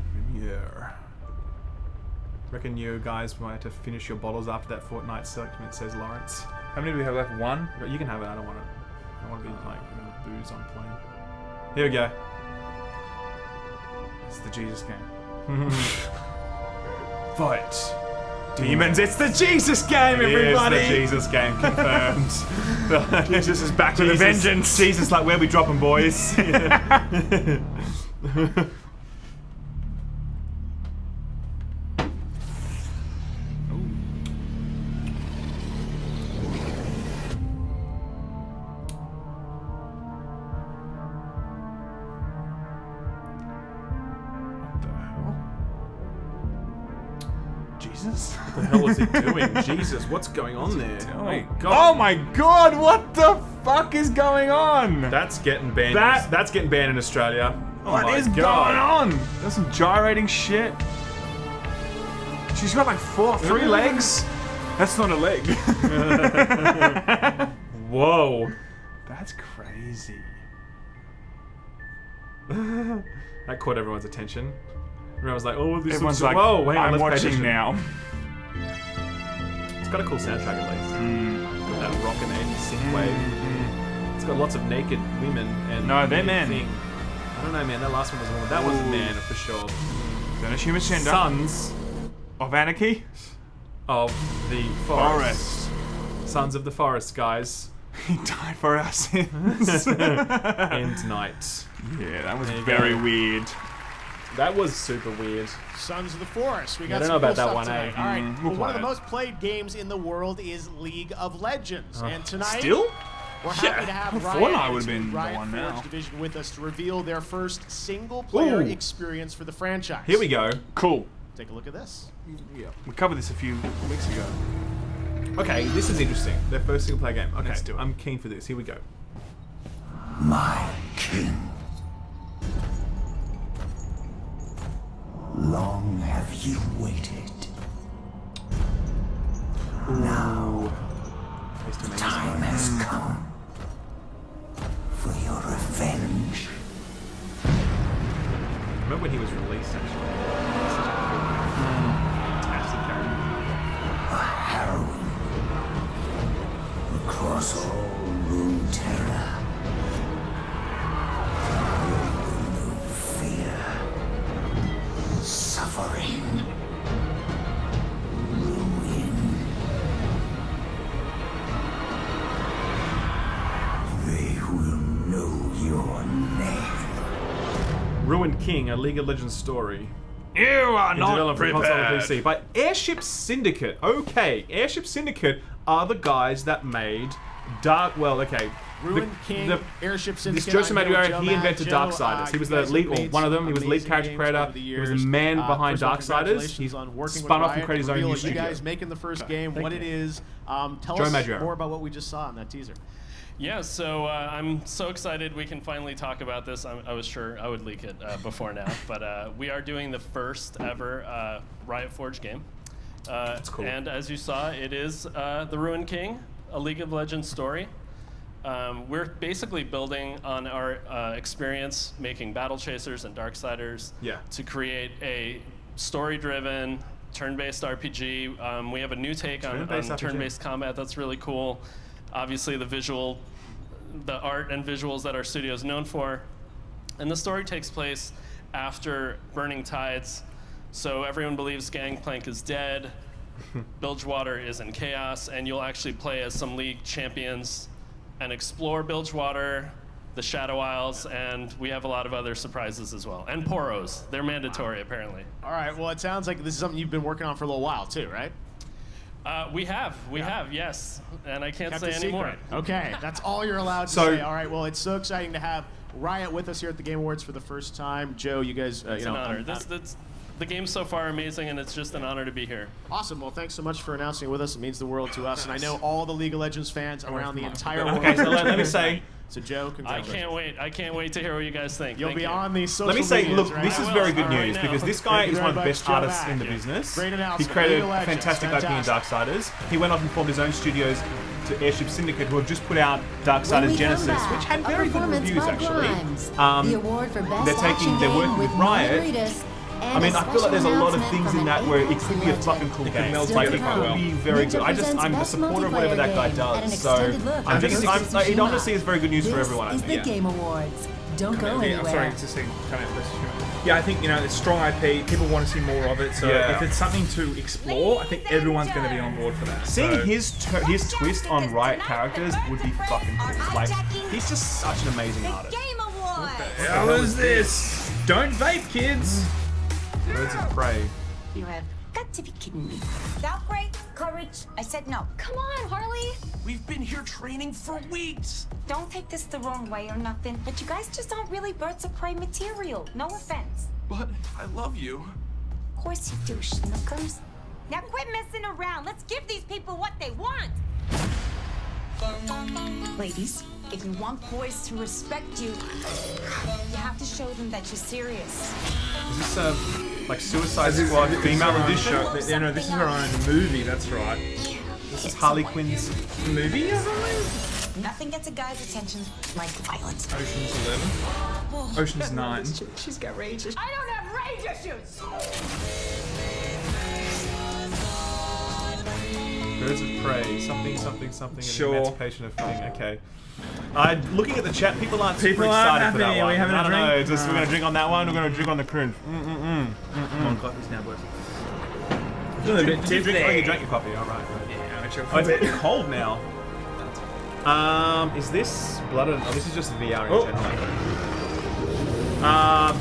Reckon you guys might have to finish your bottles after that Fortnite segment, says Lawrence. How many do we have left? One? You can have it. I don't want it. I want to be like booze on plane. Here we go. It's the Jesus game. Fight. Demons, it's the Jesus game, everybody! It's the Jesus game, confirmed. Jesus is back with a vengeance. Jesus, like, where we dropping, boys? Jesus? What the hell is he doing? Jesus, what's going on there? Oh my god, what the fuck is going on? That's getting banned. That's getting banned in Australia. What my is God. going on? There's some gyrating shit. She's got like three legs. That's not a leg. Whoa. That's crazy. That caught everyone's attention. Everyone was like, oh, this Everyone's looks like, whoa, hang on, I'm let's pay watching attention. now. It's got a cool soundtrack at least. It's got that rockin' 80s synth wave. It's got lots of naked women and No, they're weird men. thing. I don't know, man. That last one was a woman. That was a man for sure. Don't assume it's gender. Sons of anarchy. Of the forest. Sons of the forest, guys. He died for our sins. End night. Yeah, that was There you very go. weird. That was super weird. Sons of the Forest. We I got don't some know about cool that stuff one, tonight. eh? All right. We'll Well, one of play the it. most played games in the world is League of Legends. And tonight, Still? we're happy to have Fortnite Riot and would've been the Riot one Forge now. Division with us to reveal their first single-player Ooh. experience for the franchise. Here we go. Cool. Take a look at this. Yeah. We covered this a few weeks ago. Okay, this is interesting. Their first single player game. Okay, Let's do it. I'm keen for this. Here we go. My king. Long have you waited. Now, time has come for your revenge. Remember when he was released, actually? Such a cool, fantastic character. A harrowing across all Runeterra. No fear, suffering, ruin. They will know your name. Ruined King, a League of Legends story. You are In not development for console and prepared. PC by Airship Syndicate. Okay, Airship Syndicate are the guys that made Dark. Well, okay. Ruined King, Airship Syndicate. This Joseph I know Madureira, Joe he Mad. invented Joe, Darksiders. He was you the guys lead, have or made one of them. He was the lead amazing character games creator. over the He was the years. man behind First of all, Darksiders. congratulations He's on working spun with off and Riot, created his own reveal new you studio. guys making the first game, Thank what you. it is. Tell Joe us Madureira. more about what we just saw in that teaser. Yeah, so I'm so excited we can finally talk about this. I was sure I would leak it before now, but we are doing the first ever Riot Forge game. That's cool. And as you saw, it is The Ruined King, a League of Legends story. We're basically building on our experience making Battle Chasers and Darksiders to create a story-driven, turn-based RPG. We have a new take on turn-based combat that's really cool. Obviously, the art and visuals that our studio is known for. And the story takes place after Burning Tides. So everyone believes Gangplank is dead, Bilgewater is in chaos, and you'll actually play as some League champions and explore Bilgewater, the Shadow Isles, and we have a lot of other surprises as well. And Poros. They're mandatory, apparently. All right, well, it sounds like this is something you've been working on for a little while, too, right? We have, yes. And I can't say any more. Okay, that's all you're allowed to say. All right, well, it's so exciting to have Riot with us here at the Game Awards for the first time. Joe, you guys, it's an honor. The game's so far amazing, and it's just an honor to be here. Awesome. Well, thanks so much for announcing it with us. It means the world to us, and I know all the League of Legends fans around the entire world. Okay, so let me say. So, Joe, congratulations. I can't wait to hear what you guys think. You'll be on these social Let me say, medias, look, right? this is very good news now. because this guy is one of the best artists in the business. Great announcement. He created League of Legends. fantastic opening in Darksiders. He went off and formed his own studios to Airship Syndicate, who have just put out Darksiders Genesis, which had very good reviews actually. The award for best they're working with Riot. I mean, I feel like there's a lot of things in that where it could be a fucking cool game. Like, it could be very good. I'm a supporter of whatever that guy does. So, I think it honestly is very good news for everyone. This is the Game Awards. Don't go anywhere. I'm sorry, it's yeah, I think, it's strong IP. People want to see more of it. So if it's something to explore, I think everyone's going to be on board for that. Seeing his twist on Riot characters would be fucking cool. Like, he's just such an amazing artist. What the hell is this? Don't vape, kids. Birds of Prey. You have got to be kidding me. Outbreak, courage. I said no. Come on, Harley. We've been here training for weeks. Don't take this the wrong way or nothing, but you guys just aren't really Birds of Prey material. No offense. But I love you. Of course you do, Schnookums. Now quit messing around. Let's give these people what they want. Ladies, if you want boys to respect you, you have to show them that you're serious. Is this like Suicide Squad female edition? This is her own movie, that's right. This is Harley Quinn's movie or something? Nothing gets a guy's attention like violence. Ocean's 11. Oh, Ocean's 9. She's got rage issues. I don't have rage issues! Birds of Prey, something, Sure. Emancipation of Thing, okay. Looking at the chat, people aren't super People aren't excited for that happy. one. Are we having a I don't know, drink? we're gonna drink on that one, we're gonna drink on the cringe. Come on, coffee's now, boys. Did you drink your coffee? Alright. Oh, it's getting cold now. Is this Blood and... Oh, this is just VR in general.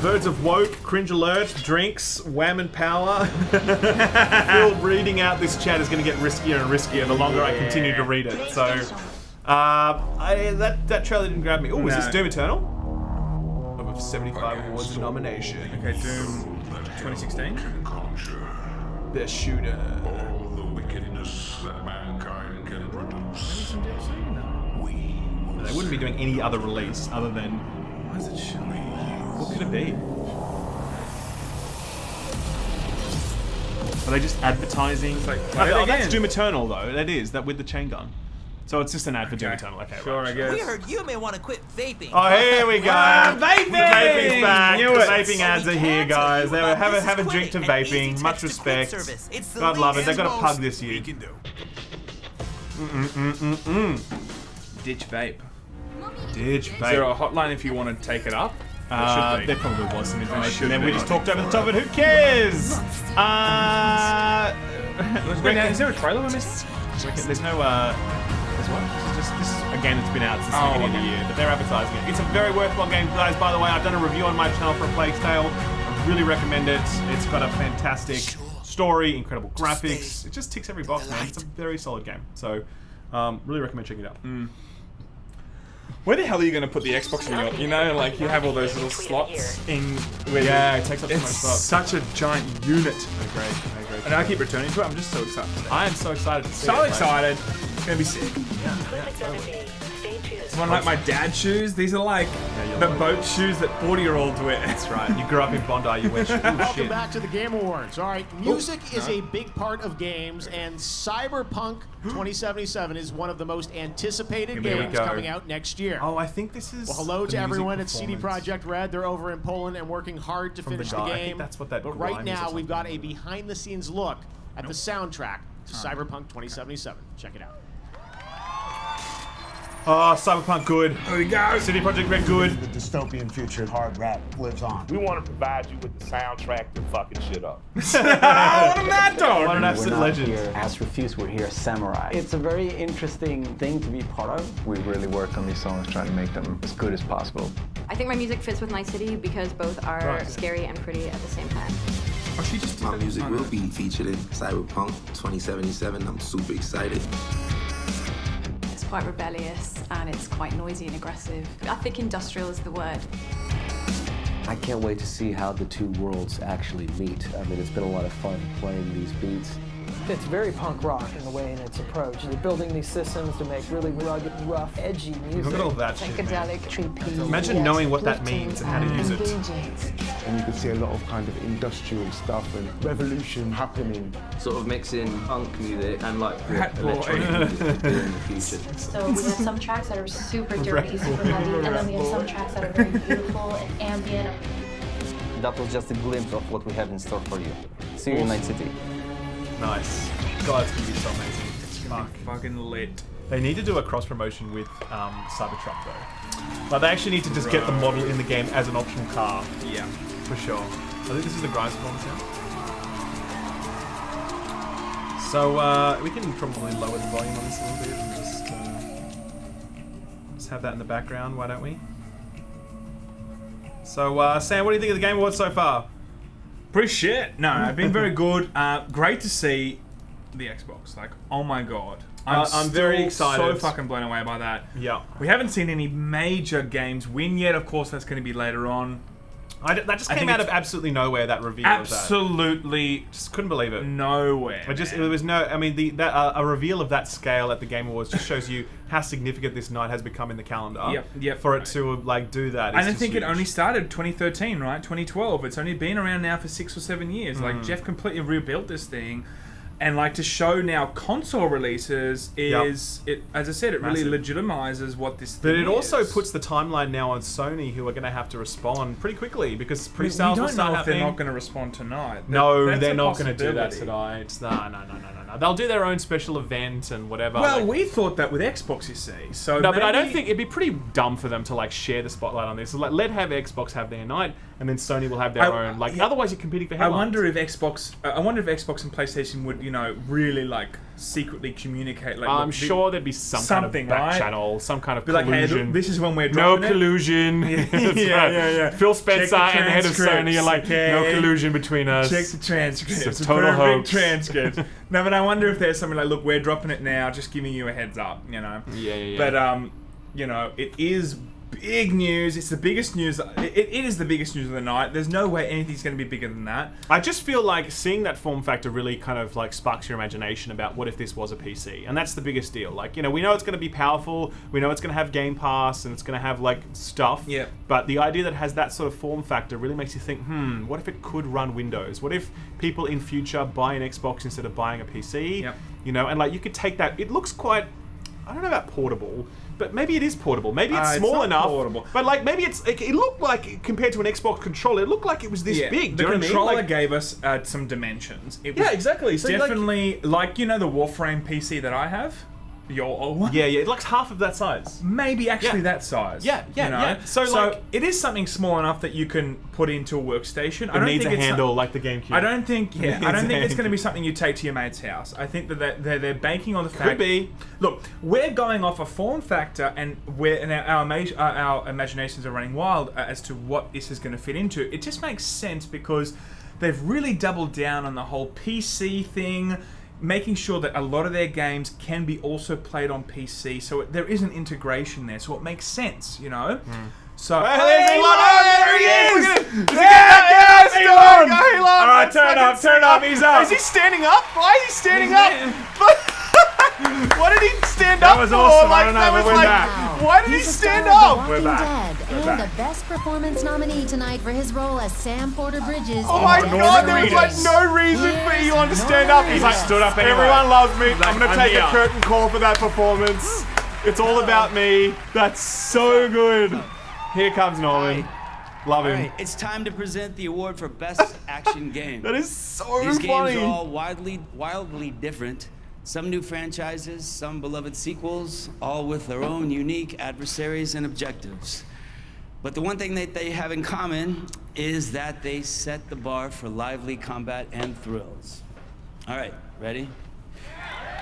Birds of Woke, Cringe Alert, Drinks, Wham and Power. Phil reading out this chat is going to get riskier and riskier the longer I continue to read it. So, that trailer didn't grab me. Oh, is this Doom Eternal? With 75 awards and nomination. Okay, Doom 2016. The shooter. All the wickedness that mankind can produce. They wouldn't be doing any other release other than... Why is it showing? What could it be? Are they just advertising? That's Doom Eternal though. That is, that with the chain gun. So it's just an ad for Doom Eternal. Okay, sure, right. I guess. We heard you may want to quit vaping. Oh, here we go. Vaping! The vaping's back. Knew The it. vaping ads are here, guys. They have a drink to vaping. Much respect. God love it. They've got a pug this year. Ditch vape. Ditch Is there a hotline if you want to take it up? There probably was some information there. We just talked over the top of it. Who cares? Is there a trailer on this? There's no. There's what? This is a game that's been out since the beginning of the year, but they're advertising it. It's a very worthwhile game, guys. By the way, I've done a review on my channel for A Plague's Tale. I really recommend it. It's got a fantastic story, incredible graphics. It just ticks every box, man. It's a very solid game. So, really recommend checking it out. Where the hell are you going to put the Xbox in your, like you have all those little slots in where it takes up so much it's spot. such a giant unit. I agree. And I keep returning to it. I'm just so excited. I am so excited to see it. So excited. It's going to be sick. One like my dad's shoes. These are like the boat shoes that 40-year-olds wear. That's right. You grew up in Bondi, you wear shoes. Welcome back to the Game Awards. All right, music is a big part of games, and Cyberpunk 2077 is one of the most anticipated games coming out next year. Oh, I think this is. Well, hello to everyone at CD Projekt Red. They're over in Poland and working hard to finish the game. I think that's what that. But right now, we've got a behind-the-scenes look at the soundtrack to Cyberpunk 2077. Check it out. Oh, Cyberpunk good. There we go. CD Projekt Red good. The dystopian future of hard rap lives on. We want to provide you with the soundtrack to fucking shit up. What a mad dog. What an absolute legend. We're not here as Refuse, we're here as Samurai. It's a very interesting thing to be part of. We really worked on these songs, trying to make them as good as possible. I think my music fits with my city because both are scary and pretty at the same time. My music will be featured in Cyberpunk 2077. I'm super excited. It's quite rebellious and it's quite noisy and aggressive. I think industrial is the word. I can't wait to see how the two worlds actually meet. I mean, it's been a lot of fun playing these beats. It's very punk rock in the way in its approach. They're building these systems to make really rugged, rough, edgy music. Look at all that shit, Psychedelic, trippy. Imagine knowing what that means and how to use it. And you can see a lot of kind of industrial stuff and revolution happening. Sort of mixing punk music and like electronic music to do in the future. So we have some tracks that are super dirty, super heavy, and then we have some tracks that are very beautiful and ambient. That was just a glimpse of what we have in store for you. See you in Night City. Nice. God, it's gonna be so amazing. It's gonna be fucking lit. They need to do a cross promotion with Cybertruck though. Like they actually need to just get the model in the game as an optional car. Yeah, for sure. I think this is the Grimes performance now. So we can probably lower the volume on this a little bit and just have that in the background. Why don't we? So Sam, what do you think of the Game Awards so far? Pretty shit. No, I've been very good. Great to see the Xbox. Like, oh my god. I'm very excited. So fucking blown away by that. Yeah. We haven't seen any major games win yet. Of course, that's going to be later on. That just came out of absolutely nowhere. That reveal. Absolutely, of that. Just couldn't believe it. Nowhere. It was no. I mean, a reveal of that scale at the Game Awards just shows you how significant this night has become in the calendar. Yep. For it to like do that. I don't think it only started 2013, right? 2012. It's only been around now for 6 or 7 years. Like Jeff completely rebuilt this thing. And like to show now console releases is it, as I said, it really legitimizes what this thing is. But it also puts the timeline now on Sony, who are going to have to respond pretty quickly because pre-sales will start happening. They're not going to respond tonight. No, they're not going to do that tonight. No. They'll do their own special event and whatever. Well, we thought that with Xbox, you see. So no, but I don't think it'd be pretty dumb for them to like share the spotlight on this. So, like, let Xbox have their night, and then Sony will have their own. Like, otherwise you're competing for headlines. I wonder if Xbox and PlayStation would, really like secretly communicate. Like, I'm sure there'd be some kind of back channel, some kind of collusion. Like, hey, look, this is when we're dropping no collusion. Yeah. Phil Spencer and the head of Sony are like, no collusion between us. Check the transcripts. It's a total hoax. Transcript. No, but I wonder if there's something like, look, we're dropping it now, just giving you a heads up, Yeah. But it is big news. It's the biggest news. It is the biggest news of the night. There's no way anything's going to be bigger than that. I just feel like seeing that form factor really kind of like sparks your imagination about what if this was a PC, and that's the biggest deal. Like, we know it's going to be powerful. We know it's going to have Game Pass and it's going to have like stuff. Yeah. But the idea that it has that sort of form factor really makes you think, what if it could run Windows? What if people in future buy an Xbox instead of buying a PC? Yep. And like you could take that. It looks quite. I don't know about portable. But maybe it is portable. Maybe it's small enough. Portable. But like maybe it looked like compared to an Xbox controller, it looked like it was this big. The controller gave us some dimensions. It was exactly. So definitely like the Warframe PC that I have. Your old one? Yeah, it looks half of that size. Maybe actually that size. Yeah. So it is something small enough that you can put into a workstation. It needs a handle like the GameCube. I don't think it's going to be something you take to your mate's house. I think that they're banking on the fact. Could be. Look, we're going off a form factor, and our imaginations are running wild as to what this is going to fit into. It just makes sense because they've really doubled down on the whole PC thing, making sure that a lot of their games can be also played on PC, so there is an integration there, so it makes sense, So there he is! Alright, turn up, he's up. Is he standing up? Why is he standing up? What did he stand That up was for? awesome. I Like, don't know, that but was we're like, back. why did he He's a stand star of The up? Walking We're back. Dead We're and back. a Best Performance nominee tonight for his role as Sam Porter Bridges. Oh in my Norman god, there was like Reedus. no reason for Elon to stand up. He's like, stood up anyway. everyone loves me. He's like, I'm gonna I'm take here. a curtain call for that performance. It's all about me. That's so good. Here comes Norman. Love him. All right, it's time to present the award for Best Action Game. That is so These funny. games are all wildly different. Some new franchises, some beloved sequels, all with their own unique adversaries and objectives. But the one thing that they have in common is that they set the bar for lively combat and thrills. All right, ready?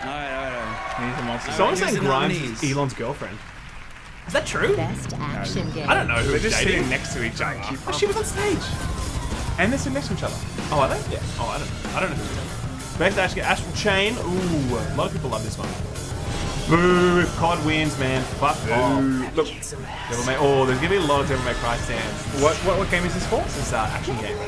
All right. Someone's Here's saying the Grimes nominees. is Elon's girlfriend. Is that true? Best Action Game. I don't know who They're is just dating. sitting next to each other. Oh, she was on stage. And they're sitting next to each other. Oh, are they? Yeah. Oh, I don't know. I don't know who it is. Best Action Game. Astral Chain. Ooh, a lot of people love this one. Boo! If COD wins, man, fuck off. Look, Devil May. Oh, there's gonna be a lot of Devil May Cry stands. what game is this for? This is action game.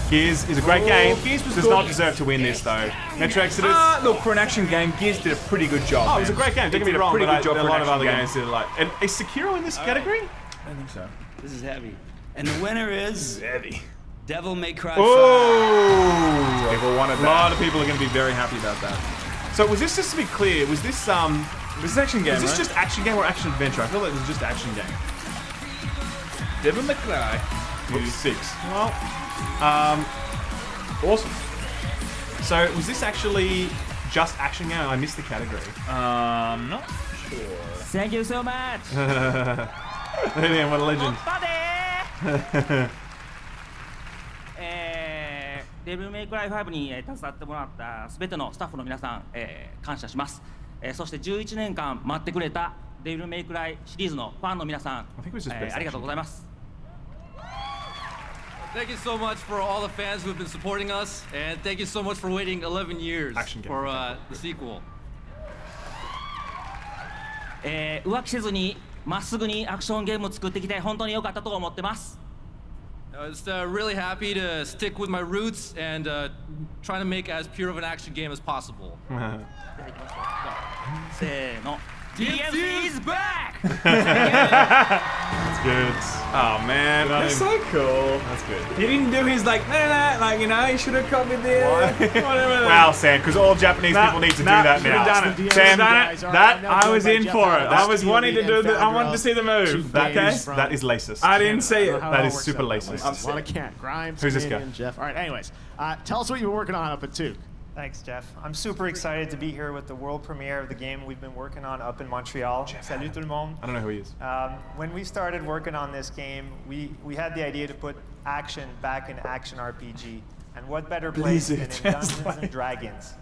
Gears is a great game. Gears was Does good. not deserve to win this though. Metro Exodus. Look, for an action game, Gears did a pretty good job. Oh, it was a man. great game. Don't get It me did a wrong, pretty but good job a for an lot of action other game. games did like. And is Sekiro in this category? I don't think so. This is heavy. And the winner is Heavy. Devil May Cry 5. Oh! People wanted A that. lot of people are going to be very happy about that. So was this, just to be clear, was this This is action game, was this right? just action game or action adventure? I feel like it was just action game. Devil May Cry. Oops. 6. Well, awesome. So was this actually just action game? I missed the category. Not sure. Thank you so much. Damn, what a legend. デビルメイクライ5に携わってもらったすべてのスタッフの皆さん、感謝します。そして11年間待ってくれたデビルメイクライシリーズのファンの皆さん、ありがとうございます。Thank you so much for all the fans who have been supporting us, and thank you so much for waiting 11 years for the sequel. 浮気せずにまっすぐにアクションゲームを作ってきて本当に良かったと思ってます。I was really happy to stick with my roots and try to make as pure of an action game as possible. せーの。DMC is back! That's good. Oh man, That's so cool. That's good. He didn't do his like, like, you know, he should have copied this. Whatever. Wow, Sam, because all Japanese people need to do that should've now. done it. Sam, Done it. that I was in for it. I was Steely wanting to and do the. I Fabro. wanted to see the move. That is racist. I didn't see it. That is super racist. A lot of can't. Grimes, Who's this Canadian, guy? Jeff. All right, anyways. Tell us what you've been working on up at 2. Thanks, Jeff. I'm super excited to be here with the world premiere of the game we've been working on up in Montreal. Salut tout le monde. I don't know who he is. When we started working on this game, we had the idea to put action back in action RPG. And what better place than in Dungeons and Dragons?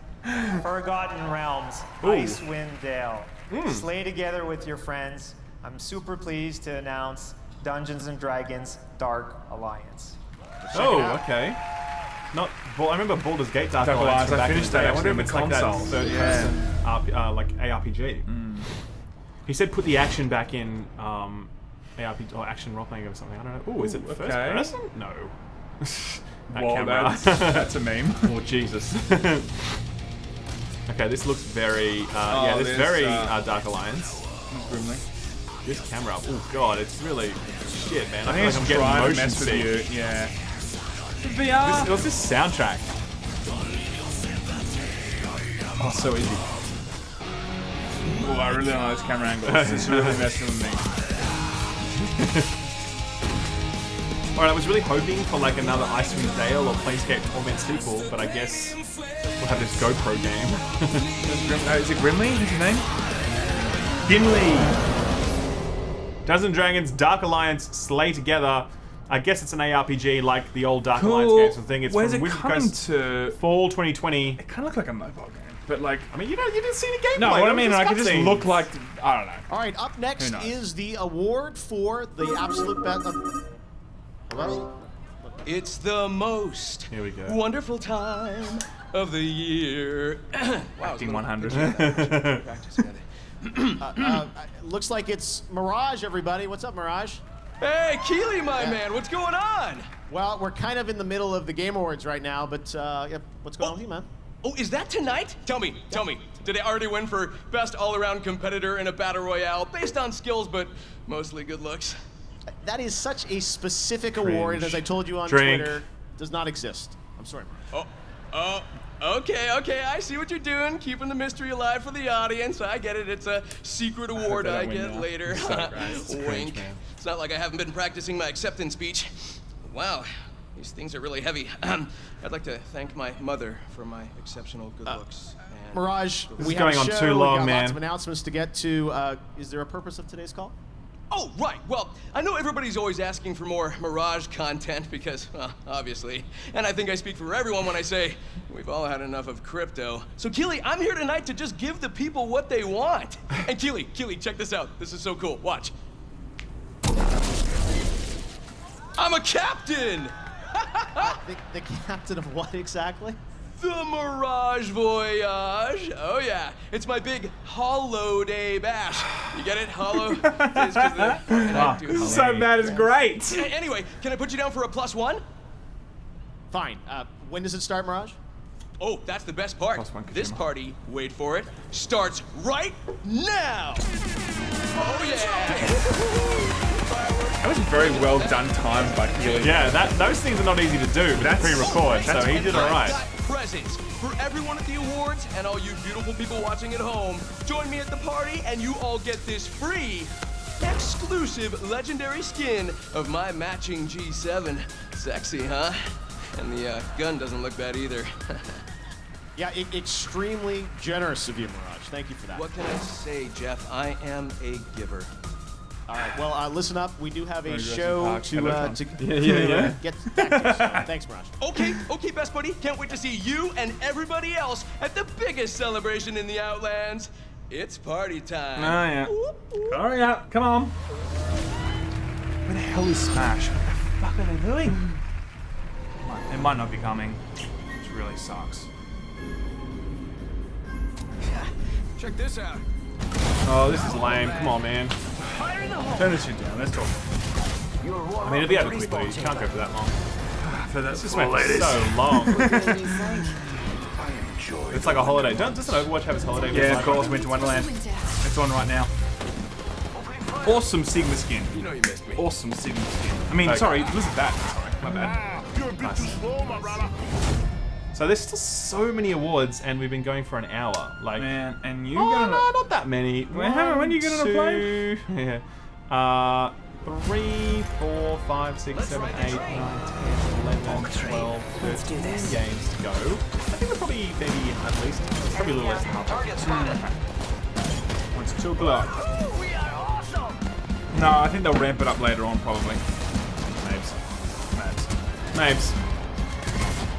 Forgotten Realms, Icewind Dale. Slay together with your friends. I'm super pleased to announce Dungeons and Dragons Dark Alliance. Oh, okay. Not. Well, I remember Baldur's Gate Dark Alliance. I finished that. I wonder if it's like that console. third-person, like ARPG. He said put the action back in ARPG or action role-playing or something. I don't know. Oh, is it first person? No. That Whoa, camera. that's a meme. Oh Jesus. Okay, this looks very. Yeah, this is very Dark Alliance. Grimly. This camera. Oh God, it's really shit, man. I think feel it's like I'm trying to getting mess motion with sick. you. Yeah. VR. What's this soundtrack? Oh, so easy. Oh, I really don't know those camera angles. It's really messing with me. Alright, I was really hoping for like another Icewind Dale or Planescape Torment sequel, but I guess we'll have this GoPro game. Is it Grimly? What's his name? Gimli! Dungeons and Dragons Dark Alliance Slay Together. I guess it's an ARPG like the old Dark Alliance games. I think it's Where's from it coming to? Fall 2020. It kind of looked like a mobile game, but like, I mean, you didn't see the gameplay. no, what I mean, Like like, it just looked like, I don't know. All right, up next knows? is the award for the absolute best. Hello? It's the most Here we go. wonderful time of the year. Acting 100. Looks like it's Mirage, everybody. What's up, Mirage? Hey, Keely, my man, what's going on? Well, we're kind of in the middle of the Game Awards right now, but what's going on with you, man? Oh, is that tonight? Tell me. Did they already win for best all-around competitor in a battle royale based on skills, but mostly good looks? That is such a specific award, and as I told you on Drink. Twitter, does not exist. I'm sorry, Mirage. Okay, I see what you're doing, keeping the mystery alive for the audience. I get it, it's a secret award I get later. Wink. It's not like I haven't been practicing my acceptance speech. Wow, these things are really heavy. I'd like to thank my mother for my exceptional good looks. And Mirage, This we is have going a on show, too long, we got man. lots of announcements to get to. Is there a purpose of today's call? Oh, right. Well, I know everybody's always asking for more Mirage content because, well, obviously. And I think I speak for everyone when I say we've all had enough of crypto. So, Keely, I'm here tonight to just give the people what they want. And Keely, check this out. This is so cool. Watch. I'm a captain! The captain of what exactly? The Mirage Voyage. Oh, yeah. It's my big holiday bash. You get it? Hollow? This is so bad, it's great. Anyway, can I put you down for a +1? Fine. When does it start, Mirage? Oh, that's the best part. This party, wait for it, starts right now. Oh, yeah. That was very well done timed by Keely. Yeah, those things are not easy to do with pre-record, so he did all right. Presents for everyone at the awards and all you beautiful people watching at home. Join me at the party and you all get this free, exclusive legendary skin of my matching G7. Sexy, huh? And the gun doesn't look bad either. Yeah, extremely generous of you, Mirage. Thank you for that. What can I say, Jeff? I am a giver. All right, well, listen up. We do have a show to Yeah. get back to. So, thanks, Mirage. Okay, best buddy. Can't wait to see you and everybody else at the biggest celebration in the Outlands. It's party time. Oh, yeah. Hurry up, come on. Where the hell is Smash? What the fuck are they doing? It might not be coming, which really sucks. Check this out. Oh, this is lame. Come on, man. Turn this shit down, let's talk. I mean, it'll be over quickly. You can't go for that long. That's just went for so long. It's like a holiday. Doesn't Overwatch have its holiday? Yeah, of course, Winter Wonderland. It's on right now. Awesome Sigma skin. You know you missed me. Awesome Sigma skin. I mean, sorry, Blizzard Bat. Sorry, my bad. Nice. So there's still so many awards, and we've been going for an hour. Like, man, and you no, not that many. When are you getting a play? Yeah. 3, 4, 5, 6, 7, 8, 9, 10, 11, 12, 13 games to go. I think we're probably maybe at least, probably a little less than half. It's 2 o'clock. No, I think they'll ramp it up later on, probably. Mabes.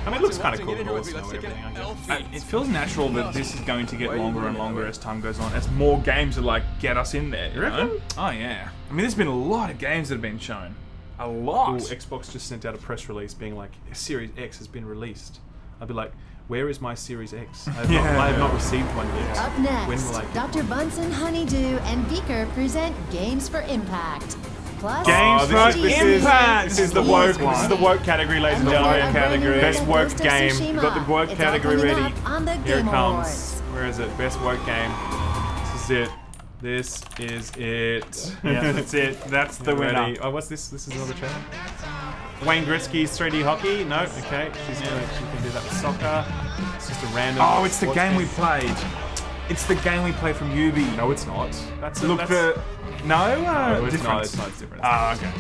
I mean, it looks kind of cool with all the snow and everything, I guess. It feels natural that this is going to get longer and longer as time goes on, as more games are like, get us in there, you know? Oh, yeah. I mean, there's been a lot of games that have been shown. A lot. Ooh, Xbox just sent out a press release being like, Series X has been released. I'd be like, where is my Series X? I have not received one yet. Up When next, will I get Dr. Bunsen, Honeydew, and Beaker present Games for Impact. Plus, Games for Impact! This is the woke. This is the woke category, ladies and gentlemen. Best woke game. We've got the woke category ready. On the Here it Game comes. Awards. Where is it? Best woke game. This is it. This is it. Yeah, that's it. That's the winner. Ready. Oh, what's this? This is another trailer. Wayne Gretzky's 3D hockey. No, okay. She can do that with soccer. It's just a random. Oh, it's the sports game we played. It's the game we played from Ubi. No, it's not. That's Look for. No, no, it's different. not. It's not. It's different. Oh, okay.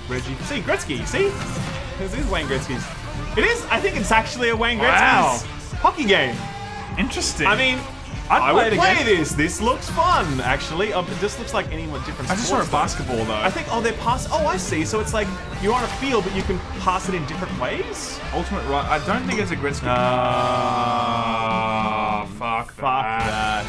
Reggie. See, Gretzky. See? This is Wayne Gretzky's. It is. I think it's actually a Wayne Gretzky's Wow. hockey game. Interesting. I mean, I would play this. This looks fun, actually. This looks like any different. I just saw a basketball though. I think. Oh, they're pass. Oh, I see. So it's like you're on a field, but you can pass it in different ways. Ultimate right. I don't think it's a Gretzky. Fuck that.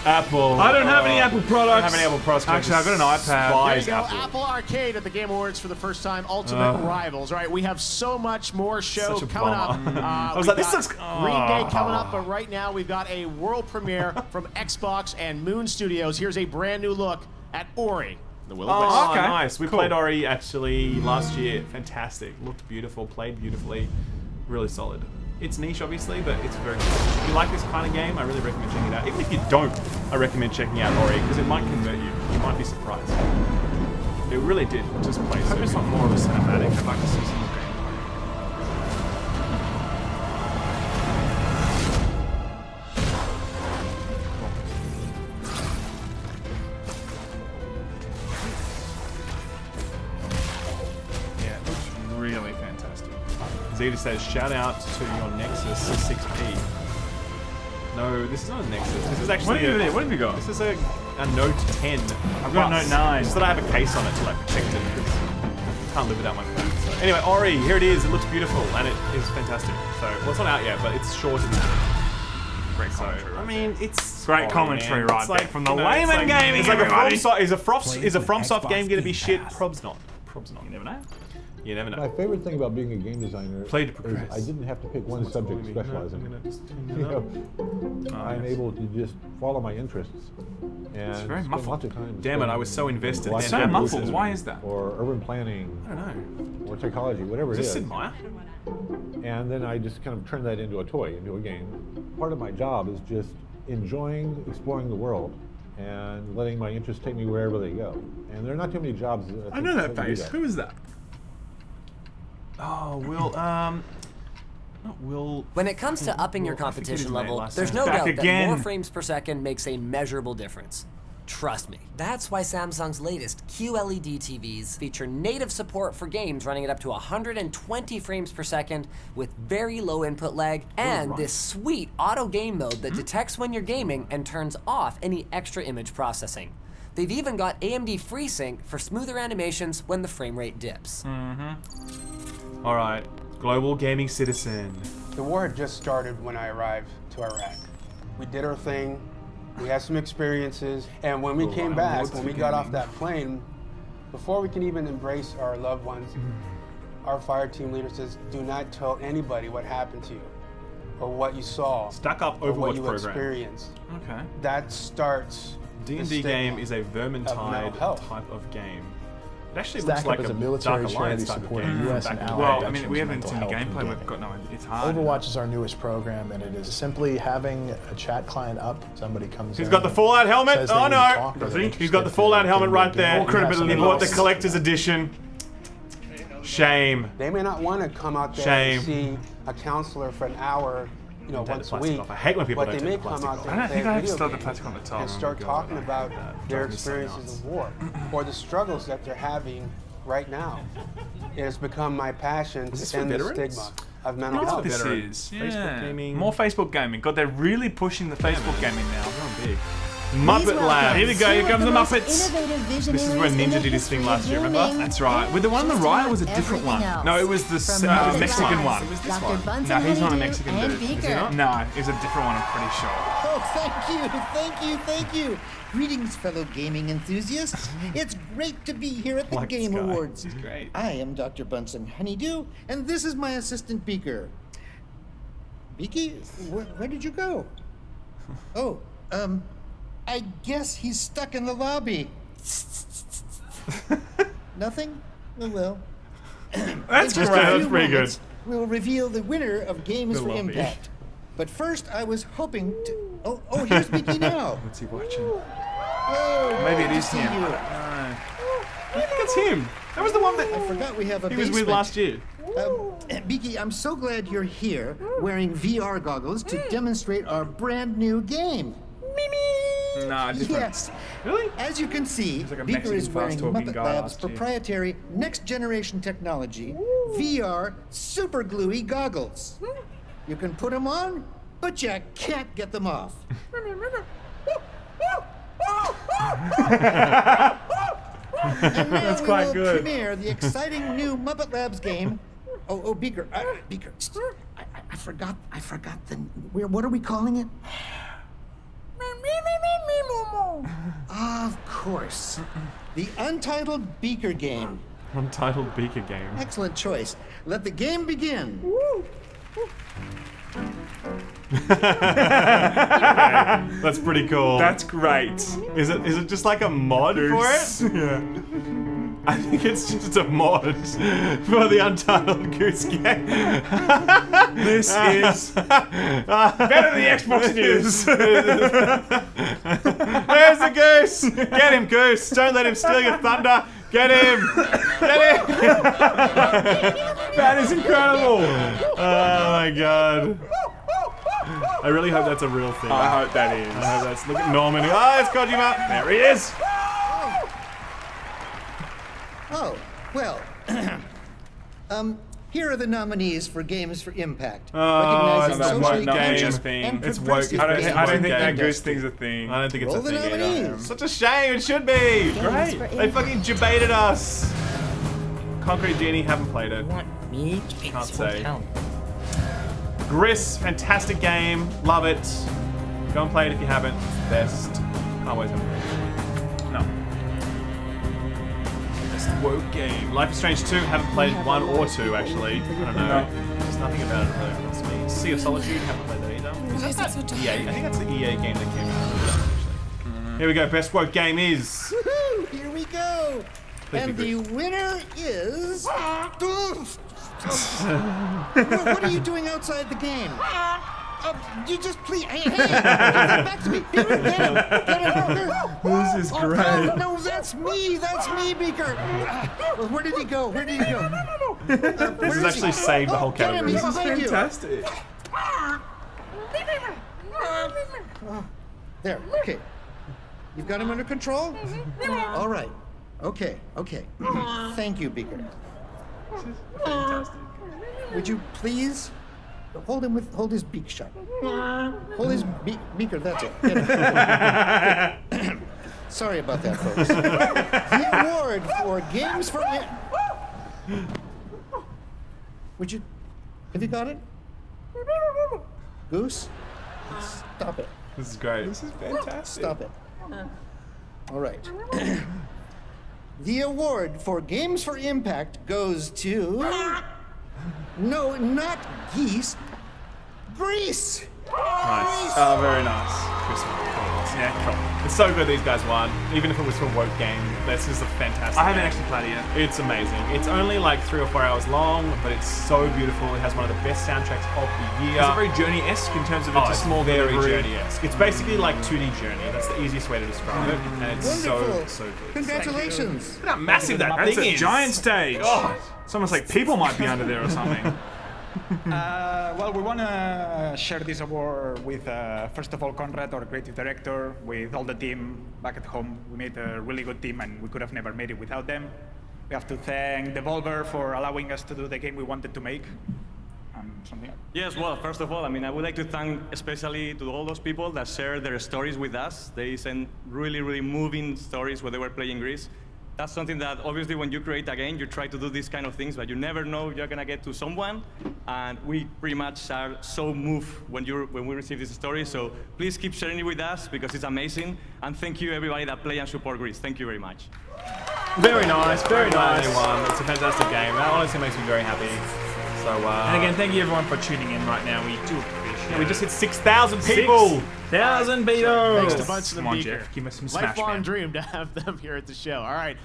Apple. I don't have any Apple products. I don't have any Apple products. Actually, I've got an iPad. There you go. Apple Arcade at the Game Awards for the first time. Ultimate Rivals. All right, we have so much more show coming up. I was like, this looks. Green Day coming up, but right now we've got a world premiere from Xbox and Moon Studios. Here's a brand new look at Ori The Will-O-Wisp. Oh, okay. Nice. We played Ori actually last year. Fantastic. Looked beautiful. Played beautifully. Really solid. It's niche, obviously, but it's very good. If you like this kind of game, I really recommend checking it out. Even if you don't, I recommend checking out Ori, because it might convert you. You might be surprised. It really did just play so. I hope it's not more of a cinematic. I'd like to see some more gameplay. Yeah, it looks really fantastic. Zeta says, shout out to your Nexus 6P. No, this is not a Nexus. This is actually what have you got? This is a Note 10. I've got a Note 9. Just that I have a case on it to like protect it because I can't live without my phone. So. Anyway, Ori, here it is. It looks beautiful and it is fantastic. So, well, it's not out yet, but it's sure to be. Great commentary. I mean, it's great commentary man. right It's there like, from the you know, Laymen gaming. It's like everybody. is a FromSoft game going to be shit? Prob's not. Prob's not. You never know. You never know. My favorite thing about being a game designer is I didn't have to pick one subject to specialize in. I'm able to just follow my interests. And It's very spend muffled. lots of time Damn it, I was so invested. It's So muffled. Why is that? Or urban planning. I don't know. Or psychology, whatever it Is is. this Sid Meier? And then I just kind of turn that into a toy, into a game. Part of my job is just enjoying exploring the world and letting my interests take me wherever they go. And there are not too many jobs. I know that face. Who is that? Oh, Will. When it comes to upping your competition level, there's no doubt that more frames per second makes a measurable difference. Trust me. That's why Samsung's latest QLED TVs feature native support for games running at up to 120 frames per second with very low input lag, and this sweet auto game mode that detects when you're gaming and turns off any extra image processing. They've even got AMD FreeSync for smoother animations when the frame rate dips. All right, global gaming citizen. The war had just started when I arrived to Iraq. We did our thing, we had some experiences, and when we came back, when we got off that plane, before we can even embrace our loved ones, our fire team leader says, do not tell anybody what happened to you, or what you saw, Stuck up or what Overwatch you program. experienced. Okay. That starts D&D game is a Vermintide type of game. It actually Stack looks like Up is a a military Dark Alliance charity type of supporting game. US and allied Well, I veterans mean, we haven't mental seen the health gameplay. and We've got no idea. It's hard. Overwatch is our newest program, and it is simply having a chat client up. Somebody comes in. He's got the Fallout helmet. says they Oh need to no! talk, or they He's got the Fallout helmet right there. All credibility He bought the lost. collector's edition. Shame. They may not want to come out there Shame. and see a counselor for an hour, you know, Don't take once the a plastic week. off. I hate when people but don't they may take the come plastic out off. there I don't and think play I have video still the games plastic on the top. and start talking about their drives me so experiences of war or the struggles that they're having right now. It has become my passion Is this to for end the veterans? stigma of mental That's health. what this Veteran. is. Facebook Yeah. gaming. More Facebook gaming. God, they're really pushing the Facebook gaming now. They're big. Muppet Lab. Here we go. Here comes the Muppets. This This is where Ninja did his thing last year, remember? That's right. With the one on the right was a different one. No, it was the Mexican one. It was this one. No, he's not a Mexican dude. Is he not? No, it's a different one, I'm pretty sure. Oh, thank you. Greetings, fellow gaming enthusiasts. It's great to be here at the Like Game this guy. Awards. He's great. I am Dr. Bunsen Honeydew, and this is my assistant Beaker. Beaky, where did you go? Oh, I guess he's stuck in the lobby. Nothing? Oh, well. That's In just great. a few That's pretty good. moments, we'll reveal the winner of Games The for lobby. Impact. But first, I was hoping to... Oh, here's Beaky now. What's he watching? Oh, Maybe it good to is see him. you. I I think it's him. That was the one that I forgot we have a he was with basement. last year. Beaky, I'm so glad you're here wearing VR goggles to demonstrate our brand new game. No, different. Yes. Really? As you can see, like a Beaker Mexican is wearing fast-talking Muppet guy Labs' last year. proprietary next-generation technology, VR super gluey goggles. You can put them on, but you can't get them off. And now That's we quite will good. premiere the exciting new Muppet Labs game. Oh, Beaker, Beaker, I forgot the. What are we calling it? Of course, the Untitled Beaker game. Untitled Beaker game. Excellent choice. Let the game begin. That's pretty cool. That's great. Is it just like a mod for it? Yeah. I think it's just a mod for the Untitled Goose Game. This is better than the Xbox news. There's the goose. Get him, Goose. Don't let him steal your thunder. Get him. Get him. That is incredible. Oh my god. I really hope that's a real thing. I hope that is. I hope that's. Look at Norman. Oh, it's Kojima. There he is. Oh, well. Here are the nominees for Games for Impact. Oh, Recognizing that socially woke conscious game and thing. It's woke. progressive I don't think games that in goose industry. thing's a thing. I don't think it's Roll a the thing either. nominees. Such a shame. It should be. Great. They fucking debated us. Concrete Genie, haven't played it. Me? Can't say. Gris, fantastic game. Love it. Go and play it if you haven't. It's the best. Can't wait to play it. No. Best woke game. Life is Strange 2, haven't played 1 or 2 actually. I don't know. There's nothing about it really appeals to me. Sea of Solitude, haven't played that either. Is that EA? I think that's the EA game that came out actually. Here we go, best woke game is... Woohoo! Here we go! And the winner is... What are you doing outside the game? You just please... Hey, give that back to me. Get him. Get him. This is great. No, that's me. That's me, Beaker. Where did he go? Where did he go? This has actually saved the whole category. This This is fantastic. There, okay. You've got him under control? All right. Okay. Thank you, Beaker. Fantastic. Would you please hold his beak shut? Hold his beaker, that's it. Get it. Sorry about that, folks. The award for Games for... Would you... Have you got it? Goose? Stop it. This is great. This is fantastic. Stop it. All right. The award for Games for Impact goes to... No, not geese. Greece! Nice. Oh, very nice. Yeah, cool. It's so good these guys won. Even if it was for a woke game, this is a fantastic I haven't game. actually played it yet. It's amazing. It's only like 3 or 4 hours long, but it's so beautiful. It has one of the best soundtracks of the year. Is it very Journey-esque in terms of it's a small very delivery? Journey-esque. It's basically like 2D Journey. That's the easiest way to describe it. And it's Wonderful. so good. Congratulations. Look how massive that That's thing a is. giant stage. God. It's almost like people might be under there or something. Well, we want to share this award with, first of all, Conrad, our creative director, with all the team back at home. We made a really good team, and we could have never made it without them. We have to thank Devolver for allowing us to do the game we wanted to make. Something. Yes, well, first of all, I would like to thank especially to all those people that shared their stories with us. They sent really, really moving stories when they were playing Greece. That's something that obviously when you create a game, you try to do these kind of things, but you never know you're gonna get to someone. And we pretty much are so moved when we receive this story. So please keep sharing it with us because it's amazing. And thank you everybody that play and support Greece. Thank you very much. Very nice, very nice. It's a fantastic game. That honestly makes me very happy. So, and again, thank you everyone for tuning in right now. We do appreciate it. We just hit 6,000 people. 6,000 people. Thanks to Bunch of the Come on, Beaker. Jeff. Give us some smash, Lifelong man. dream to have them here at the show. All right.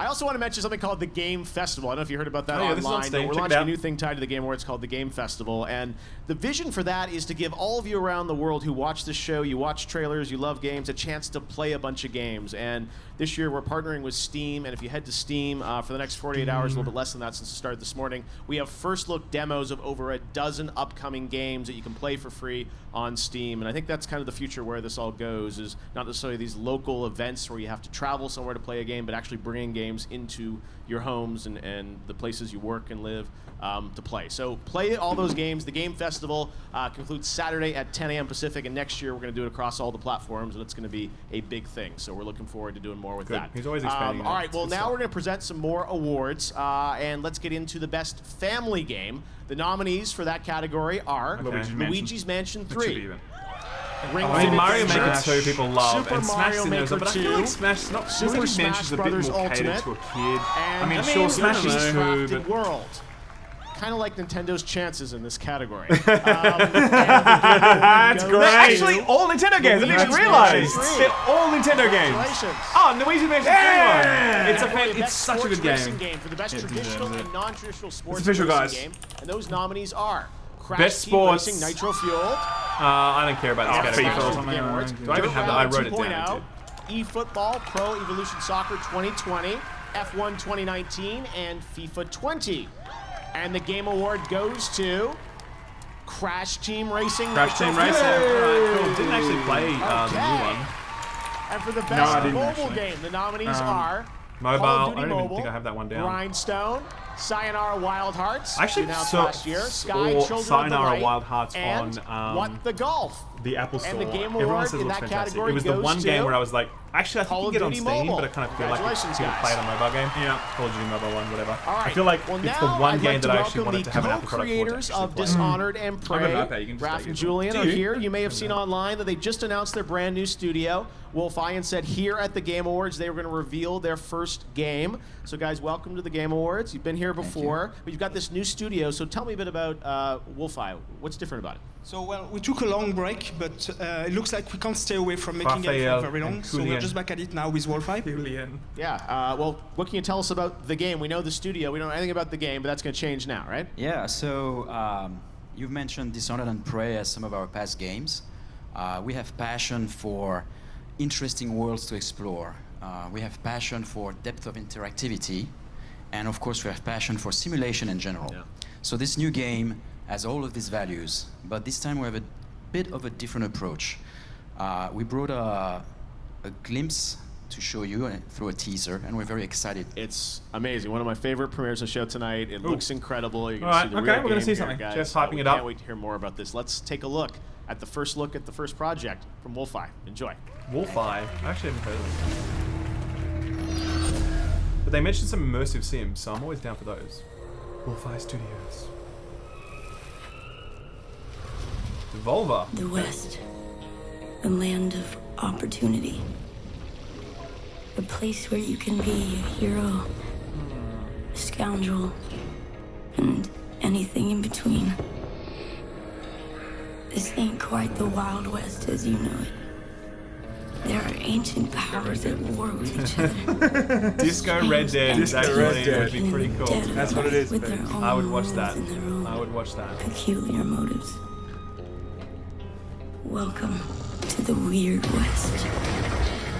I also want to mention something called the Game Festival. I don't know if you heard about that Oh, yeah, this is on online. Steam. But we're Check it launching a out. new thing tied to the Game Awards called the Game Festival. And the vision for that is to give all of you around the world who watch this show, you watch trailers, you love games, a chance to play a bunch of games. And this year we're partnering with Steam. And if you head to Steam for the next 48 hours, a little bit less than that since it started this morning, we have first look demos of over a dozen upcoming games that you can play for free on Steam. And I think that's kind of the future where this all goes, is not necessarily these local events where you have to travel somewhere to play a game, but actually bringing games into your homes and the places you work and live to play. So play all those games. The Game Festival concludes Saturday at 10 a.m. Pacific, and next year we're going to do it across all the platforms, and it's going to be a big thing. So we're looking forward to doing more with that. He's always expanding. All right, well, now we're going to present some more awards, and let's get into the best family game. The nominees for that category are Luigi's Mansion 3. Mario Maker 2 people love, Super and Smash Mario Sinners, Maker but I 2, feel like Smash, not Super Luigi's Smash Mansion's a bit Brothers more catered Ultimate, to a kid. and Sure, Smash is too, Crafted but World. kind of like Nintendo's chances in this category. That's great. Actually, all Nintendo games. I didn't even realize. They're all Nintendo games. Oh, Luigi Mansion 3 It's such a good game. For the best traditional and non-traditional sports official, racing guys. game. And those nominees are Crash Best Team Sports. Racing Nitro Fueled. I don't care about this category. Do I even have that? I wrote it down. eFootball, Pro Evolution Soccer 2020, F1 2019, and FIFA 20. And the Game Award goes to Crash Team Racing. Crash Team Racing. Right, cool. Didn't actually play the new one. And for the best mobile game, the nominees are Mobile. Call of I Duty don't even Mobile, think I have that one down. Rhinestone, Sayonara Wild Hearts, I actually announced saw last year, Sky Children Sayonara of the Light, Wild Hearts and on What the Golf. The Apple Store. And the Game Everyone Award says it in looks that fantastic. category It was the goes one game to where I was like, actually, I think Call you of get on Duty Steam, Mobile. but I kind of feel like it's Congratulations, people guys. play it on mobile game. Yeah. Call of Duty Mobile one, whatever. All right. I feel like well, it's now the one I'd game like that to I actually welcome wanted to have an Apple product for. co-creators of Dishonored and I have an Prey. iPad, you can just Raph take and it. Julian Do are you? here. You may have seen online that they just announced their brand new studio. Wolf Ian said here at the Game Awards they were going to reveal their first game. So guys, welcome to the Game Awards. You've been here before, but you've got this new studio. So tell me a bit about Wolf Eye. What's different about it? So, well, we took a long break, but it looks like we can't stay away from making games for very long. So we're just back at it now with Wolf-Eye. Yeah, well, what can you tell us about the game? We know the studio, we don't know anything about the game, but that's going to change now, right? Yeah, so you've mentioned Dishonored and Prey as some of our past games. We have passion for interesting worlds to explore. We have passion for depth of interactivity. And of course, we have passion for simulation in general. Yeah. So this new game has all of these values, but this time we have a bit of a different approach. We brought a glimpse to show you through a teaser, and we're very excited. It's amazing. One of my favorite premieres of the show tonight. It looks incredible. You're All right, see the real we're going to see game something. here, guys. Just hyping We it up. Can't wait to hear more about this. Let's take a look at the first project from Wolf-Eye. Enjoy. Wolf-Eye? I actually haven't heard of it. But they mentioned some immersive sims, so I'm always down for those. Wolf-Eye Studios. Devolver. The West, the land of opportunity. A place where you can be a hero, a scoundrel, and anything in between. This ain't quite the Wild West as you know it. There are ancient powers at war with each other. Disco Red Dead. Disco Red Dead Would be pretty cool. That's what it is, But babe. I would watch that. I would watch that. Peculiar motives. Welcome to the Weird West.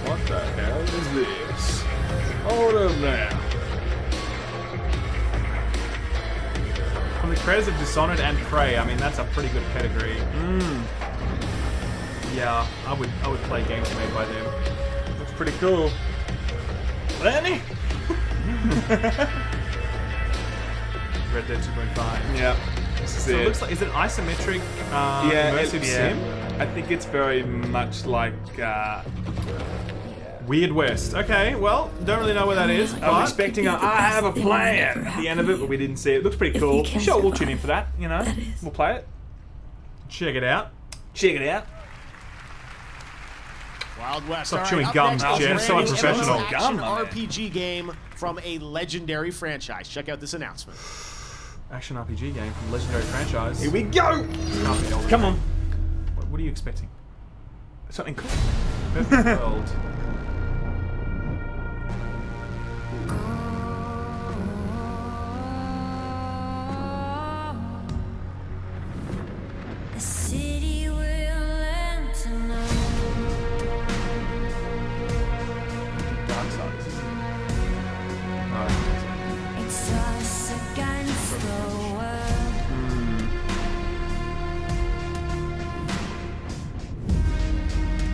What the hell is this? Hold up now. From the creators of Dishonored and Prey, I mean that's a pretty good pedigree. Yeah, I would play games made by them. Looks pretty cool. Lenny? Red Dead 2.5. Yeah. This is So it. it looks like, is it immetric immersive sim? I think it's very much like Weird West. Okay, well, don't really know what that is. I was expecting I have a plan at the end of it, but we didn't see it. It looks pretty cool. Sure, we'll tune in for that, you know. We'll play it. Check it out. Check it out. Wild West. Stop All right, chewing up gum, next is Jeff. a So brand new unprofessional. action Gum, my man. RPG game from a legendary franchise. Check out this announcement. Action RPG game from legendary franchise. Here we go! Come on. What are you expecting? Something cool. Perfect world. The city will end tonight. Dark Side. It's us against the world.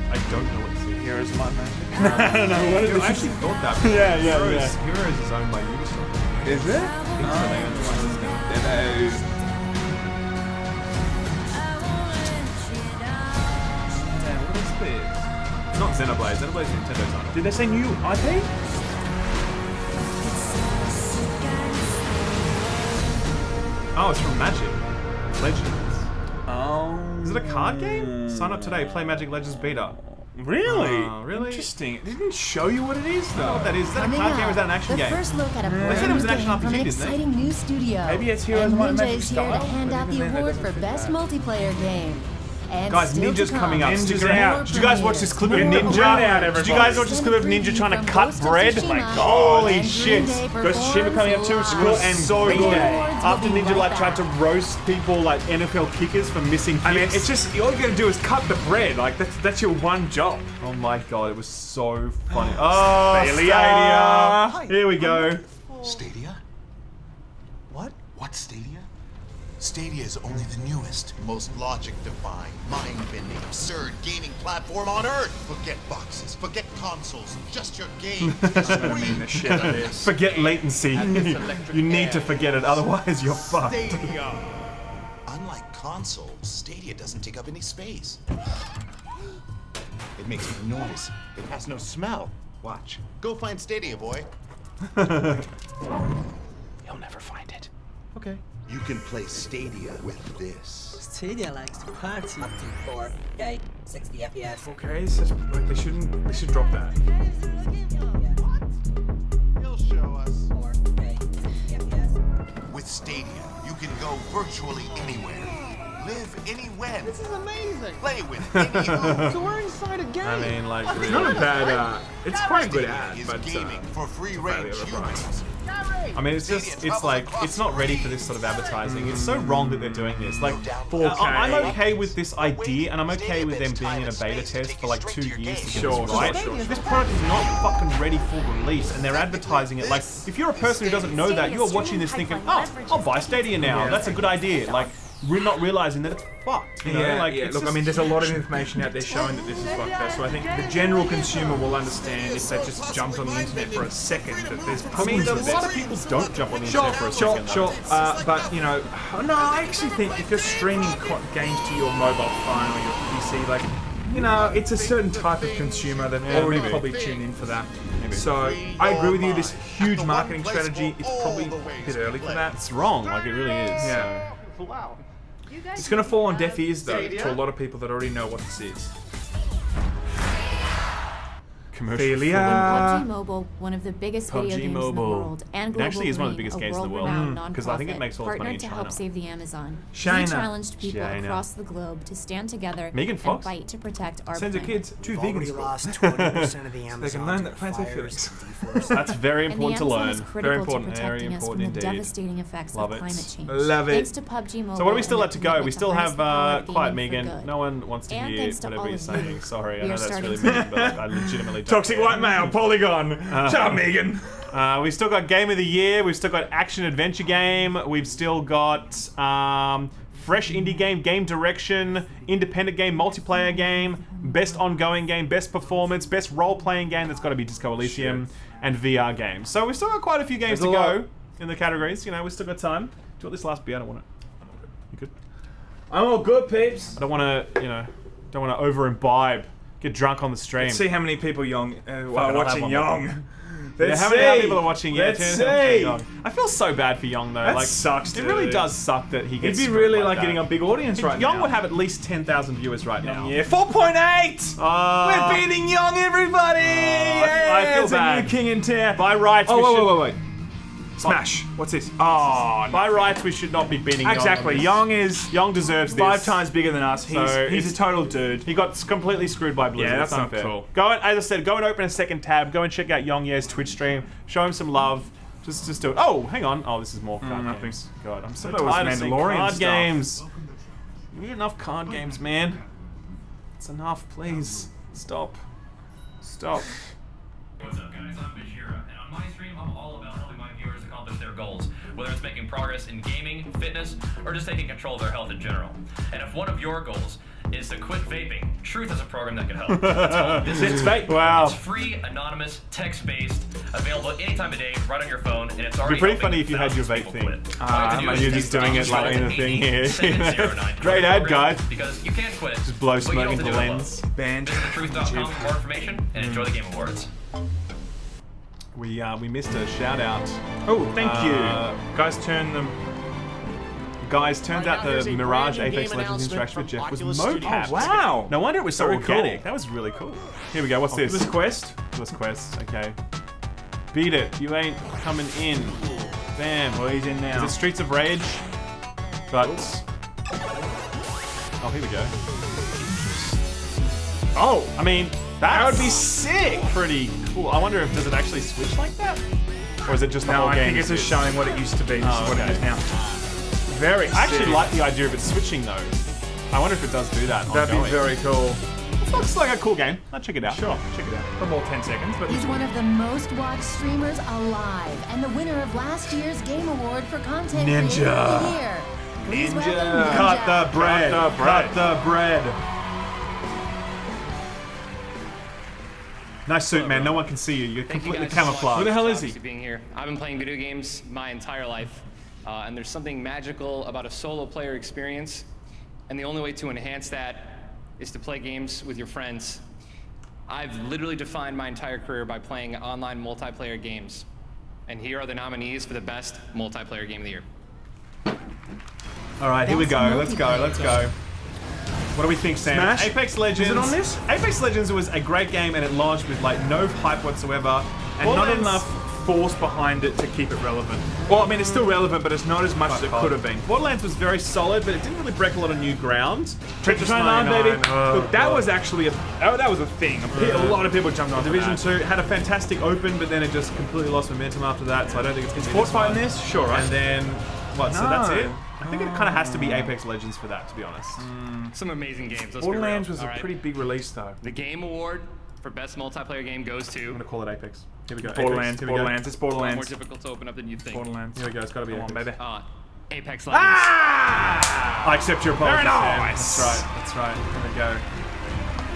I don't know what to see. Heroes Might Magic. I don't know what it is. I actually thought that. Yeah. Heroes is owned by Ubisoft. Is it? I think so. They own the license now. What is this? It's not Xenoblade. Xenoblade's a Nintendo title. Did they say new IP? Oh, it's from Magic Legends. Oh. Is it a card game? Sign up today. Play Magic Legends Beta. Really? Really? Interesting. It didn't show you what it is, though. What that is? Is that a card game or is that an action game? The first look at a They brand said it was an new action game from RPG, an didn't they? exciting new studio. Maybe it's Heroes and Might and Ninja Magic is here to style, hand but out the even then that award doesn't for fit best that. multiplayer game. And Guys, still Ninja's to come, coming up. Ninja's Stick out. around. Did you guys watch this clip of Ninja? Did you guys watch this clip of Ninja trying to cut bread? Holy shit! Ghost of Tsushima coming up too. It was And so Green good. Day. After Ninja like tried to roast people like NFL kickers for missing kicks. I mean, it's just all you gotta do is cut the bread. Like that's your one job. Oh my god, it was so funny. Oh, Stadia. Here we go. Stadia? What? What Stadia? Stadia is only the newest, most logic-defying, mind-bending, absurd gaming platform on Earth. Forget boxes, forget consoles, just your game. The shit out of this. Forget latency. You need to forget it, otherwise you're fucked. Stadia. Unlike consoles, Stadia doesn't take up any space. It makes no noise. It has no smell. Watch. Go find Stadia, boy. You'll never find it. Okay. You can play Stadia with this. Stadia likes to party. Up to 4K, 60 FPS. Okay, so like they should drop that. He'll show us. 4K, 60 FPS. With Stadia, you can go virtually anywhere. Live anywhere. This is amazing. Play with any who. So we're inside a game. I mean, like, It's not a bad. It's quite a good ad, is but gaming for free range humans. I mean, it's just, it's like, it's not ready for this sort of advertising. It's so wrong that they're doing this. Like, 4K. I'm okay with this idea, and I'm okay with them being in a beta test for like 2 years to get Sure, this right. This product is not fucking ready for release, and they're advertising it. Like, if you're a person who doesn't know that, you're watching this thinking, oh, I'll buy Stadia now. That's a good idea. Like, we're not realizing that it's fucked. You know? Like, it's Look, just, I mean, there's a lot of information out there showing that this is fucked up. So I think the general consumer will understand if they just jumped on the internet for a second that there's problems with a lot of this. people don't jump on the internet for a second. Sure. But you know, no, I actually think if you're streaming games to your mobile phone or your PC, like, you know, it's a certain type of consumer that already probably tune in for that. So I agree with you. This huge marketing strategy, it's probably a bit early for that. It's wrong. Like, it really is. Yeah. Wow. It's going to fall on deaf ears, though, to a lot of people that already know what this is. Commercial. PUBG Mobile, one of the biggest video PUBG games Mobile. in the world, and It actually is one of the globally, biggest a games in the world, world-renowned because I think it nonprofit makes all its money in partnered to China. help save the Amazon. China. We challenged people China. across the globe to stand together Megan and Fox fight to protect our Sends her planet. kids to We've vegan already school. lost 20% of the They Amazon can learn to that fancy fires feelings. and deforestation. That's very And the important to Amazon learn. is Very critical important. to Very protecting us from important the indeed. devastating effects Love of it. climate change. Love it. Thanks to PUBG Mobile. So what do we and still their have to go? We commitment still to harness have the power of Quiet gaming for Megan. good. No one wants to And hear thanks to whatever all you're of saying. you. Sorry, I We know are that's really starting mean, but like, I legitimately don't Toxic care. white male, Polygon. Shut up, Megan. We've still got Game of the Year. We've still got Action Adventure Game. We've still got Fresh Indie Game, Game Direction, Independent Game, Multiplayer Game, Best Ongoing Game, Best Performance, Best Role-Playing Game. That's got to be Disco Elysium, and VR Game. So we've still got quite a few games to go in the categories. You know, we've still got time. Do you want this last beer? I don't want it. You good? I'm all good, peeps. I don't want to, you know, don't want to over-imbibe. Get drunk on the stream. Let's see how many people are I'll watching have one Young. Yeah, how many people are watching? Let's yeah, see. I feel so bad for Young though. That like, sucks, It really dude. does suck that he gets. He'd be screwed really like like getting that. a big audience right Young now. would have at least 10,000 viewers right now. Yeah, 4.8. We're beating Young, everybody. I feel it's bad. a new king in town. By rights, we should. Wait. Smash. What's this? Oh, By rights, we should not be beating exactly. Young. Young deserves this. 5 times bigger than us. So He's a total dude. He got completely screwed by Blizzard. Yeah, that's It's not unfair. cool. Go and, as I said, go and open a second tab. Go and check out Young Ye's Twitch stream. Show him some love. Just do it. Oh, hang on. Oh, this is more card games. God, I'm so I thought it was tired of seeing Mandalorian card stuff. games. We need enough card games, man. It's enough, please. Stop. What's up, guys? I'm Bashira, and on my stream, I'm all about helping my viewers accomplish their goals, whether it's making progress in gaming, fitness, or just taking control of their health in general. And if one of your goals is to quit vaping, Truth is a program that can help. It's called This Is Vape. Wow. It's free, anonymous, text-based, available any time of day, right on your phone, and it's It'd already be pretty helping funny if you had your vape thousands of thing. people quit. All you have to do is You're text just doing it like in the thing here. 709. Great ad, guys. Because you can't quit. Just blow but you don't smoke have to into do it alone. lens. Band. Visit thetruth.com for more information and enjoy the Game Awards. We missed a shout out. Oh, thank you. Guys, turn them. Guys, turns out here's the a Mirage brand new Apex game Legends announcement interaction with from Jeff was Oculus mocap. Studios. Wow. No wonder it was so Very organic. cool. That was really cool. Here we go. What's this? Oculus Quest. Oculus Quest. Okay. Beat it. You ain't coming in. Bam. Well, he's in now. Is it Streets of Rage? But. Oh, here we go. Oh, I mean, that would be sick. Pretty cool. I wonder if does it actually switch like that, or is it just the No, whole I game? think it's just showing what it used to be. This is what it is now. Very. I actually sick. like the idea of it switching though. I wonder if it does do that. That'd be ongoing. very cool. It looks like a cool game. I'll check it out. Sure, check it out. For more 10 seconds, but He's one of the most watched streamers alive and the winner of last year's Game Award for Content Ninja. Creator of the Year. Please welcome Ninja. Cut the bread. Cut the bread. Nice suit, man. No one can see you. You're completely camouflaged. Who the hell is he? Being here. I've been playing video games my entire life, and there's something magical about a solo player experience, and the only way to enhance that is to play games with your friends. I've literally defined my entire career by playing online multiplayer games, and here are the nominees for the best multiplayer game of the year. All right, here we go. Let's go. Let's go. What do we think, Sam? Smash? Apex Legends. Is it on this? Apex Legends was a great game, and it launched with like no hype whatsoever, and not enough force behind it to keep it relevant. Well, I mean, it's still relevant, but it's not as much as it could have been. Borderlands was very solid, but it didn't really break a lot of new ground. Tetris 99, baby. Look, that was actually that was a thing. A lot of people jumped on Division 2 had a fantastic open, but then it just completely lost momentum after that. So I don't think it's going to be Sports fighting this? Sure. And then what? So that's No. it. I think it kind of has to be Apex Legends for that, to be honest. Some amazing games. Let's Borderlands be real. was a pretty big release, though. The Game Award for best multiplayer game goes to. I'm gonna call it Apex. Here we go. Borderlands. Apex. Here we go. Borderlands. It's A lot more Borderlands. difficult to open up than you think. Borderlands. Here we go. It's got to be Come Apex. on, baby. Apex Legends. I accept your apology. Very nice. Sam. That's right. Here we go.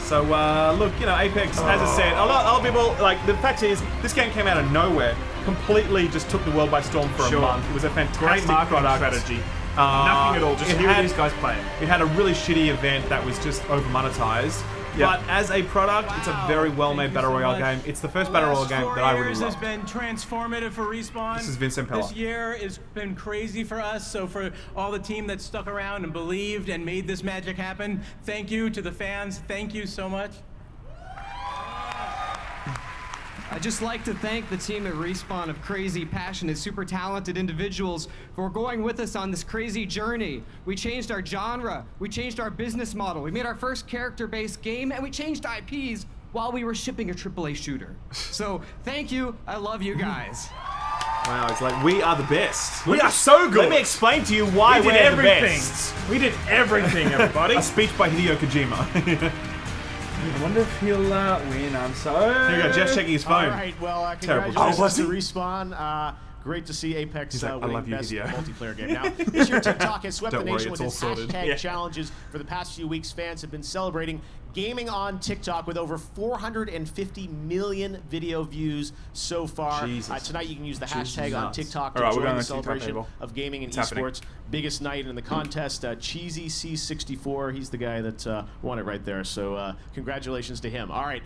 So look, you know, Apex, as I said, a lot of people like the fact is this game came out of nowhere, completely just took the world by storm for a month. It was a fantastic Great marketing product. strategy. Nothing at all. Just hear these guys play. It had a really shitty event that was just over monetized. But as a product, it's a very well-made battle royale game. It's the first battle royale game that I really has love. been transformative for Respawn. This is Vincent Pella. This year has been crazy for us. So for all the team that stuck around and believed and made this magic happen, thank you to the fans. Thank you so much. I'd just like to thank the team at Respawn of crazy, passionate, super talented individuals for going with us on this crazy journey. We changed our genre, we changed our business model, we made our first character-based game, and we changed IPs while we were shipping a AAA shooter. So thank you, I love you guys. Wow, it's like we are the best. We are so good. Let me explain to you why We did we're everything. the best. We did everything, everybody. A speech by Hideo Kojima. I wonder if he'll win. I'm so. Here we go. Jeff's checking his phone. All right, well, Terrible. congratulations to Respawn. Great to see Apex Like, I winning love you, best Hideo. multiplayer game. Now, this year TikTok has swept Don't the worry, nation it's with all its sorted. hashtag challenges. For the past few weeks, fans have been celebrating gaming on TikTok with over 450 million video views so far. Tonight you can use the hashtag on TikTok to join the celebration of gaming and esports. Biggest night in the contest. Cheesy C64, he's the guy that won it right there. So congratulations to him. All right,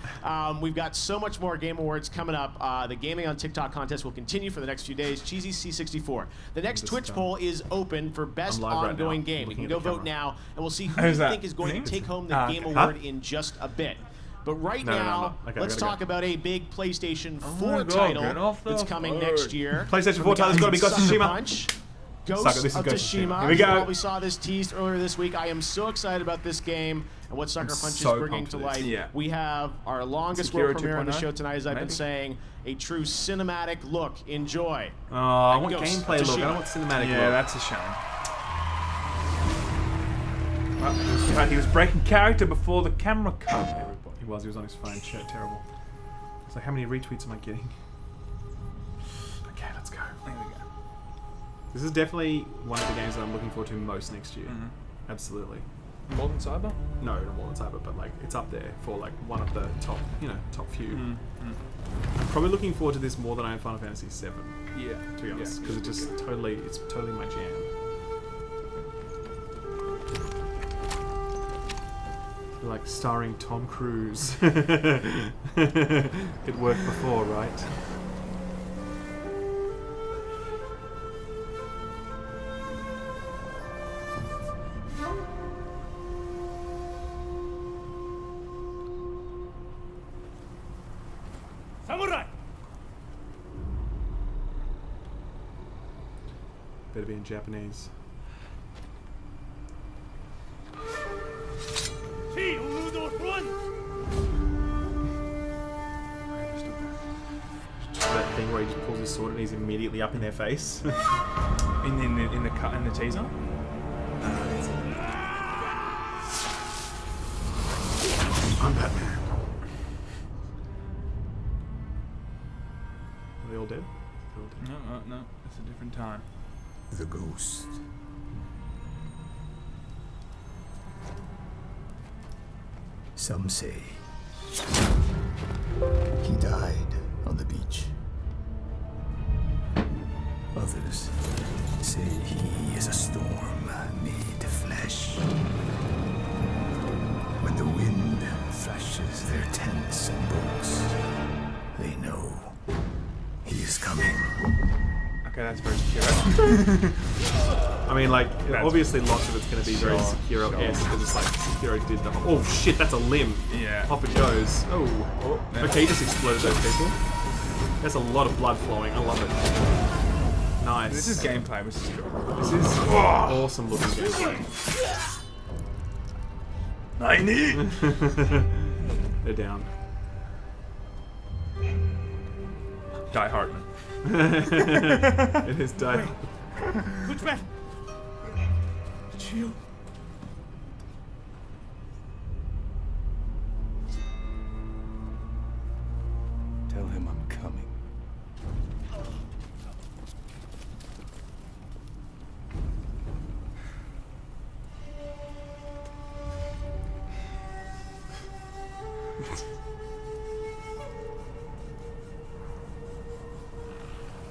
we've got so much more Game Awards coming up. The Gaming on TikTok contest will continue for the next few days. Cheesy C64. The next Twitch poll is open for best ongoing game. We can go vote now, and we'll see who you think is going to take home the Game Award in just a bit. But right now, Okay, let's talk about a big PlayStation 4 God, title that's coming next year. PlayStation 4 title's got to be Ghost of Sucker Tsushima. Punch. Sucker, Ghost this is of Ghost of Tsushima. Tsushima. Here we go. We saw this teased earlier this week. I am so excited about this game and what Sucker Punch so is bringing pumped to for this. life. Yeah. We have our longest Sekiro world premiere on the 2.0? show tonight, as I've been Maybe. saying. A true cinematic look. Enjoy. Oh, I want Ghost gameplay of look. I Tsushima. don't want cinematic Yeah, look. that's a shame. Well, he was breaking character before the camera cut. He was on his phone. Shit, terrible. So how many retweets am I getting? Okay, let's go. There we go. This is definitely one of the games that I'm looking forward to most next year. Absolutely. More than Cyber? No, not more than Cyber, but like it's up there for like one of the top, top few. I'm probably looking forward to this more than I am Final Fantasy VII. Yeah. To be honest, because it's totally my jam. Like starring Tom Cruise. It worked before, right? Better be in Japanese. That thing where he just pulls his sword and he's immediately up in their face. in the teaser. I'm Batman. Are they all dead? No. It's a different time. The ghost. Some say he died on the beach. Others say he is a storm made of flesh. When the wind thrashes their tents and boats, they know he is coming. Okay, that's very Sekiro. I mean, like, obviously lots of it's going to be very Sekiro-esque because it's like Sekiro did the whole... Oh shit, that's a limb. Yeah. Off it goes. Oh. Okay, he just exploded those people. There's a lot of blood flowing. I love it. Nice. This is gameplay. This is awesome looking gameplay. They're down. Die Hartman. It is Die. Which man? Chill. Tell him I'm coming.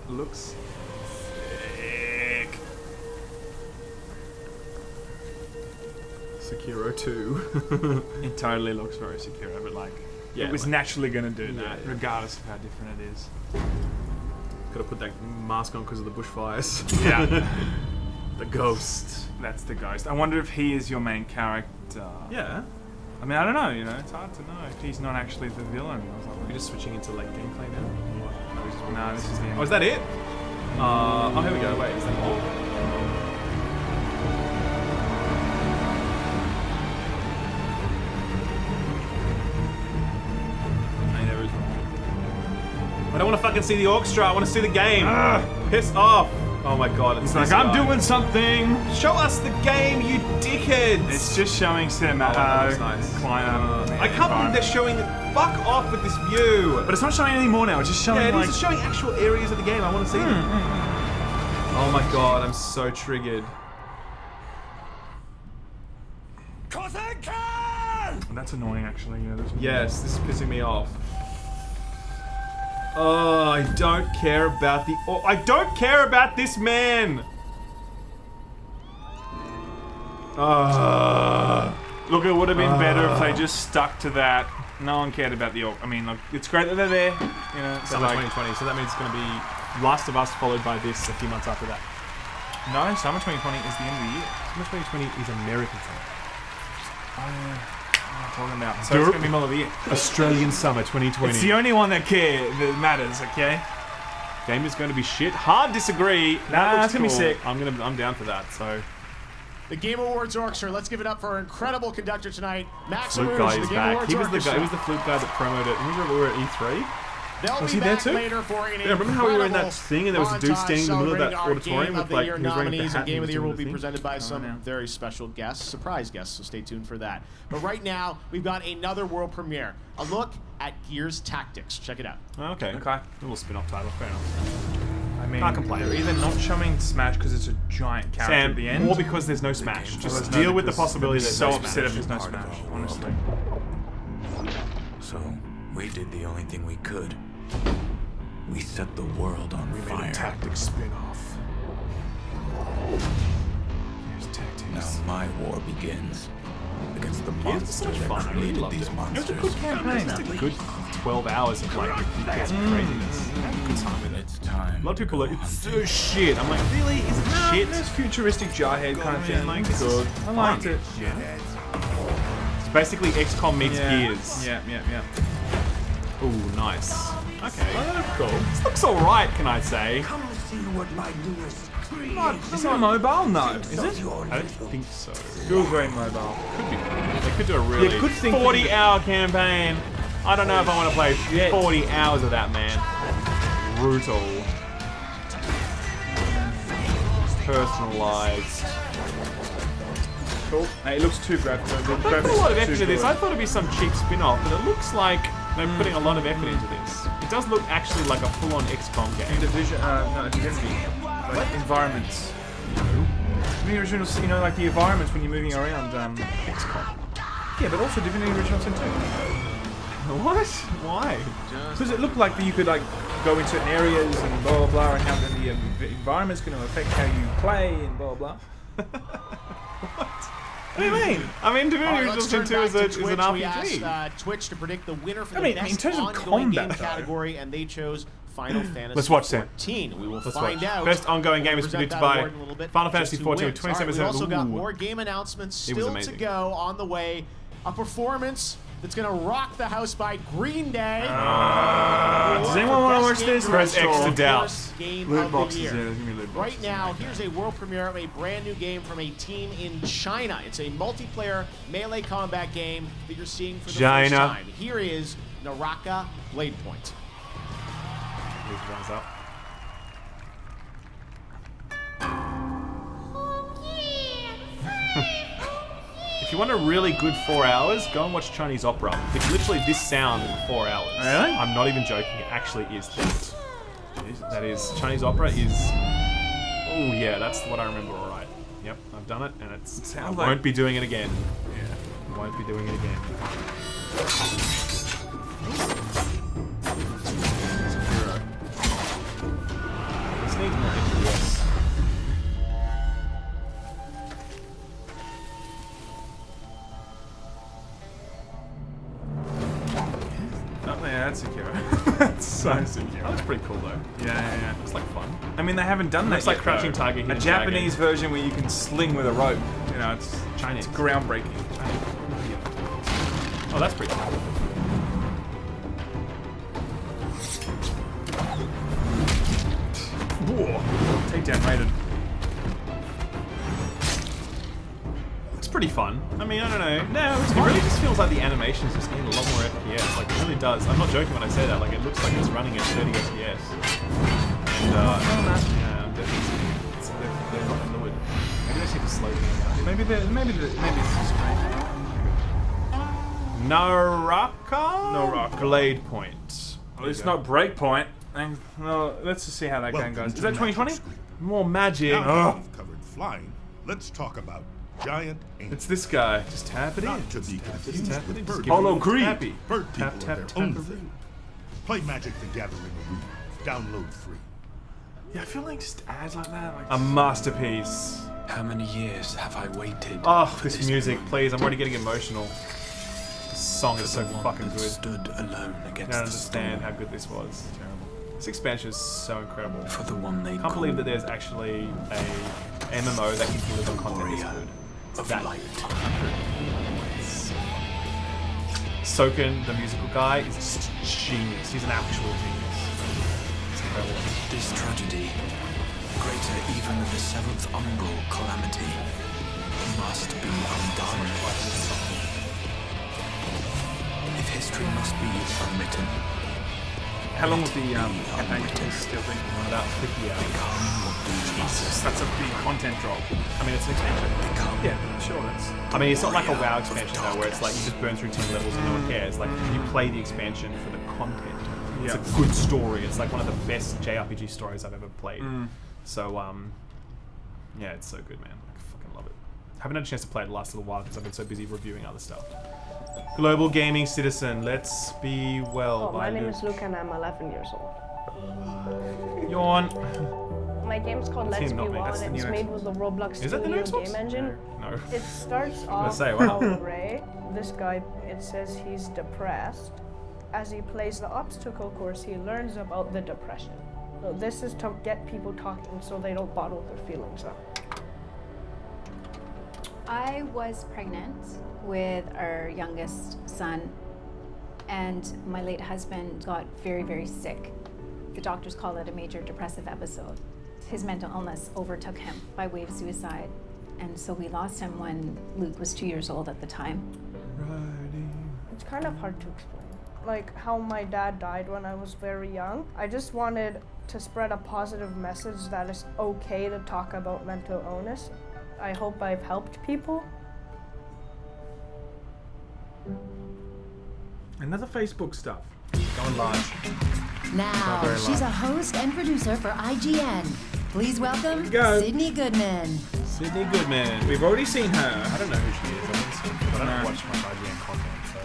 Looks sick. Sekiro 2. It totally looks very Sekiro, but like, it was naturally going to do that, regardless of how different it is. Gotta put that mask on because of the bushfires. Yeah. The ghost. That's the ghost. I wonder if he is your main character. Yeah. I mean, I don't know, you know, it's hard to know if he's not actually the villain. We're just switching into like gameplay now? No, this is the end. Oh, is that it? Oh, here we go. Wait, is that more? I don't want to fucking see the orchestra. I want to see the game. Piss off. Oh my god. It's like, I'm doing something. Show us the game, you dickheads. It's just showing cinematic. Nice. Climate. I can't believe they're showing it. Fuck off with this view. But it's not showing anymore now. It's just showing it is showing actual areas of the game. I want to see them. Oh my god, I'm so triggered. That's annoying, actually. Yes, this is pissing me off. Oh, I don't care about the... Oh, I don't care about this man! Look, it would have been better if they just stuck to that. No one cared about the orc. I mean, look, it's great that they're there. You know, Summer 2020, so that means it's going to be Last of Us followed by this a few months after that. No, Summer 2020 is the end of the year. Summer 2020 is American summer. Talking about. So it's going to be middle of the year. Australian summer 2020. It's the only one that matters, okay? Game is going to be shit. Hard disagree. Nah, it's going to be sick. I'm down for that, so... The Game Awards Orchestra. Let's give it up for our incredible conductor tonight, Max Flute Arouge, guy the is Game back. Awards He was Orchestra. the flute guy that promoted it. Remember we were at E3? They'll Was be he there back too? later for an Remember how we were in that incredible thing and there was a dude standing in the middle of that montage auditorium with like, he was wearing a nominees hat and Game of the Year will be thing? presented by some very special guests, surprise guests, so stay tuned for that. But right now, we've got another world premiere. A look at Gears Tactics. Check it out. Okay. A little spin-off title, fair enough. I mean, Can't complain. they're either not showing Smash because it's a giant character Sam, at the end, or because there's no Smash. Just no, deal with the because possibility I'm there's so no upset if Smash. there's no Smash, honestly. So, we did the only thing we could. We set the world on fire. Made a Tactics spin-off. Here's Tactics. Now my war begins against the monster that created these monsters. It was a good campaign. Just a good 12 hours of like craziness. Good time. It's time. A lot of people are like, it's so shit. I'm like, really? Is it shit? It's futuristic jarhead kind of thing. Like, good. I liked it. It's basically XCOM meets Gears. Yeah. Ooh, nice. Okay. Oh, that looks cool. This looks alright, can I say? Come see what my newest Is it mobile? No. Is it? I don't think so. It feels very mobile. Could be. They could do a really 40-hour campaign. I don't know if I want to play 40 hours of that, man. Brutal. Personalized. Cool. Hey, it looks too graphic. I put a lot of effort into this. I thought it'd be some cheap spin-off, but it looks like they're putting a lot of effort into this. It does look actually like a full-on XCOM game. Division, no, Divinity. Like environments. The original, you know, like the environments when you're moving around XCOM. Yeah, but also Divinity Original Sin 2. What? Why? Because it looked like that you could like go in certain areas and blah blah blah, and how the environment's going to affect how you play and blah blah. What do you mean? I mean, Divinity Original Sin 2 is an RPG. We asked Twitch to predict the winner for the in best terms of ongoing combat, game category, and they chose Final Fantasy Let's watch Sam. 14. We will Let's find watch. out. Best ongoing game is We'll present predicted that by award in a little bit. Final Fantasy Just who 14 with wins. All right, 27%. we've also got Ooh. more game announcements It was still to amazing. go on the way. A performance that's going to rock the house by Green Day. Does anyone want to watch this? Press X to doubt. Lootboxes, yeah, there's gonna be loot Right boxes. now, here's a world premiere of a brand new game from a team in China. It's a multiplayer melee combat game that you're seeing for the first China. time. Here is Naraka Blade Point. These runs up. If you want a really good 4 hours, go and watch Chinese opera. It's literally this sound in 4 hours. Really? I'm not even joking. It actually is this. That is Chinese opera is. Oh yeah, that's what I remember. All right. Yep, I've done it, and it's. I won't be doing it again. Yeah, won't be doing it again. This needs more FPS. Oh yeah, that's Sekiro. That's so secure. That's pretty cool though. Yeah. It's like fun. I mean, they haven't done that Looks like yet, Crouching though. Tiger, Hidden A Japanese Dragon. version where you can sling with a rope. You know, it's Chinese. It's groundbreaking. Oh, that's pretty cool. Whoa. Takedown rated. It's pretty fun. I mean, I don't know. No, it really just feels like the animations just need a lot more FPS. Like, it really does. I'm not joking when I say that. Like, it looks like it's running at 30 FPS. And, yeah, I'm definitely they're not fluid. Maybe they need to slow things down. Maybe it's the screen. Naraka Blade Point. Well, it's not Breakpoint. No, let's just see how that game goes. Is that 2020? More magic. Now we've covered flying. Let's talk about giant ants. It's this guy. Just tap it in. Not to be confused tap it with in. bird Polo people. Creep. Happy. Bird people Tap, are tap, their tap, own tap. thing. Play Magic the Gathering Arena. Download free. Yeah, I feel like just ads like that. Like A masterpiece. How many years have I waited? Oh, this music, please. I'm already getting emotional. This song is so fucking good. Stood alone I against don't the understand storm. how good this was. Terrible. This expansion is so incredible. For the one they I can't believe that there's actually a MMO that can deliver content this good. It's that good. Soken, the musical guy, is just genius. He's an actual genius. It's incredible. This tragedy, greater even than the seventh umbral calamity, must be undone. If history must be unwritten, how long was the campaign still been? About 50 hours. Jesus, that's a big content drop. I mean, it's an expansion. Yeah, sure. I mean, it's not like a WoW expansion though, where it's like you just burn through 10 levels and no one cares. Like, you play the expansion for the content. It's a good story. It's like one of the best JRPG stories I've ever played. So, yeah, it's so good, man. I fucking love it. Haven't had a chance to play it the last little while because I've been so busy reviewing other stuff. Global Gaming Citizen, let's be well. My name is Luke and I'm 11 years old. Yawn. My game's called That's Let's him, Be not me. One. That's the It's new made Xbox. with the Roblox Is that the new Studio Xbox? game engine. No. It starts gonna off say, wow. all Ray. This guy, it says he's depressed. As he plays the obstacle course, he learns about the depression. So this is to get people talking so they don't bottle their feelings up. I was pregnant with our youngest son, and my late husband got very, very sick. The doctors call it a major depressive episode. his mental illness overtook him by way of suicide. And so we lost him when Luke was 2 years old at the time. It's kind of hard to explain. Like how my dad died when I was very young. I just wanted to spread a positive message that it's okay to talk about mental illness. I hope I've helped people. Another Facebook stuff. Going large. Now, she's a host and producer for IGN. Please welcome Sydney Goodman. Sydney Goodman. We've already seen her. I don't know who she is. I haven't seen her, but I don't watch much IGN content, so.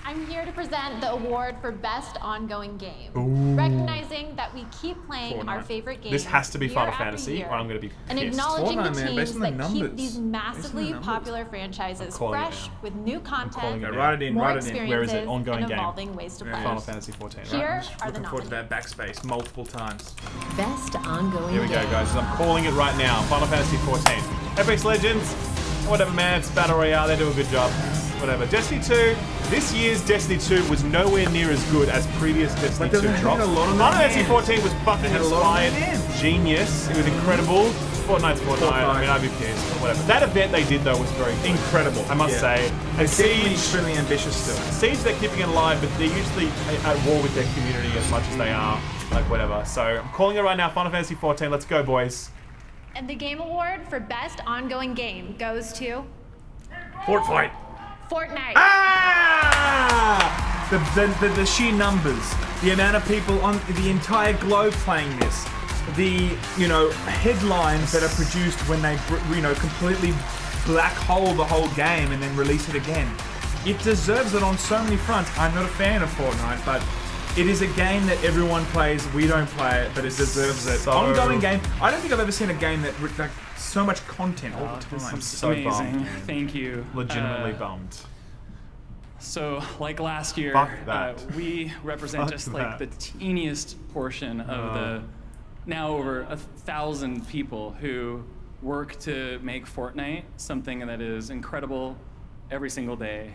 I'm here to present the award for Best Ongoing Game. Ooh. Recognizing that we keep playing Fortnite. our favorite games. This has to be year Final after Fantasy, year, or I'm going to be and pissed. acknowledging Fortnite, the man, teams based on the that keep numbers. these massively popular franchises calling it fresh now. with new content, Write it in, more write it in. Where is it? experiences, Ongoing and game. evolving ways to play. Final Fantasy 14. Here right? are the Looking forward to nominees. that backspace multiple times. Best ongoing Here we go, game. guys. I'm calling it right now. Final Fantasy 14. Apex Legends, whatever, man. It's Battle Royale. They do a good job. Whatever. Destiny 2. This year's Destiny 2 was nowhere near as good as previous Destiny 2 drops. Final Fantasy 14 was fucking inspired. Genius. It was incredible. Fortnite's Fortnite. I mean, I'd be pissed. But whatever. That event they did, though, was very good. Incredible. I must say. And Siege, Siege, really ambitious still. Siege, they're keeping it alive, but they're usually at war with their community as much as they are. Like, whatever. So, I'm calling it right now. Final Fantasy 14. Let's go, boys. And the Game Award for Best Ongoing Game goes to Fortnite. Fortnite. Ah! The sheer numbers, the amount of people on the entire globe playing this, the headlines that are produced when they completely black hole the whole game and then release it again. It deserves it on so many fronts. I'm not a fan of Fortnite, but it is a game that everyone plays. We don't play it, but it deserves it. Ongoing game. I don't think I've ever seen a game that like so much content all the time. I'm so bummed. Thank you. Legitimately bummed. So, like last year, Fuck that. we represent Fuck just that. like the teeniest portion of the now over 1,000 people who work to make Fortnite something that is incredible every single day.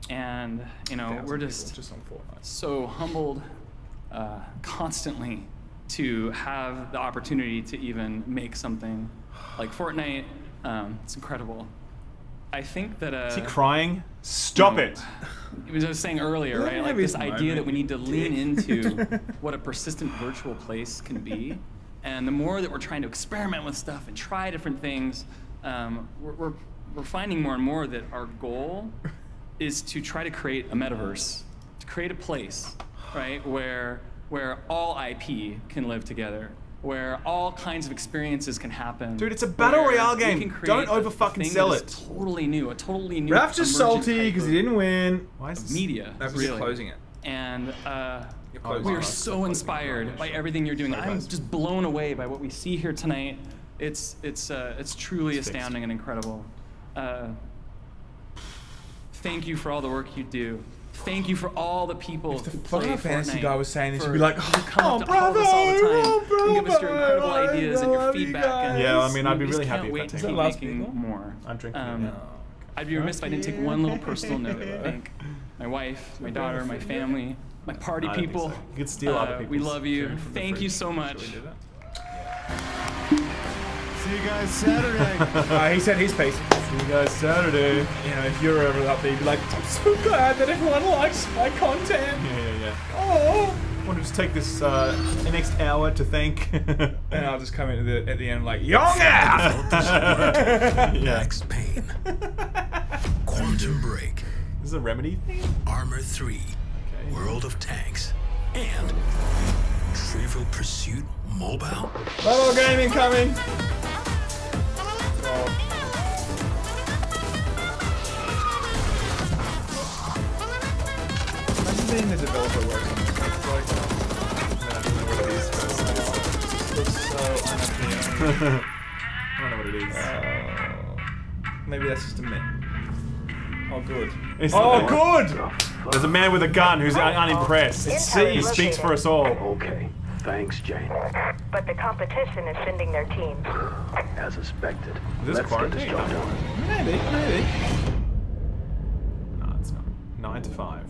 And we're just on Fortnite. so humbled constantly to have the opportunity to even make something like Fortnite. It's incredible. I think that Is he crying? Stop it! As I was saying earlier, right? Like this idea that we need to lean into what a persistent virtual place can be, and the more that we're trying to experiment with stuff and try different things, we're finding more and more that our goal is to try to create a metaverse, to create a place, right, where all IP can live together, where all kinds of experiences can happen. Dude, it's a battle royale game. We can create Don't a over fucking thing sell that it. is totally new, a totally new. Ralph's just emergent salty type because of- he didn't win. Why is of this? media. Ralph's really. just closing it. And closing we it. are so inspired by everything you're doing. I'm just blown away by what we see here tonight. It's truly It's fixed. astounding and incredible. Thank you for all the work you do. Thank you for all the people who play Final Fantasy Fortnite, guy was saying this, for- you'd be like, who come up to all of us all the time and give us your incredible ideas and your feedback. And Yeah, I mean, I'd be we really just happy can't if wait that to takes keep place. making more. I'm drinking it Um, now. I'd be remiss if I didn't take one little personal note to thank my wife, my daughter, my family, my party I don't think people. so. You could steal other We people's love you. food from the Thank you fridge. so much. Should we do that? See you guys Saturday. He said his piece. See you guys Saturday. If you're ever up there, you'd be like, I'm so glad that everyone likes my content. Yeah. Oh. I want to just take this next hour to thank. And I'll just come in at the end like, young ass! Max Payne. Quantum Break. This is a Remedy thing? Armor 3. Okay. World of Tanks. And Trivial Pursuit Mobile. Mobile gaming coming. Imagine being the developer working on this. It's like, I don't know what it is, but it looks so unappealing. I don't know what it is. Maybe that's just a myth. Oh, good. Oh, good! There's a man with a gun who's unimpressed. He speaks for us all. Okay. Thanks, Jane. But the competition is sending their teams. As expected. Is this Let's get this quarantine? job done. Maybe. No, it's not. 9 to 5.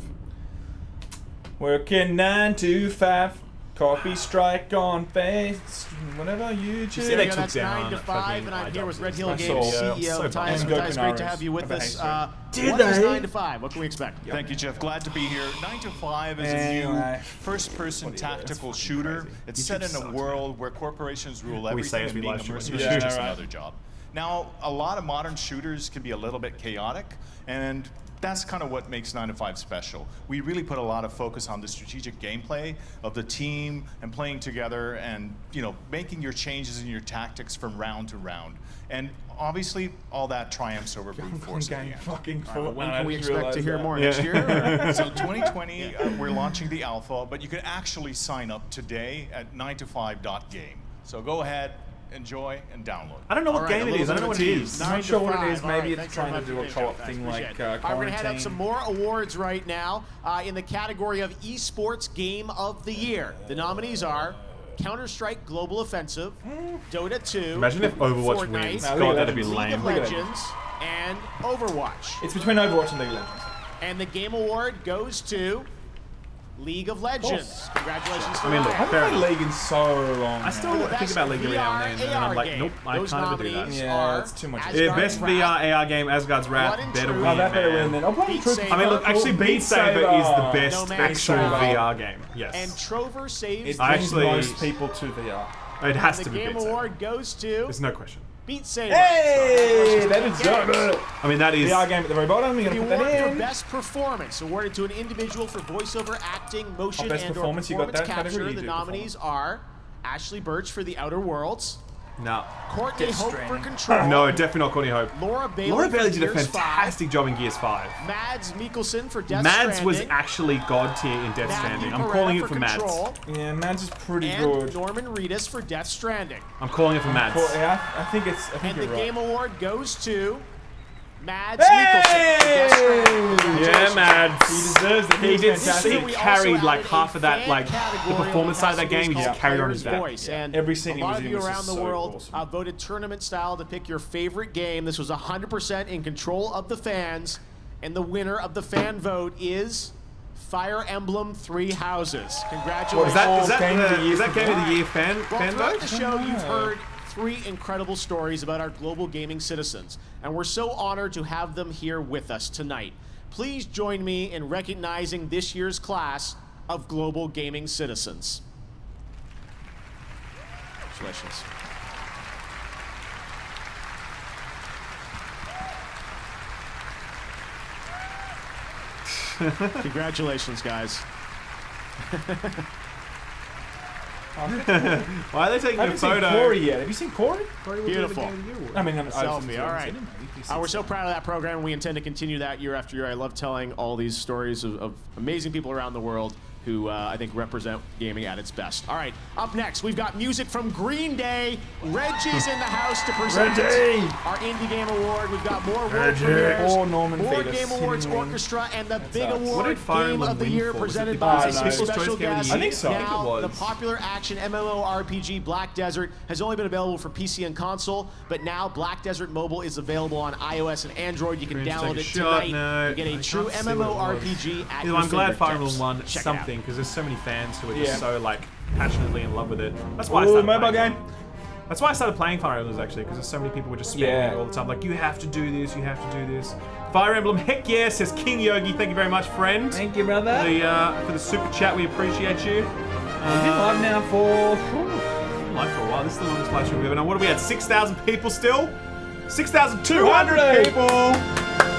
Working 9 to 5. Copy strike on face, whatever you choose. See, they took That's down 9 to 5, and I'm here with Red Hill Games CEO Matthias. bad. Matthias, great to have you with us. Did What is 9 to 5? What can we expect? Thank you, Jeff. Glad to be here. 9 to 5 is a new first-person tactical shooter. It's set in a world where corporations rule everything and being a mercenary is just another job. Now, a lot of modern shooters can be a little bit chaotic, and that's kind of what makes 9 to 5 special. We really put a lot of focus on the strategic gameplay of the team and playing together and, you know, making your changes in your tactics from round to round. And obviously, all that triumphs over brute force at the end. When can we expect to hear more next year? So 2020, we're launching the alpha, but you can actually sign up today at 9to5.game. So go ahead, enjoy, and download. I don't know what game it is. I don't know what it is. I'm not sure what it is. Maybe it's trying to do a co-op thing like We're going to head up some more awards right now in the category of Esports Game of the Year. The nominees are Counter-Strike Global Offensive, Dota 2, Imagine if Overwatch Fortnite, wins. God, that'd be League lame. of Legends, and Overwatch. It's between Overwatch and League of Legends. And the Game Award goes to League of Legends. Congratulations to I haven't played League in so long. I still think about League every now and then, and I'm like, nope, I can't even do that. Yeah, it's too much. Best VR AR game, Asgard's Wrath, better win, that better win man. then. I'll play I mean, look, actually, Beat Saber is the best actual VR game. Yes. And Trover saves It brings most people to VR. It has to the be Game Beat Saber. Award goes to There's no question. Beat Saber. Hey, that is good. I mean, that is VR game at the very bottom. You gotta The put that award for in. Best Performance awarded to an individual for voiceover acting, motion, Best and Performance, you or got performance that category, capture. you The do nominees are Ashley Birch for The Outer Worlds, No. Courtney Death Hope for Stranding. Control, No, definitely not Courtney Hope. Laura Bailey, Laura Bailey for did a Gears fantastic job in Gears 5. 5, Mads Mikkelsen for Death Mads Stranding, was actually god tier in Death Stranding. I'm calling it for Mads. Control, Yeah, Mads is pretty and good. Norman Reedus for Death Stranding. I'm calling it for Mads. Yeah, I think it's. I think And the you're right. Game Award goes to Mads Mikkelsen for Death Stranding. Yeah, Mads. He deserves it. He He's did. fantastic. He carried like half of that, like the performance side of that game. He just carried on his back. Voice. And Every scene he a lot was of in you was around just the so world awesome. voted tournament style to pick your favorite game. This was 100% in control of the fans, and the winner of the fan vote is Fire Emblem Three Houses. Congratulations! Is that Game of the Year fan Throughout vote? the show, you've heard 3 incredible stories about our global gaming citizens, and we're so honored to have them here with us tonight. Please join me in recognizing this year's class of global gaming citizens. Congratulations. Congratulations, guys. Why are they taking I a haven't seen photo? Corey yet. Have you seen Corey? Beautiful. I mean, I'm Selfie, all right. We're so proud of that program. We intend to continue that year after year. I love telling all these stories of amazing people around the world who I think represent gaming at its best. All right, up next, we've got music from Green Day. Reggie's in the house to present our Indie Game Award. We've got more world premieres, Or Norman more Fetus. Game Awards Hitting Orchestra, and the big sucks. What award did Fire Game Emblem of the win Year for? Was it presented the by People's a Choice special Game of the guest. Year? I think so. I think it Now, was. the popular action MMORPG Black Desert has only been available for PC and console, but now Black Desert Mobile is available on iOS and Android. You can Cringe, download take a it shot. tonight. No, You get I a true can't see what it was. MMORPG at You your know, I'm glad Fire fingertips. Emblem won Check it out. something because there's so many fans who are just Yeah. so like passionately in love with it. That's why I Ooh, started mobile playing. game. That's why I started playing Fire Emblems actually, because there's so many people were just spamming Yeah. it all the time. Like, you have to do this, you have to do this. Fire Emblem, heck yeah, says King Yogi. Thank you very much, friend. Thank you, brother. For the super chat, we appreciate you. We've been live now for. Live for a while. This is the longest live stream we've ever done. What are we at? 6,000 people still? 6,200 people.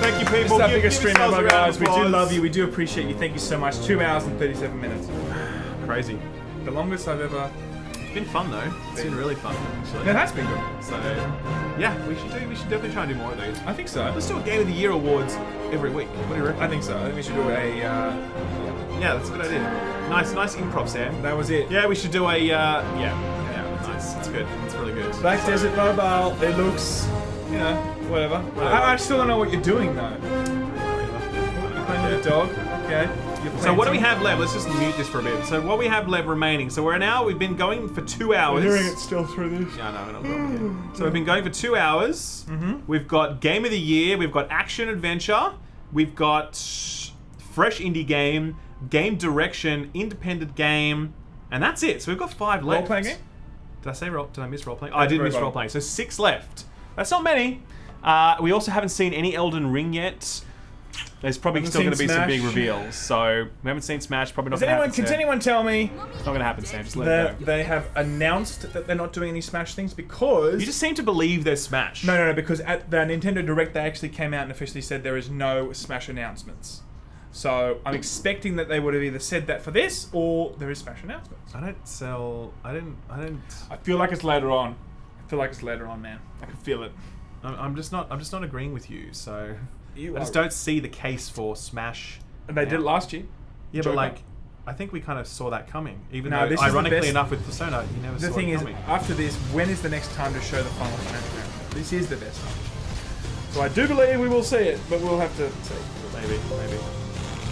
Thank you, people. This is our Give biggest stream yourselves a ever, round guys. of We do applause. love you. We do appreciate you. Thank you so much. 2 hours and 37 minutes. Crazy. The longest I've ever. It's been fun though. It's been really fun. Actually. It has been good. So, yeah, we should definitely try and do more of these. I think so. Let's do a Game of the Year awards every week. What do you reckon? I think so. I think we should do a. Yeah, that's a good idea. Nice improv, Sam. That was it. Yeah, we should do a. Nice. It's good. It's really good. Black Desert Mobile. It looks, you know, whatever. I still don't know what you're doing though. You're playing with a dog. Okay. So what do we have left? Let's just mute this for a bit. So what we have left remaining. So we've been going for 2 hours. We're hearing it still through this. Yeah, no, we're not going again. So we've been going for 2 hours. We've got Game of the Year. We've got Action Adventure. We've got Fresh Indie Game, Game Direction, Independent Game, And that's it. So we've got 5 left. Role-playing game? Did I say role? Did I miss role-playing? Oh, I did miss role-playing. So 6 left. That's not many. We also haven't seen any Elden Ring yet. There's probably still going to be some big reveals. So we haven't seen Smash. Probably not going to happen. Can anyone tell me? It's not going to happen, Sam. Just let it go. They have announced that they're not doing any Smash things because you just seem to believe there's Smash. No. Because at the Nintendo Direct, they actually came out and officially said there is no Smash announcements. So I'm expecting that they would have either said that for this or there is Smash announcements. I didn't. I feel like it's later on. Man. I can feel it. I'm just not agreeing with you. So. I just don't see the case for Smash. And they did it last year. Yeah, but like, I think we kind of saw that coming. Even though, ironically enough, with Persona, you never saw it coming. The thing is, after this, when is the next time to show the final Smash round? This is the best time. So I do believe we will see it, but we'll have to see. Maybe.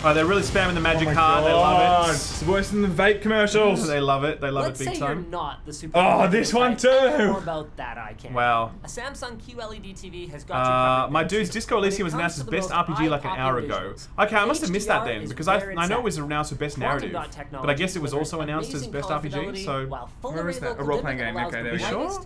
Oh, they're really spamming the magic card. They love it. It's worse than the vape commercials. They love it. They love Let's it big say time. You're not the super. Oh, this one too. More about that, I can. Wow. A Samsung QLED TV has got you covered. My dude's Disco Elysium was announced as best RPG like an hour ago. Okay, I must have missed that then because I know it was announced as best narrative, but I guess it was also announced as best RPG. So where is that? A role-playing game. Okay, there we go. Sure.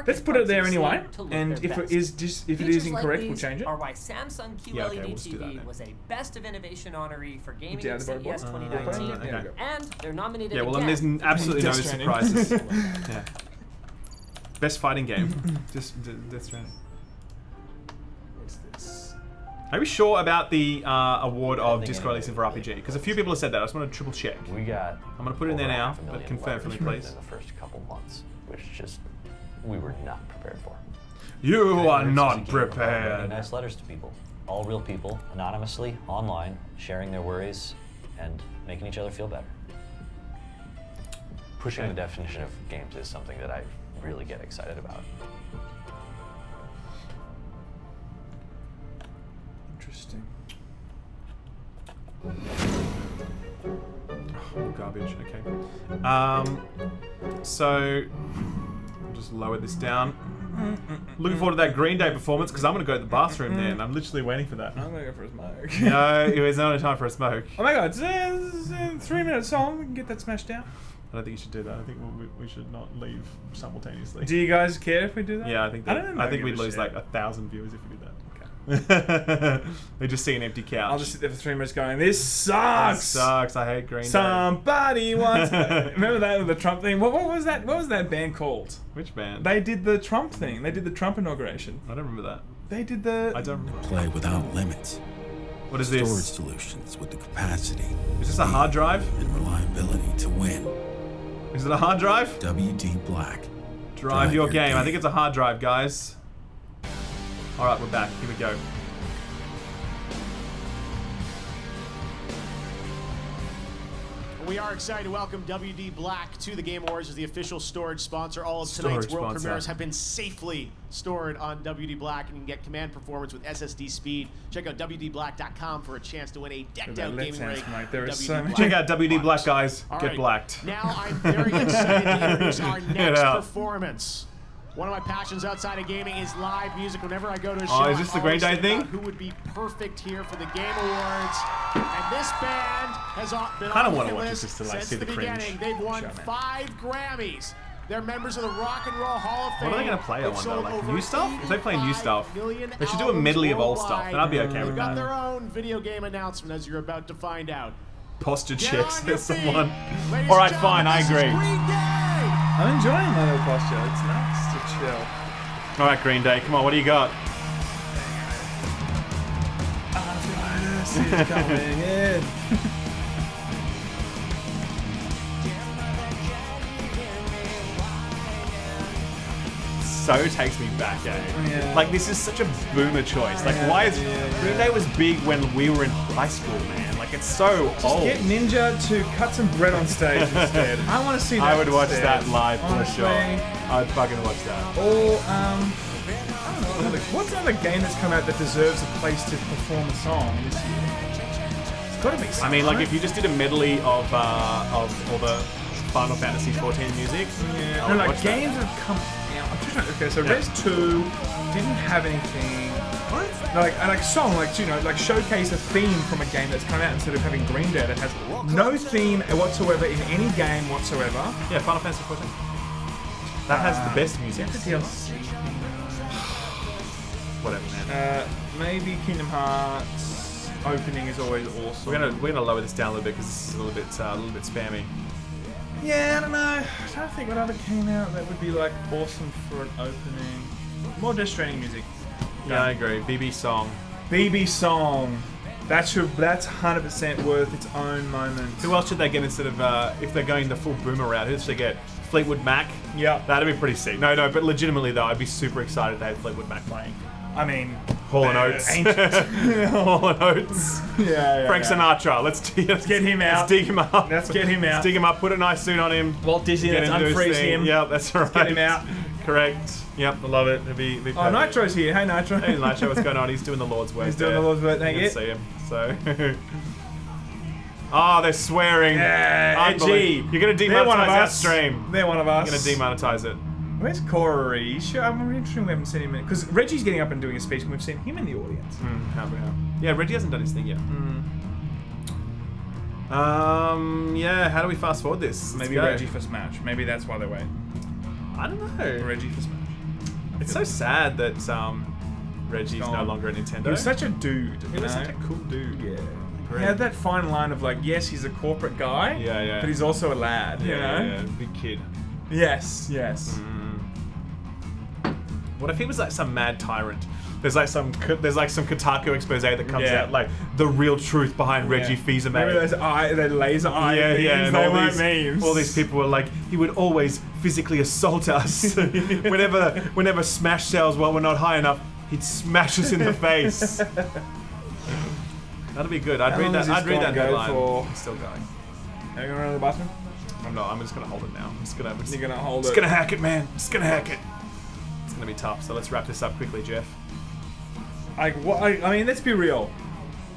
Let's put it there anyway, and if it is incorrect, we'll change it. Are why Samsung QLED TV was a Best of Innovation honoree for gaming at CES 2019, and they're nominated. Yeah, well, then there's absolutely no surprises. Yeah. Best fighting game, just Death Stranding. What's this? Are we sure about the award of Disco Elysium for RPG? Because a few people have said that. I just want to triple check. We got. I'm going to put it in there now, but confirm for me, please. In the first couple months, which just. We were not prepared for. You are not prepared. Nice letters to people. All real people, anonymously, online, sharing their worries and making each other feel better. Pushing the definition of games is something that I really get excited about. Interesting. Oh, garbage. Okay. So. Just lower this down. Looking forward to that Green Day performance because I'm going to go to the bathroom then. I'm literally waiting for that. I'm going to go for a smoke. No, it's not time for a smoke. Oh my god, it's a 3-minute song. We can get that smashed out. I don't think you should do that. I think we should not leave simultaneously. Do you guys care if we do that? Yeah, I think we'd lose like 1,000 viewers if we did that. They just see an empty couch. I'll just sit there for 3 minutes going, this sucks! This sucks, I hate Green Day. Somebody wants... Remember that with the Trump thing? What was that? What was that band called? Which band? They did the Trump thing. They did the Trump inauguration. I don't remember that. They did the... I don't remember. Play without limits. What is this? Storage solutions with the capacity. Is this a hard drive? And reliability to win. Is it a hard drive? WD Black. Drive your game. I think it's a hard drive, guys. Alright, we're back. Here we go. We are excited to welcome WD Black to the Game Awards as the official storage sponsor. All of tonight's world premieres have been safely stored on WD Black, and you can get command performance with SSD speed. Check out WDBlack.com for a chance to win a decked-out gaming rig. Check out WD Black, guys. Get blacked. Now I'm very excited to introduce our next performance. One of my passions outside of gaming is live music. Whenever I go to a show, oh, is this the Green Day thing? Who would be perfect here for the Game Awards? And this band has been kind on of want the to watch list this just to like since see the cringe. beginning. They've won 5 Grammys. They're members of the Rock and Roll Hall of Fame. What are they going to play? I wonder. Like new stuff? If they play new stuff, they should do a medley of old stuff, and I'd be okay with that. They've got their own video game announcement, as you're about to find out. Posture checks. There's someone. All right, fine. I agree. I'm enjoying my little posture. It's nice to chill. All right, Green Day. Come on, what do you got? Arthritis is coming in. So takes me back, eh? Like, this is such a boomer choice. Like, why is... Green Day was big when we were in high school, man. Like, it's so old. Get Ninja to cut some bread on stage instead. I want to see that I would watch instead. that live for sure. I'd fucking watch that. Or, I don't know, what's another game that's come out that deserves a place to perform a song this year? It's gotta be something. I mean, like, if you just did a medley of all the Final Fantasy 14 music. Yeah. No, like, games that have come out. I'm just trying to, okay, so Res 2 didn't have anything like song, like, you know, like showcase a theme from a game that's come out instead of having Green Day that has no theme whatsoever in any game whatsoever. Yeah, Final Fantasy 14. That has the best music. Whatever, man. Maybe Kingdom Hearts opening is always awesome. We're gonna lower this down a little bit because this is a little bit spammy. Yeah, I don't know. I'm trying to think what other came out that would be like awesome for an opening. More Death Stranding music. Yeah, I agree. BB song. BB song. That's 100% worth its own moment. Who else should they get instead of if they're going the full boomer route? Who should they get? Fleetwood Mac. Yeah, that'd be pretty sick. No, but legitimately though, I'd be super excited if they had Fleetwood Mac playing. I mean, Hall and Oates. Hall and Oates. Yeah. Frank Sinatra. Let's get him out. Let's dig him up. Let's get him out. Let's dig him up. Put a nice suit on him. Walt Disney. Let's unfreeze him. Yep, that's right. Let's get him out. Correct. Yep, I love it. It'd be oh, Nitro's here. Hey, Nitro. Hey, Nitro. What's going on? He's doing the Lord's work. He's doing the Lord's work. Thank you. See him. So. Oh, they're swearing. Yeah, edgy. You're going to demonetize our stream. They're one of us. You're going to demonetize it. Where's Corey? Sure, I'm interested we haven't seen him in because Reggie's getting up and doing a speech and we've seen him in the audience. Yeah, Reggie hasn't done his thing yet. Yeah, how do we fast forward this? Maybe Reggie for Smash. Maybe that's why they wait. I don't know. Reggie for Smash. It's so sad that Reggie's no longer at Nintendo. He was such a dude. He was such a cool dude. Yeah. He had that fine line of like, yes, he's a corporate guy, but he's also a lad, you know? Yeah, big kid. Yes. What if he was like some mad tyrant? There's like some Kotaku expose that comes out, like the real truth behind Reggie Fils-Aimé. Remember those laser eye and they weren't memes. All these people were like, he would always physically assault us. whenever Smash sells while we're not high enough, he'd smash us in the face. That'd be good. I'd read that headline. It's still going. Are you gonna run to the bathroom? I'm not. I'm just gonna hold it now. You're gonna hold it. Just gonna hack it, man. Just gonna hack it. It's gonna be tough. So let's wrap this up quickly, Jeff. I mean, let's be real.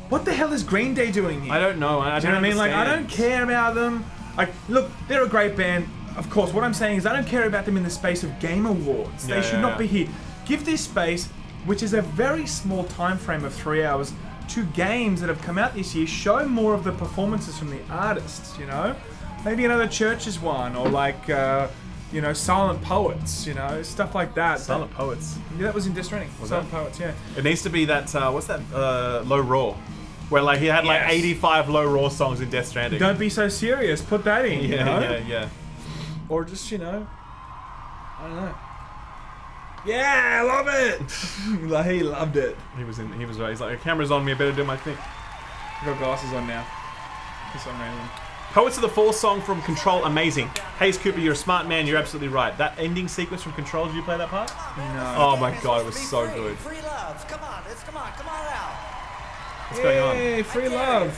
What the hell is Green Day doing here? I don't know. Do you know what I mean? Like, I don't care about them. Like, look, they're a great band. Of course, what I'm saying is I don't care about them in the space of Game Awards. They should not be here. Give this space, which is a very small time frame of 3 hours, to games that have come out this year. Show more of the performances from the artists, you know? Maybe another Churches one, or like, you know, Silent Poets, you know, stuff like that. Silent Poets? Yeah, that was in Death Stranding. Silent Poets, yeah. It needs to be that, what's that, Low Raw? Where like he had like 85 Low Raw songs in Death Stranding. Don't be so serious, put that in, you know? Yeah. Or just, you know, I don't know. Yeah, I love it! Like, he loved it. He was right. He's like, the camera's on me, I better do my thing. I've got glasses on now. This one random. Poets of the Fall song from Control, amazing. Hayes Cooper, you're a smart man, you're absolutely right. That ending sequence from Control, did you play that part? No. Oh my god, it was so good. Free love, come on out. What's going on? Hey, free love.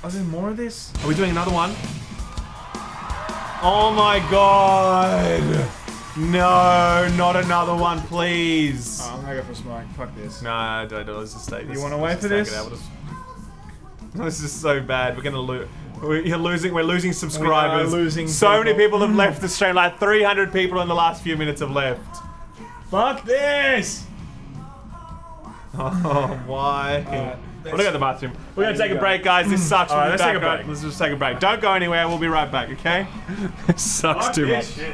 Are there more of this? Are we doing another one? Oh my god! No, not another one, please. Oh, I'm gonna go for a smoke. Fuck this. No, don't. Let's just stay. You want to wait for this? This is so bad. We're gonna lose. We're losing subscribers. We are losing so many people have left the stream. Like 300 people in the last few minutes have left. Fuck this! Oh, why? We're gonna go to the bathroom. We're gonna take a break, guys. This sucks. All right, let's take a break. Let's just take a break. Don't go anywhere. We'll be right back. Okay? It sucks too much. Shit.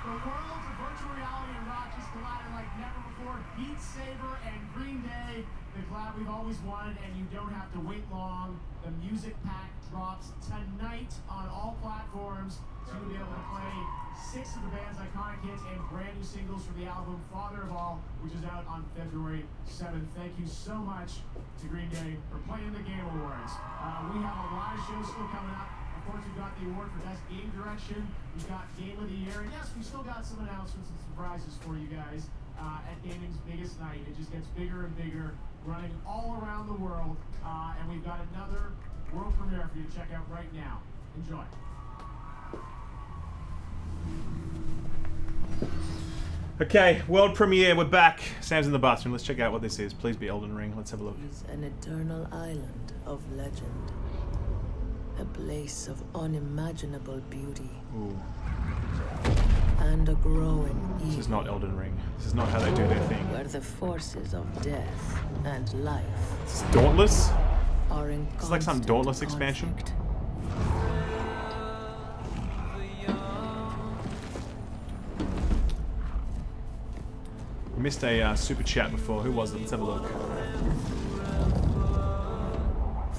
The worlds of virtual reality and rock just collided like never before. Beat Saber and Green Day, the collab we've always wanted, and you don't have to wait long. The music pack drops tonight on all platforms, so you'll be able to play 6 of the band's iconic hits and brand new singles from the album Father of All, which is out on February 7th. Thank you so much to Green Day for playing the Game Awards. We have a lot of shows still coming up. Of course, we've got the award for Best Game Direction. We've got Game of the Year. And yes, we still got some announcements and surprises for you guys at gaming's biggest night. It just gets bigger and bigger, running all around the world. And we've got another world premiere for you to check out right now. Enjoy. Okay, world premiere, we're back. Sam's in the bathroom. Let's check out what this is. Please be Elden Ring. Let's have a look. Is an eternal island of legend. A place of unimaginable beauty. Ooh. And a growing evil. This is not Elden Ring. This is not how they do their thing. Where the forces of death and life It's Dauntless? are in It's like some Dauntless expansion. We missed a super chat before. Who was it? Let's have a look.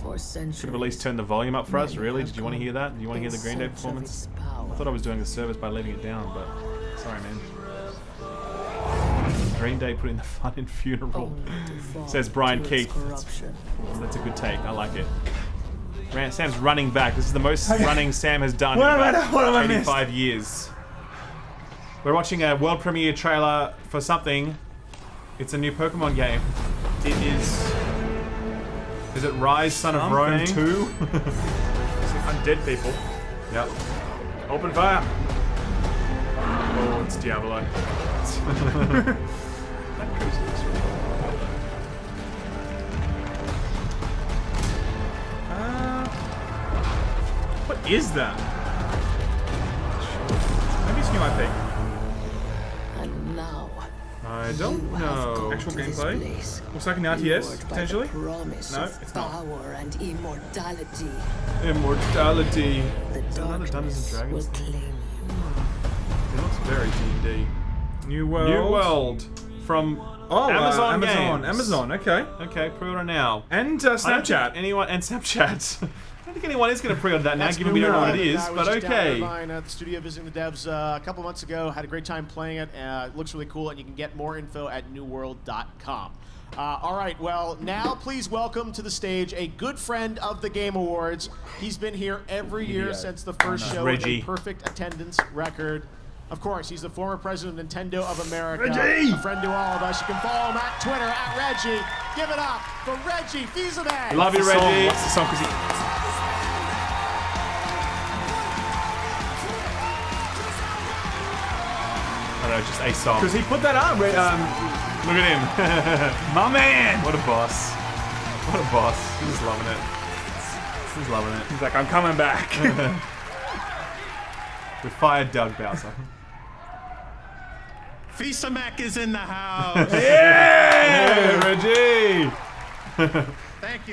For centuries. Should have at least turned the volume up for us. Really? Did you want to hear that? Do you want to hear the Green Day performance? I thought I was doing a service by leaving it down, but sorry, man. Green Day putting the fun in funeral. Says Brian Keith. That's a good take. I like it. Sam's running back. This is the most running Sam has done in about 85 years. We're watching a world premiere trailer for something. It's a new Pokemon game. It is... Is it Rise, Son of Rome 2? Undead people. Yep. Open fire. Oh, it's Diablo. That cruise looks really cool. What is that? Maybe it's new IP. And now I don't know. Actual gameplay? Looks like an RTS, potentially? No, it's not. Power and immortality. Immortality. The Is that another Dungeons and Dragons will thing? claim It looks very D&D. New World. New World. From Amazon Games. Amazon, okay. Okay, pre-order now. And Snapchat. Anyone and Snapchat. I don't think anyone is going to pre-order that now, given we don't know what it is, but okay. The studio visiting the devs a couple months ago. Had a great time playing it. It looks really cool, and you can get more info at newworld.com. All right, well, now please welcome to the stage a good friend of the Game Awards. He's been here every year since the first show. Reggie. A perfect attendance record. Of course, he's the former president of Nintendo of America. Reggie! A friend to all of us. You can follow him at Twitter, at Reggie. Give it up for Reggie Fils-Aimé. Love you, Reggie. What's the song? Because he... I don't know, just a song. Because he put that on. Look at him. My man. What a boss. What a boss. He's just loving it. He's loving it. He's like, I'm coming back. We fired Doug Bowser. Fils-Aimé is in the house. Yeah, Reggie. Thank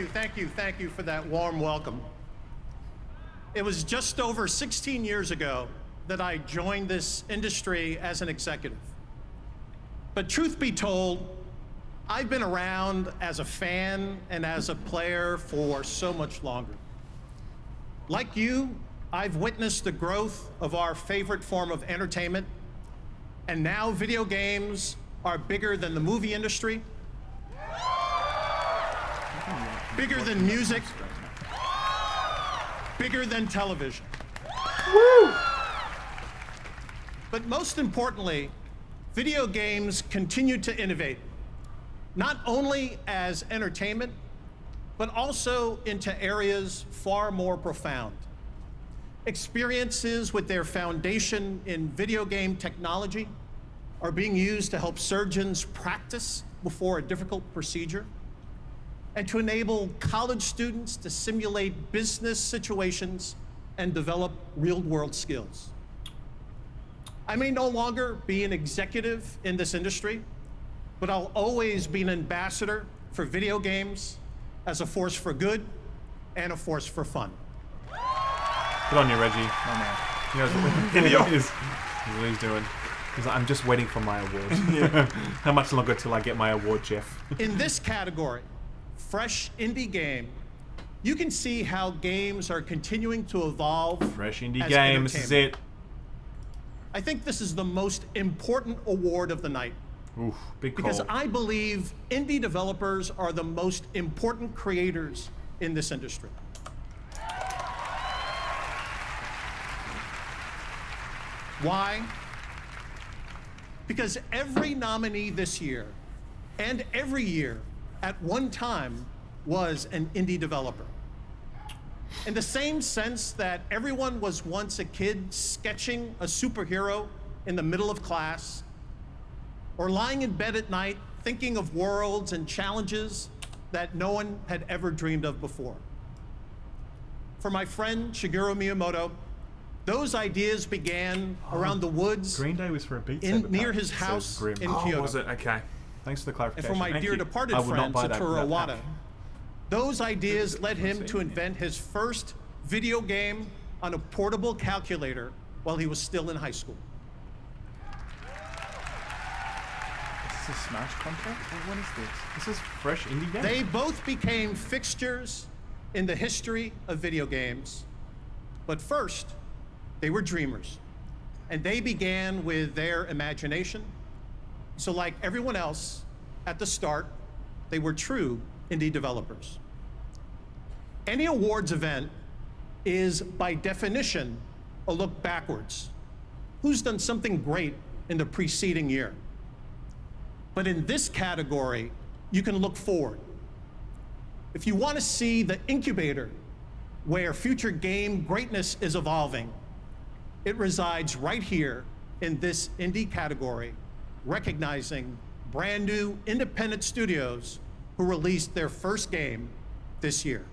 you for that warm welcome. It was just over 16 years ago that I joined this industry as an executive. But truth be told, I've been around as a fan and as a player for so much longer. Like you, I've witnessed the growth of our favorite form of entertainment, and now video games are bigger than the movie industry, bigger than music, bigger than television. Woo! But most importantly, video games continue to innovate, not only as entertainment, but also into areas far more profound. Experiences with their foundation in video game technology are being used to help surgeons practice before a difficult procedure and to enable college students to simulate business situations and develop real-world skills. I may no longer be an executive in this industry, but I'll always be an ambassador for video games as a force for good and a force for fun. Good on you, Reggie. Oh, man. He knows what he's doing. He's like, I'm just waiting for my award. How much longer till I get my award, Jeff? In this category, fresh indie game, you can see how games are continuing to evolve. Fresh indie game, this is it. I think this is the most important award of the night. Oof, big call. Because I believe indie developers are the most important creators in this industry. Why? Because every nominee this year and every year at one time was an indie developer. In the same sense that everyone was once a kid sketching a superhero in the middle of class, or lying in bed at night thinking of worlds and challenges that no one had ever dreamed of before. For my friend Shigeru Miyamoto, those ideas began around the woods Green Day was for a beat near his house in Kyoto. Was it? Okay. Thanks for the clarification. And for my dear departed friend Satoru Iwata, those ideas led him to invent his first video game on a portable calculator while he was still in high school. Is this a Smash contract? What is this? This is fresh indie game. They both became fixtures in the history of video games. But first, they were dreamers. And they began with their imagination. So like everyone else, at the start, they were true indie developers. Any awards event is, by definition, a look backwards. Who's done something great in the preceding year? But in this category, you can look forward. If you want to see the incubator where future game greatness is evolving, it resides right here in this indie category, recognizing brand new independent studios who released their first game this year.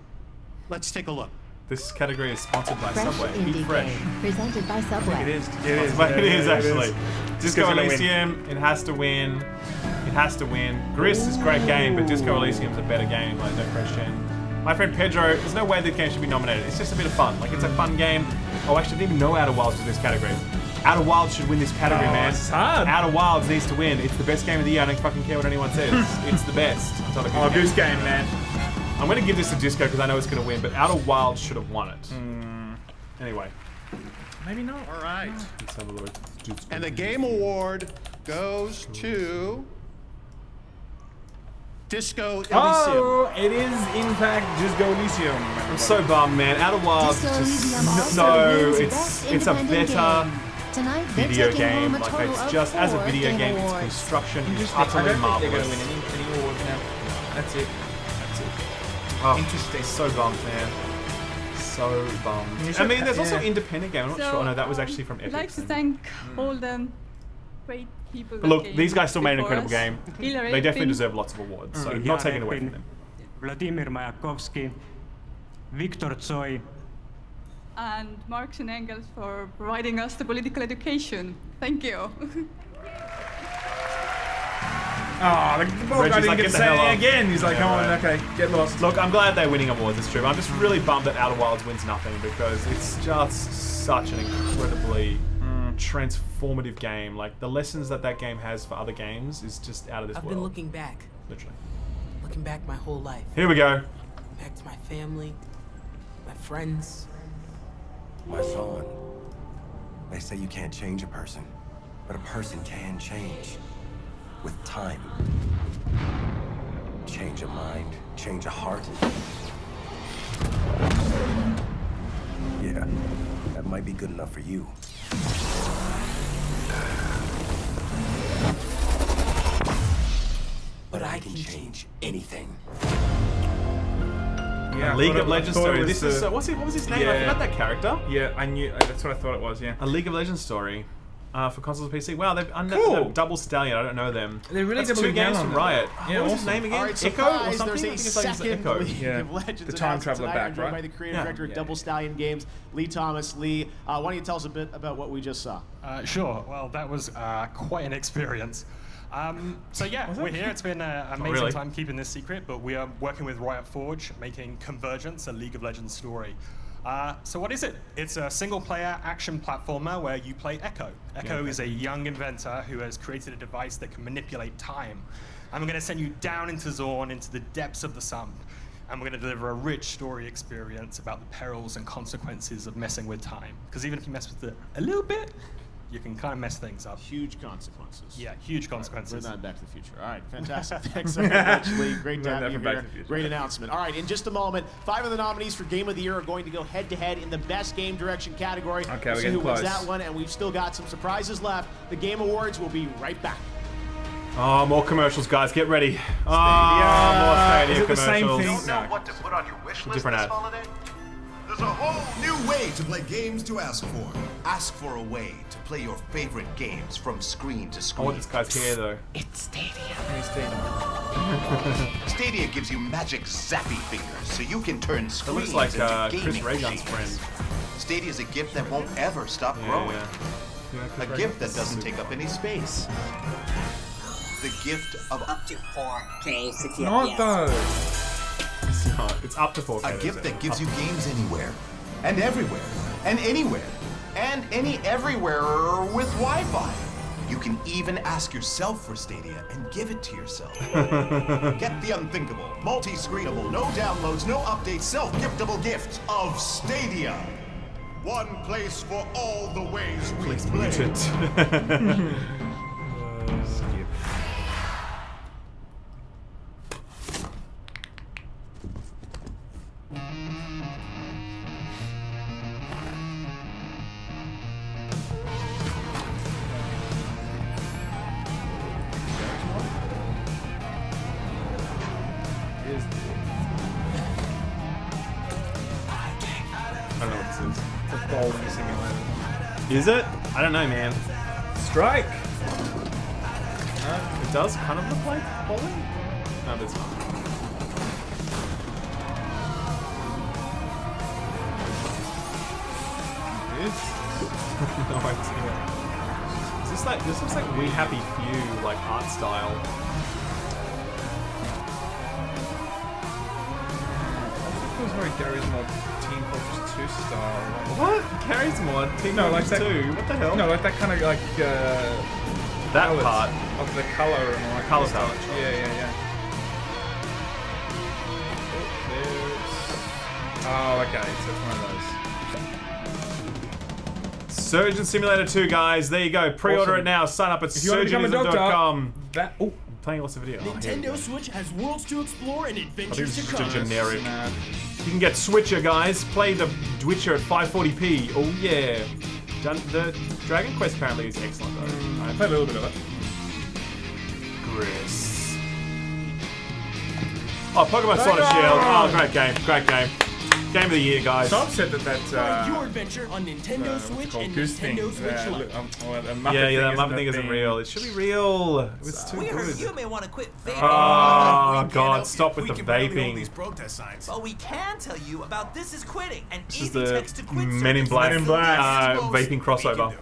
Let's take a look. This category is sponsored by Fresh Subway. Indie Eat fresh. Game, presented by Subway. It is. It is actually. Disco Elysium, it has to win. It has to win. Gris is a great game, but Disco Elysium is a better game, like no question. My friend Pedro, there's no way the game should be nominated. It's just a bit of fun. Like, it's a fun game. Oh, actually, I didn't even know Outer Wilds was this category. Outer Wilds should win this category, man. It's hard. Outer Wilds needs to win. It's the best game of the year. I don't fucking care what anyone says. It's the best. It's not a good Goose Game, man. I'm going to give this to Disco because I know it's going to win, but Outer Wilds should have won it. Anyway. Maybe not. All right. Let's have a look. And the game award goes to Disco Elysium. Oh, it is in fact Disco Elysium. I'm so bummed, man. Outer Wilds just it's a better video game. Like it's just as a video game, its construction is utterly marvelous. Win any awards now. That's it. Oh, interesting. So bummed, man. So bummed. I mean, there's also independent game. I'm not sure. No, that was actually from Epic. I'd like to thank all the great people. But look, these guys still made an incredible game. They definitely deserve lots of awards. So not taking it away from them. Vladimir Mayakovsky, Victor Tsoi, and Marx and Engels for providing us the political education. Thank you. Oh, the ball guy didn't get to say it again. He's like, come on, okay, get lost. Look, I'm glad they're winning awards, it's true. I'm just really bummed that Outer Wilds wins nothing because it's just such an incredibly transformative game. Like, the lessons that game has for other games is just out of this world. I've been looking back. Literally. Looking back my whole life. Here we go. Back to my family, my friends. My son. They say you can't change a person, but a person can change. With time. Change a mind, change a heart. Yeah, that might be good enough for you. But I can change anything. Yeah, League of Legends story. This is what was his name? Yeah. I forgot that character. Yeah, I knew. That's what I thought it was. Yeah. A League of Legends story. For consoles and PC. Wow, they've cool. Double Stallion. I don't know them. They're really That's 2 games from Riot. Yeah, what was his name again? All right, Echo or something? There's a I think it's like second Echo. League of Legends The time traveler announcement back, tonight, right? by the creative director of Double Stallion Games, Lee Thomas. Lee, why don't you tell us a bit about what we just saw? Sure. Well, that was quite an experience. So yeah, we're here. It's been an amazing time keeping this secret, but we are working with Riot Forge, making Convergence, a League of Legends story. So what is it? It's a single-player action platformer where you play Echo. Echo is a young inventor who has created a device that can manipulate time. And we're going to send you down into Zorn, into the depths of the sun. And we're going to deliver a rich story experience about the perils and consequences of messing with time. Because even if you mess with it a little bit, you can kind of mess things up. Huge consequences. Yeah, huge consequences. We're not Back to the Future. All right, fantastic. Thanks so much, Lee. Great to have you here. Great announcement. All right, in just a moment, 5 of the nominees for Game of the Year are going to go head-to-head in the Best Game Direction category. Okay, we're see getting who wins close. that one, and we've still got some surprises left. The Game Awards will be right back. Oh, more commercials, guys. Get ready. More Stadia Is it the same commercials. thing? Know what to put on your wish list Different this ad. holiday? There's a whole new way to play games to ask for. Ask for a way to play your favorite games from screen to I screen. want this guy's hair, though. It's Stadia. Stadia gives you magic zappy fingers, so you can turn It screens looks like into Chris gaming Reagan's machines. friend. Stadia is a gift that won't ever stop growing. Yeah, A gift that doesn't take up any space. The gift of up to 4K 60 Not those. It's not. It's up to 4K. A gift that gives you games anywhere, and everywhere, and anywhere, and any everywhere with Wi-Fi. You can even ask yourself for Stadia and give it to yourself. Get the unthinkable, multi-screenable, no downloads, no updates, self-giftable gift of Stadia. One place for all the ways we Please play. mute it. I don't know what this is. It's a bowling simulator. Is it? I don't know, man. Strike! It does kind of look like bowling? No, but it's not. It is? No idea. Is this like, this looks like We Happy Few, like art style. It feels very Gary's Mod Team Fortress 2 style. What? Gary's Mod? Team like Fortress that, 2? What the hell? No, like that kind of like that colours part of the color and all that color kind of palette. stuff. Yeah. Oh, okay. So it's one of those. Surgeon Simulator 2, guys. There you go. Pre-order Awesome. it now. Sign up at If you want to become a surgeonism.com. doctor, I'm playing lots of video. Nintendo Switch has worlds to explore and I think adventures this to is just a come. generic. You can get Switcher, guys. Play the Witcher at 540p. Oh yeah. The Dragon Quest apparently is excellent though. I played a little bit of it. Gris. Oh, Pokemon Sword and Shield. Oh, great game. Great game. Game of the year, guys. So I've said that Start your adventure on Nintendo Switch and Nintendo Switch Lite. that Muppet thing isn't real. It should be real. It was too We heard good. you may want to quit vaping. Oh god, stop with the vaping. protest signs. But we can tell you about This Is Quitting, an This is easy the text to quit Men in service. Black, Men in Black. vaping crossover.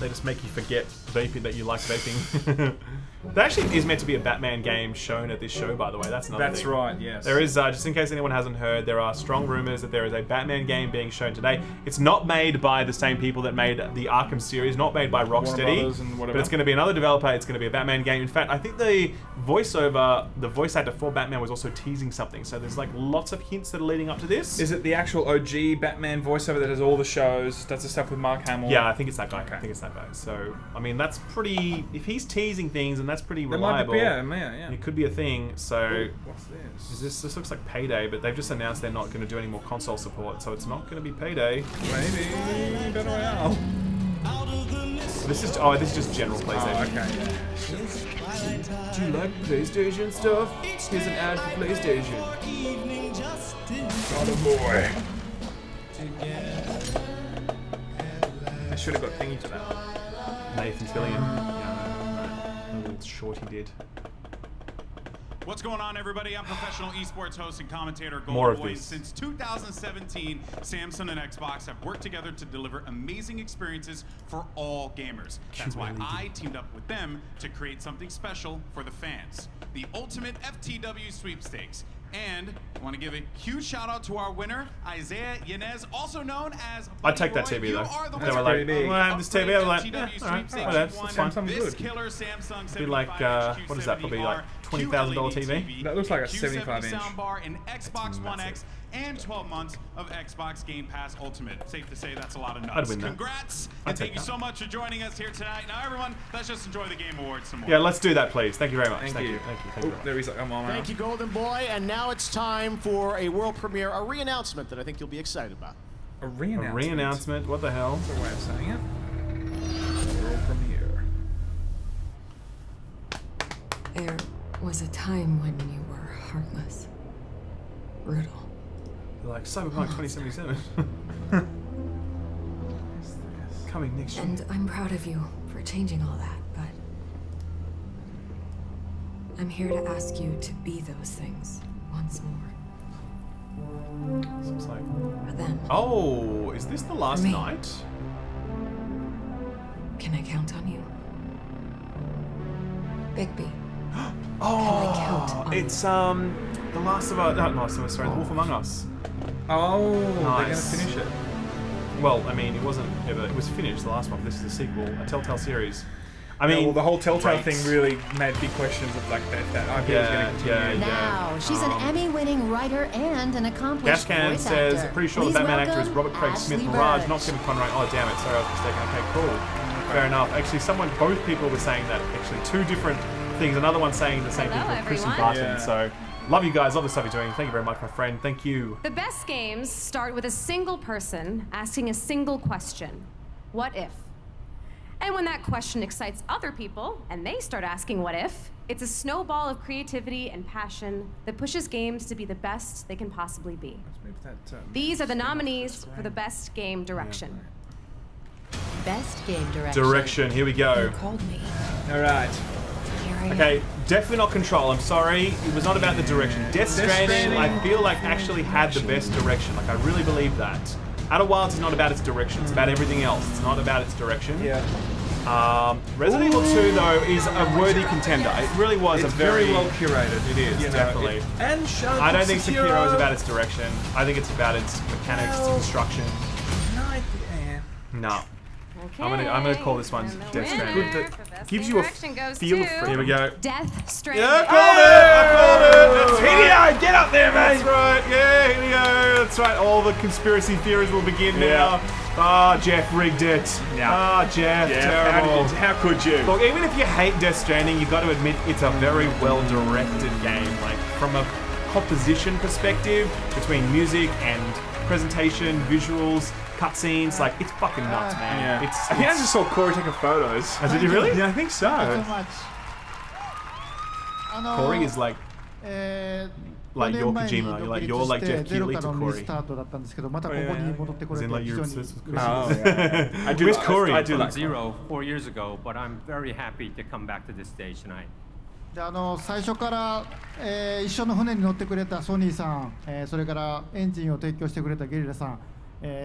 They just make you forget vaping that you like vaping. There actually is meant to be a Batman game shown at this show, by the way. That's another That's thing. right, yes. There is, just in case anyone hasn't heard, there are strong rumors that there is a Batman game being shown today. It's not made by the same people that made the Arkham series, not made by Brothers and Rocksteady, whatever. but it's going to be another developer. It's going to be a Batman game. In fact, I think the voice actor for Batman was also teasing something. So there's like lots of hints that are leading up to this. Is it the actual OG Batman voiceover that does all the shows, does the stuff with Mark Hamill? Yeah, I think it's that guy. I think it's that guy. So, I mean, that's pretty... If he's teasing things, and that's pretty That might reliable. be, yeah. It could be a thing. So, what's this? This looks like Payday, but they've just announced they're not going to do any more console support, so it's not going to be Payday. Maybe Battle Royale. This is just general PlayStation. Okay. Do you like PlayStation stuff? Here's an ad for PlayStation. Oh boy. I should have got thingy for that. Nathan Fillion. Yeah, no. Little short he did. What's going on, everybody? I'm professional esports host and commentator More of Golden Boy. this. Since 2017, Samsung and Xbox have worked together to deliver amazing experiences for all gamers. That's why I teamed up with them to create something special for the fans. The ultimate FTW sweepstakes. And I want to give a huge shout out to our winner, Isaiah Yanez, also known as. I'd take that TV though. They were like, "Well, I have this TV." I was like, "That's fine." Something good. Be like, what is that? Probably like $20,000 TV. That looks like a 75-inch. soundbar, an Xbox One X, and 12 months of Xbox Game Pass Ultimate. Safe to say that's a lot of nuts. I'd win that. Congrats, and thank you so much for joining us here tonight. Now, everyone, let's just enjoy the Game Awards some more. Yeah, let's do that, please. Thank you very much. Thank you. There he's like, I'm on. Thank you, Golden Boy. And now it's time for a world premiere, a re-announcement that I think you'll be excited about. A re-announcement? A re-announcement? What the hell? That's a way of saying it. World premiere. There was a time when you were heartless, brutal. Like Cyberpunk 2077. Coming next year. And I'm proud of you for changing all that, but I'm here to ask you to be those things once more. So it's like, For them. oh, is this the last me. night? Can I count on you? Bigby. Oh, it's The Last of Us. Not Last of Us. Sorry, The Wolf Among Us. Oh, Nice. they're gonna finish it. Well, I mean, it wasn't ever. It was finished. The last one. This is a sequel, a Telltale series. I mean, well, the whole Telltale great. thing really made big questions of like that IP was going to continue. Now, she's an Emmy-winning writer and an accomplished Gascan voice says, actor. pretty sure the Please Batman actor is welcome Robert Craig Smith Ashley Mirage, Burch. not Kevin Conroy. Oh, damn it. Sorry, I was mistaken. Okay, cool. Fair enough. Actually, both people were saying that. Actually, two different things. Another one saying the same thing for Chris and everyone. Barton. Yeah. So, love you guys. Love the stuff you're doing. Thank you very much, my friend. Thank you. The best games start with a single person asking a single question. What if? And when that question excites other people, and they start asking what if, it's a snowball of creativity and passion that pushes games to be the best they can possibly be. These are the nominees for the Best Game Direction. Best Game Direction. Direction. Here we go. You called me. All right. Here I am. Okay, definitely not Control. I'm sorry. It was not about the direction. Death Stranding, I feel like actually had the best direction. Like, I really believe that. Outer Wilds is not about its direction. It's about everything else. It's not about its direction. Yeah. Resident Evil 2, though, is a worthy contender. It really was It's a very well curated. It is, definitely. And shown I don't think Sekiro is about its direction. I think it's about its mechanics, its construction. No. Okay. I'm gonna call this one Death Stranding. Good that gives you a direction goes feel to of Here we go. Death Stranding. Yeah, I called it! That's right. Hideo, get up there, mate! That's right. Yeah, here we go. That's right. All the conspiracy theories will begin now. Ah, Jeff rigged it. Yeah. Ah, Jeff, terrible. How could you? Look, even if you hate Death Stranding, you've got to admit it's a very well-directed game. Like, from a composition perspective, between music and presentation, visuals, cutscenes, like, it's fucking nuts, man. Yeah. I think I just saw Corey taking photos. Did you really? Yeah, I think so. Corey is like your Kojima. You're like Jeff Keighley to Corey. As in, like, you're obsessed with Chris. Where's Corey? I do like 4 years ago, but I'm very happy to come back to this stage tonight. 最初から、一緒の船に乗ってくれたソニーさん、それからエンジンを提供してくれたゲリラさん、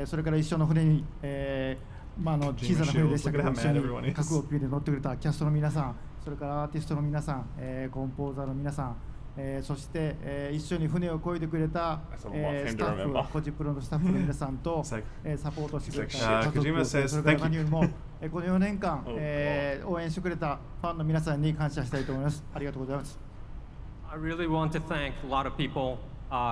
それから一緒の船に、小さな船でしたけど一緒に各国で乗ってくれたキャストの皆さん、それからアーティストの皆さん、コンポーザーの皆さん、そして、一緒に船を漕いでくれた、スタッフ、コジプロのスタッフの皆さんと、サポートしてくれた家族、それから何よりもこの4年間、応援してくれたファンの皆さんに感謝したいと思います。ありがとうございます。I really want to thank a lot of people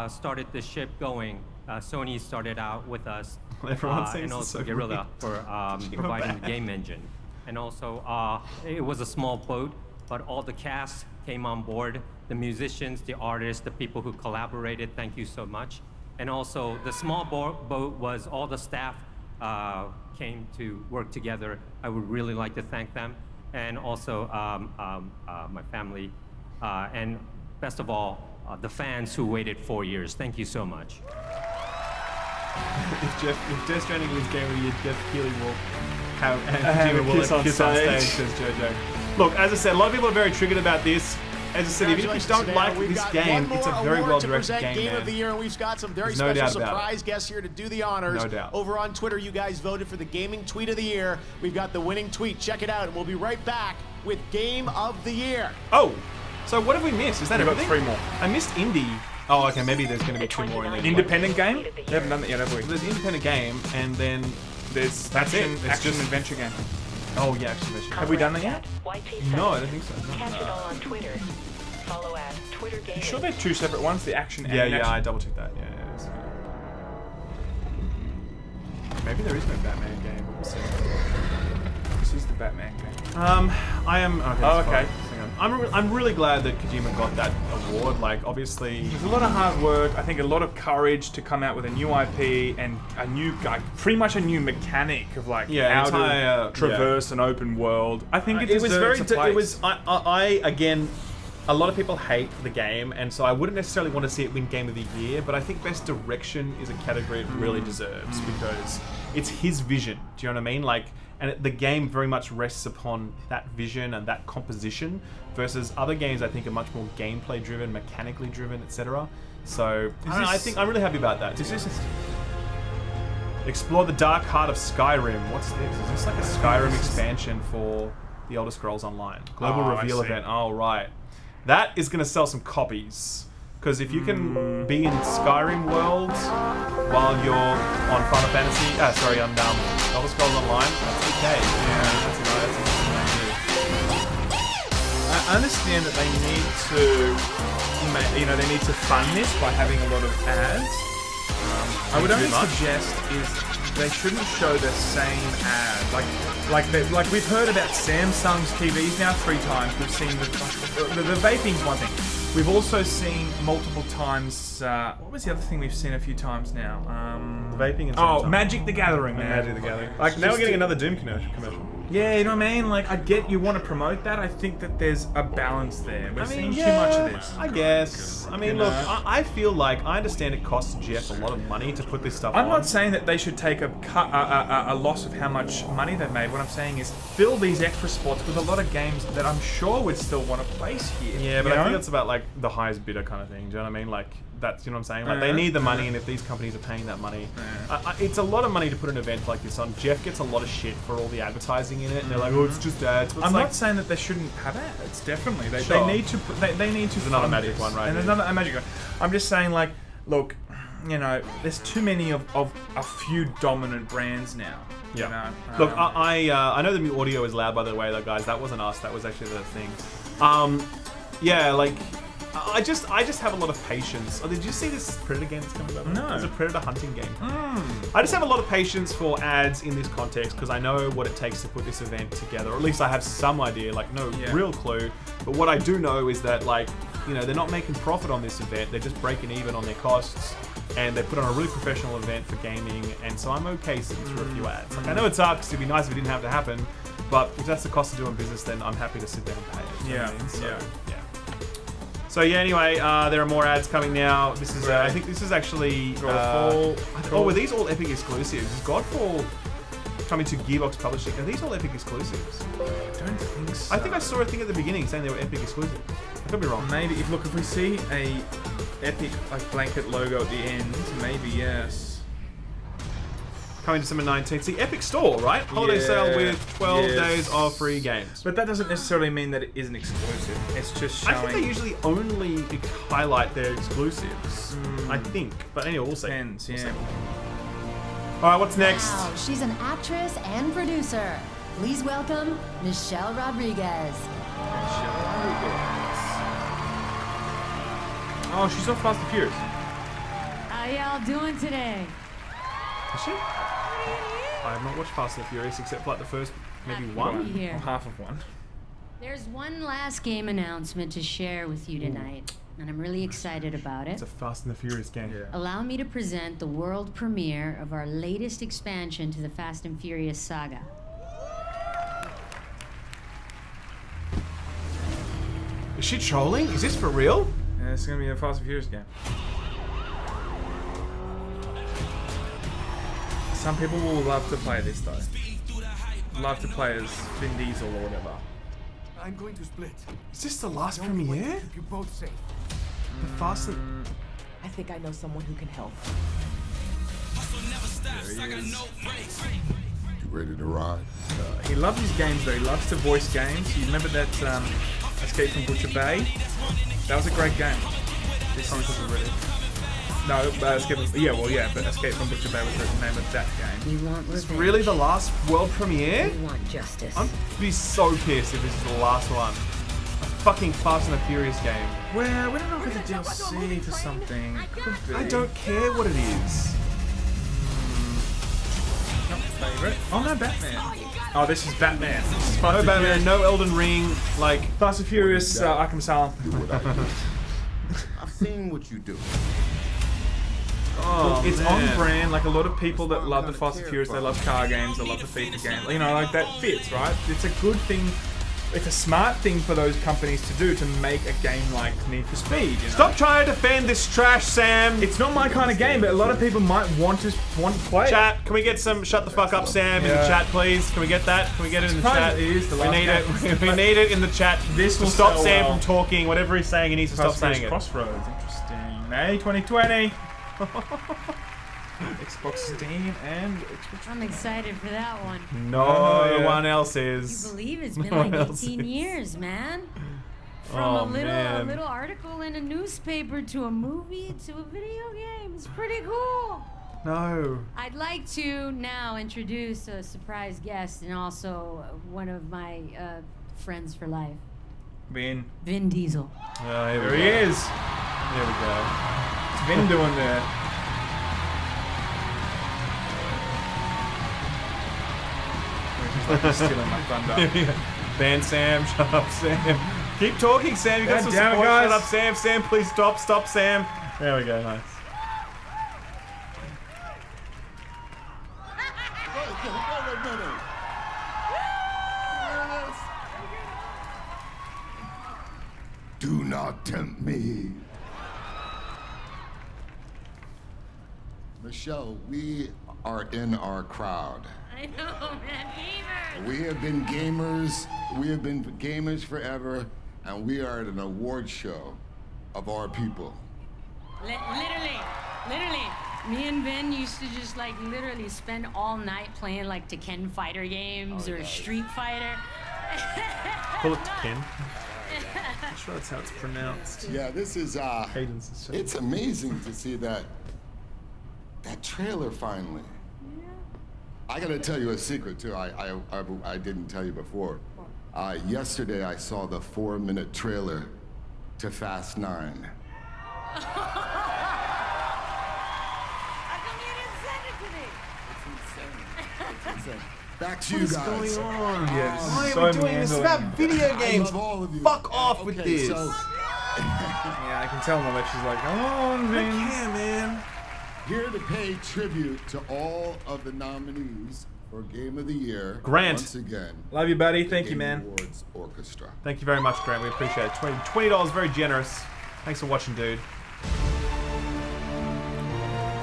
started the ship going. Sony started out with us, and also Guerrilla for providing the game engine. And also, it was a small boat, but all the cast came on board. The musicians, the artists, the people who collaborated, thank you so much. And also, the small boat was all the staff came to work together. I would really like to thank them. And also, my family. And best of all, the fans who waited 4 years. Thank you so much. If Death Stranding wins Game of the Year, Jeff Keighley will have a kiss on stage, says JoJo. Look, as I said, a lot of people are very triggered about this. As I said, even if you don't like this game, it's a very well-directed game, of the Year, and we've got some very no special surprise guests here to do the honors. No doubt. Over on Twitter, you guys voted for the Gaming Tweet of the Year. We've got the winning tweet. Check it out, and we'll be right back with Game of the Year. Oh, so what have we missed? Is that We've got everything? 3 more. I missed Indie. Oh, okay, maybe there's going to be 2 more in there. Independent game? They haven't done that yet, have we? There's independent game, and then there's action adventure game. Oh yeah, action adventure. Have we done that yet? No, I don't think so. Catch it all on Twitter. Follow at Twitter Gaming. You sure they're 2 separate ones? The action and yeah, action? I double checked that. Yeah, it is. Maybe there is no Batman game. We'll see. This is the Batman game. I am. Okay. Oh, okay. I'm really glad that Kojima got that award. Like, obviously, there's a lot of hard work. I think a lot of courage to come out with a new IP and a new, pretty much a new mechanic of like how to traverse an open world. I think it was very. It was. I again. A lot of people hate the game, and so I wouldn't necessarily want to see it win Game of the Year, but I think Best Direction is a category it really deserves because it's his vision. Do you know what I mean? Like, and the game very much rests upon that vision and that composition versus other games I think are much more gameplay driven, mechanically driven, etc. So I think I'm really happy about that. Explore the dark heart of Skyrim. What's this? Is this like a Skyrim expansion for the Elder Scrolls Online? Global reveal event. Oh, right. That is going to sell some copies. Because if you can be in Skyrim world while you're on Final Fantasy, on Elder Scrolls Online, that's okay. Yeah, that's I understand that they need to, they need to fund this by having a lot of ads. I would only suggest is they shouldn't show the same ad. Like we've heard about Samsung's TVs now 3 times. We've seen the vaping's one thing. We've also seen multiple times. What was the other thing we've seen a few times now? Vaping and Samsung. Magic the Gathering, man. Magic the Gathering. Like now we're getting another Doom commercial. Yeah, you know what I mean? Like, I get you want to promote that. I think that there's a balance there. We're seeing too much of this. I guess. I mean, look, I feel like I understand it costs Jeff a lot of money to put this stuff on. I'm not saying that they should take a loss of how much money they've made. What I'm saying is fill these extra spots with a lot of games that I'm sure would still want to place here. Yeah, but I think it's about like the highest bidder kind of thing. Do you know what I mean? Like, that's, you know what I'm saying? Like, they need the money, and if these companies are paying that money, it's a lot of money to put an event like this on. Jeff gets a lot of shit for all the advertising in it, and they're like, oh, it's just ads. I'm not saying that they shouldn't have ads. Definitely, they need to. They need to. There's another Magic one, right? And there's another Magic one. I'm just saying, like, look, there's too many of a few dominant brands now. Yeah. You know? Look, I know the audio is loud, by the way, though, guys. That wasn't us. That was actually the thing. Yeah, like. I just have a lot of patience. Oh, did you see this Predator game that's coming up? No. There's a Predator hunting game. I just have a lot of patience for ads in this context because I know what it takes to put this event together. Or at least I have some idea, like real clue. But what I do know is that, like, they're not making profit on this event. They're just breaking even on their costs. And they put on a really professional event for gaming. And so I'm okay sitting through a few ads. Like, I know it sucks. It'd be nice if it didn't have to happen. But if that's the cost of doing business, then I'm happy to sit there and pay it. You know what I mean? So, So yeah, anyway, there are more ads coming now. This is, I think this is actually... were these all Epic exclusives? Is Godfall coming to Gearbox Publishing? Are these all Epic exclusives? I don't think so. I think I saw a thing at the beginning saying they were Epic exclusives. I could be wrong. Maybe. If we see a Epic blanket logo at the end, maybe yes. Coming December 19th. See, Epic Store, right? Holiday sale with 12 days of free games. But that doesn't necessarily mean that it isn't exclusive. It's just showing... I think they usually only highlight their exclusives. I think. But anyway, we'll see. Depends, yeah. Alright, what's next? Wow, she's an actress and producer. Please welcome Michelle Rodriguez. Oh, she's on Fast and Furious. How y'all doing today? Is she? I have not watched Fast and Furious except for like the first maybe one or half of one. There's one last game announcement to share with you tonight, and I'm really excited about it. It's a Fast and the Furious game. Yeah. Allow me to present the world premiere of our latest expansion to the Fast and Furious saga. Is she trolling? Is this for real? Yeah, it's gonna be a Fast and Furious game. Some people will love to play this though. Love to play as Vin Diesel or whatever. I'm going to split. Is this the last premiere? Keep you both safe. The Fast and... I think I know someone who can help. There he is. You ready to ride? He loves his games though. He loves to voice games. You remember that Escape from Butcher Bay? That was a great game. This is really. No, Escape from, but Escape from Butcher Bay was the name of that game. You want It's revenge. really the last world premiere? You want justice. I'd be so pissed if this is the last one. A fucking Fast and the Furious game. Well, we don't know if it's a DLC for something. Could be. I don't care what it is. Not my favorite. Oh no, Batman. Oh, this is Batman. This is No Batman, no Elden Ring, like Fast and Furious, Arkham Asylum. I've seen what you do. Oh, it's man. on brand. Like a lot of people that love the Fast and Furious, they love car games, they love the FIFA game. You know, like that fits, right? It's a good thing. It's a smart thing for those companies to do to make a game like Need for Speed. You know? Stop trying to defend this trash, Sam. It's not my kind of game, but a lot of people might want to play. Chat, can we get some shut the fuck up, Sam, in the chat, please? Can we get that? Can we get it in the chat? It is the last we need game. it. We need it in the chat. This will stop sell Sam well. from talking. Whatever he's saying, he needs to stop saying it. Crossroads, interesting. May 2020. Xbox Steam and Xbox. I'm excited for that one. No one else is. You believe it's been No like one else 18 is. years, man. From Oh, a man. little article in a newspaper to a movie to a video game. It's pretty cool. No. I'd like to now introduce a surprise guest and also one of my friends for life, Vin. Vin Diesel. Oh, There he is. There we go. What's Vin doing there? He's stealing my thunder. Ban Sam, shut up, Sam. Keep talking, Sam. You got God some damn it, support. guys. Shut up, Sam. Sam, please stop. Stop, Sam. There we go. Nice. Do not tempt me. Michelle, we are in our crowd. I know, man. Gamers. We have been gamers forever, and we are at an award show of our people. Literally, me and Vin used to just like literally spend all night playing like Tekken fighter games or Street Fighter. Call it Tekken. I'm sure that's how it's pronounced. Yeah, this is it's amazing to see that trailer finally. I gotta tell you a secret too. I didn't tell you before. Yesterday I saw the 4-minute trailer to Fast 9. Back to you guys. What's going on? Yes. Why are we doing this? It's about video games. I love all of you. Fuck off with this. So, Yeah, I can tell my she's like, come on, Vin. Yeah, man. here to pay tribute to all of the nominees for Game of the Year. Grant. Once again. Love you, buddy. the Thank you, Game man. Awards Orchestra. Thank you very much, Grant. We appreciate it. $20, very generous. Thanks for watching, dude.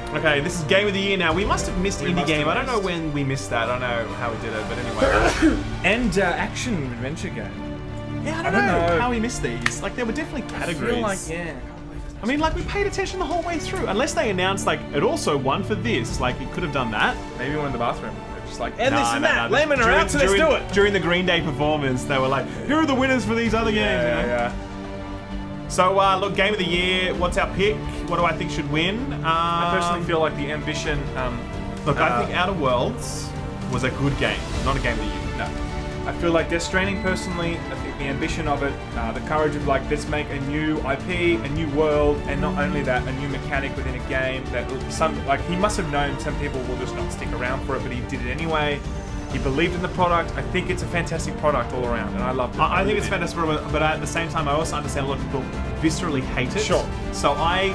Okay, this is Game of the Year now. We must have missed Indie Game. I don't know when we missed that. I don't know how we did it, but anyway. And action adventure game. Yeah, I don't know how we missed these. Like, there were definitely categories. I feel like, yeah. I mean, like, we paid attention the whole way through. Unless they announced, like, it also won for this. Like, it could have done that. Maybe one in the bathroom. They're just like, and this and that. Laymen are out, so let's do it. During the Green Day performance, they were like, here are the winners for these other games. You know? Yeah. So, look, Game of the Year, what's our pick? What do I think should win? I personally feel like the ambition... look, I think Outer Worlds was a good game, not a Game of the Year. No. I feel like Death Stranding, personally, I think the ambition of it, the courage of, like, let's make a new IP, a new world, and not only that, a new mechanic within a game that he must have known some people will just not stick around for it, but he did it anyway. He believed in the product. I think it's a fantastic product all around, and I love it. I think it's fantastic, but at the same time, I also understand a lot of people viscerally hate it. Sure. So I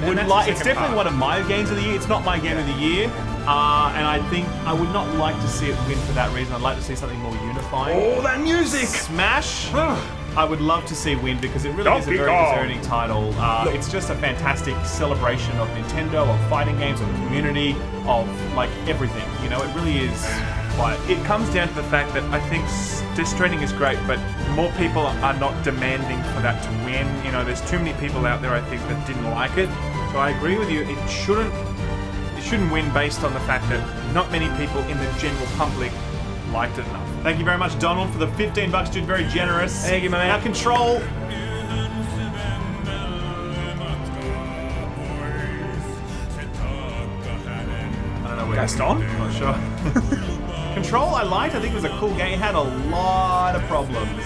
would that's like. the It's second definitely part. one of my games of the year. It's not my game of the year, and I think I would not like to see it win for that reason. I'd like to see something more unifying. Oh, that music! Smash! I would love to see win because it really is a Donkey very Kong. deserving title. It's just a fantastic celebration of Nintendo, of fighting games, of community, of like everything. You know, it really is. It comes down to the fact that I think Death Stranding is great, but more people are not demanding for that to win. You know, there's too many people out there, I think, that didn't like it. So I agree with you. It shouldn't win based on the fact that not many people in the general public liked it enough. Thank you very much, Donald, for the $15, dude. Very generous. Thank you, man. Now, Control. podcast on. I'm not sure. Control I liked. I think it was a cool game. It had a lot of problems.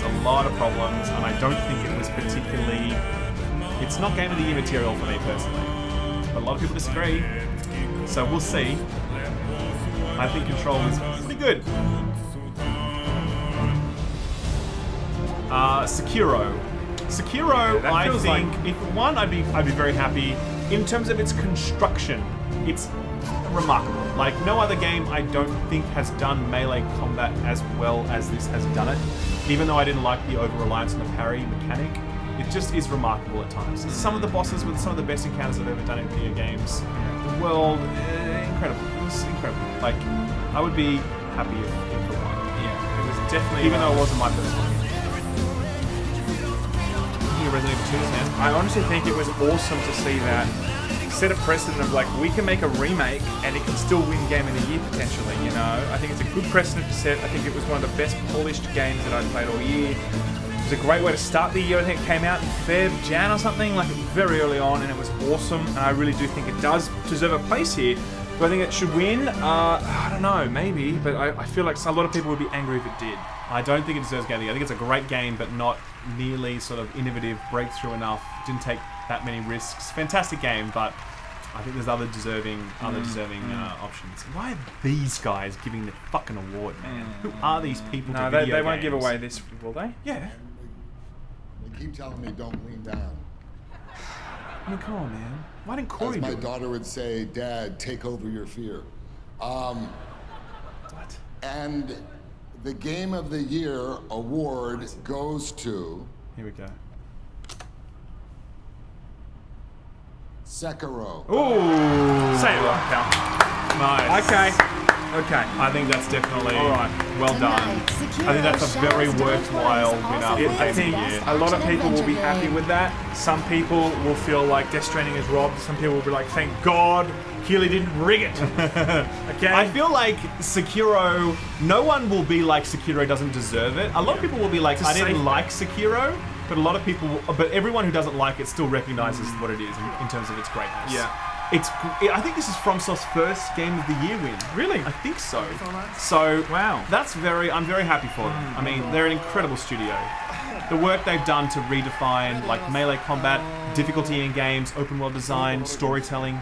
And I don't think it was particularly... It's not Game of the Year material for me personally. But a lot of people disagree. So we'll see. I think Control is pretty good. Sekiro. Sekiro, Yeah, I think, like... if one, I'd be very happy. In terms of its construction, it's remarkable. Like, no other game, I don't think, has done melee combat as well as this has done it. Even though I didn't like the over-reliance on the parry mechanic, it just is remarkable at times. Some of the bosses with some of the best encounters I've ever done in video games. The world, incredible. It's incredible. Like, I would be happy if it won. Yeah, it was definitely... Even though it wasn't my first one. Resident Evil 2, man. I honestly think it was awesome to see that set a precedent of like, we can make a remake and it can still win Game of the Year potentially, you know? I think it's a good precedent to set. I think it was one of the best polished games that I've played all year. It was a great way to start the year. I think it came out in Jan or something, like very early on, and it was awesome. And I really do think it does deserve a place here. Do I think it should win? I don't know, maybe, but I feel like a lot of people would be angry if it did. I don't think it deserves Game of the Year. I think it's a great game, but not nearly sort of innovative, breakthrough enough. Didn't take that many risks. Fantastic game, but I think there's other deserving options. Why are these guys giving the fucking award, man? Who are these people? No, to they won't give away this, will they? Yeah. They keep telling me don't lean down. I mean, come on, man. Why didn't Corey As my do it? daughter would say, Dad, take over your fear. What? And the Game of the Year award goes to... Here we go. Sekiro. Ooh. Say it right, pal. Nice. Okay. I think that's definitely all right. Well done. I think that's a very worthwhile winner. I think a lot of people will be happy with that. Some people will feel like Death Stranding is robbed. Some people will be like, thank God Keely didn't rig it. Okay. I feel like Sekiro, no one will be like Sekiro doesn't deserve it. A lot of people will be like, I didn't like Sekiro, but a lot of people, but everyone who doesn't like it still recognizes what it is in terms of its greatness. Yeah. I think this is FromSoft's first Game of the Year win. Really? I think so. So wow, I'm very happy for them. I mean, they're an incredible studio. The work they've done to redefine like melee combat, difficulty in games, open world design, storytelling.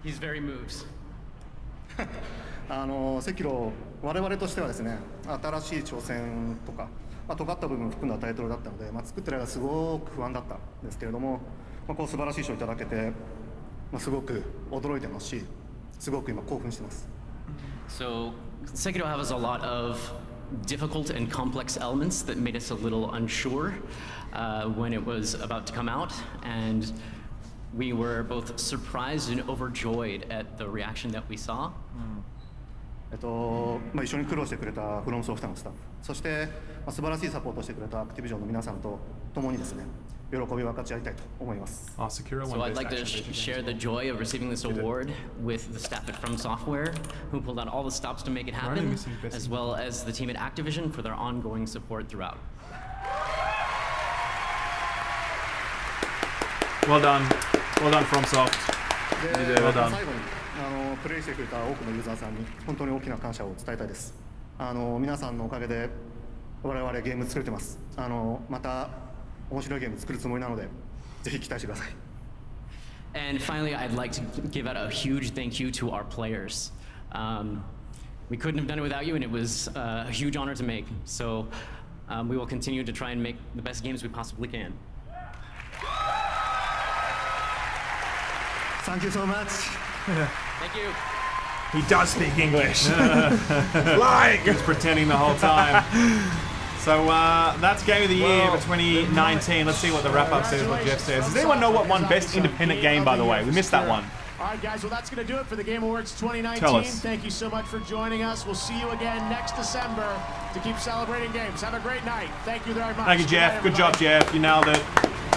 He's very moved. セキロ我々としてはですね、新しい挑戦とか、尖った部分を含んだタイトルだったので、作ってる間すごく不安だったんですけれども、こう素晴らしい賞をいただけて、すごく驚いてますし、すごく今興奮してます。So Sekiro has a lot of difficult and complex elements that made us a little unsure when it was about to come out, and we were both surprised and overjoyed at the reaction that we saw. 一緒に苦労してくれたフロムソフトのスタッフ、そして素晴らしいサポートをしてくれたアクティビジョンの皆さんと共にですね、喜びを分かち合いたいと思います。So I'd like to share the joy of receiving this award with the staff at From Software, who pulled out all the stops to make it happen, as well as the team at Activision for their ongoing support throughout. Well done FromSoft. Well done. プレイしてくれた多くのユーザーさんに本当に大きな感謝を伝えたいです。皆さんのおかげで我々ゲーム作れてます。また面白いゲーム作るつもりなので、ぜひ期待してください。And finally, I'd like to give out a huge thank you to our players. We couldn't have done it without you, and it was a huge honor to make. So we will continue to try and make the best games we possibly can. Thank you so much. Thank you. He does speak English. Lying. He was pretending the whole time. So that's Game of the Year for 2019. Let's see what the wrap-up says, what Jeff says. Does anyone know what won Best Independent Game, by the way? We missed that one. All right, guys, well, that's going to do it for the Game Awards 2019. Tell us. Thank you so much for joining us. We'll see you again next December to keep celebrating games. Have a great night. Thank you very much. Thank you, Jeff. Good job, Jeff. You nailed it.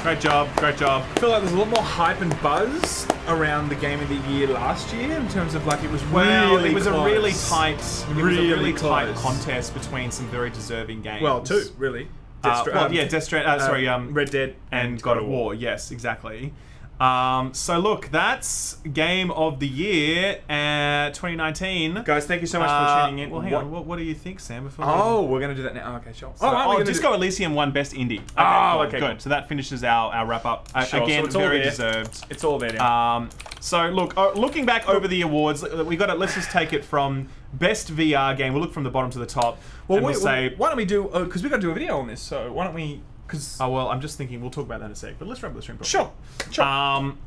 Great job. Great job. I feel like there's a lot more hype and buzz around the Game of the Year last year in terms of like it was really it was close. a really tight, really tight close contest between some very deserving games. Well, two really. Red Dead and God of War. Yes, exactly. So look, that's Game of the Year 2019. Guys, thank you so much for tuning in. Well, hang on. What do you think, Sam? We're going to do that now. Okay, sure. Disco Elysium won Best Indie. Okay, good. So that finishes our wrap-up. Sure. Again, so very deserved. It's all there now. So look, looking back over the awards, let's just take it from Best VR Game. We'll look from the bottom to the top. Well, why don't we do... Because we've got to do a video on this, so why don't we... I'm just thinking we'll talk about that in a sec. But let's wrap the stream. Sure. VR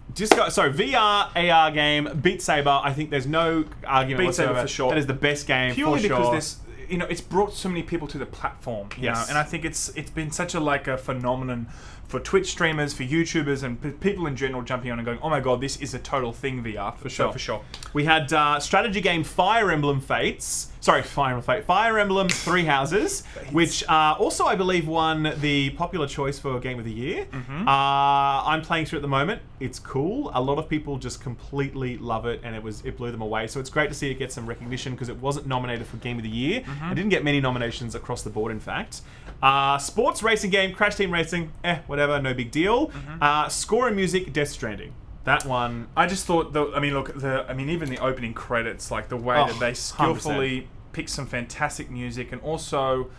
AR game, Beat Saber. I think there's no argument whatsoever. Beat Saber for sure. That is the best game purely for sure. because there's, it's brought so many people to the platform. You know? And I think it's been such a phenomenon for Twitch streamers, for YouTubers, and people in general jumping on and going, oh my god, this is a total thing, VR. For sure. We had strategy game Fire Emblem Three Houses, which also I believe won the popular choice for Game of the Year. I'm playing through it at the moment. It's cool. A lot of people just completely love it, and it blew them away. So it's great to see it get some recognition because it wasn't nominated for Game of the Year. It didn't get many nominations across the board, in fact. Sports racing game Crash Team Racing, whatever, no big deal. Score and music, Death Stranding. That one, I just thought, even the opening credits, like the way that they skillfully 100%. Picked some fantastic music, and also,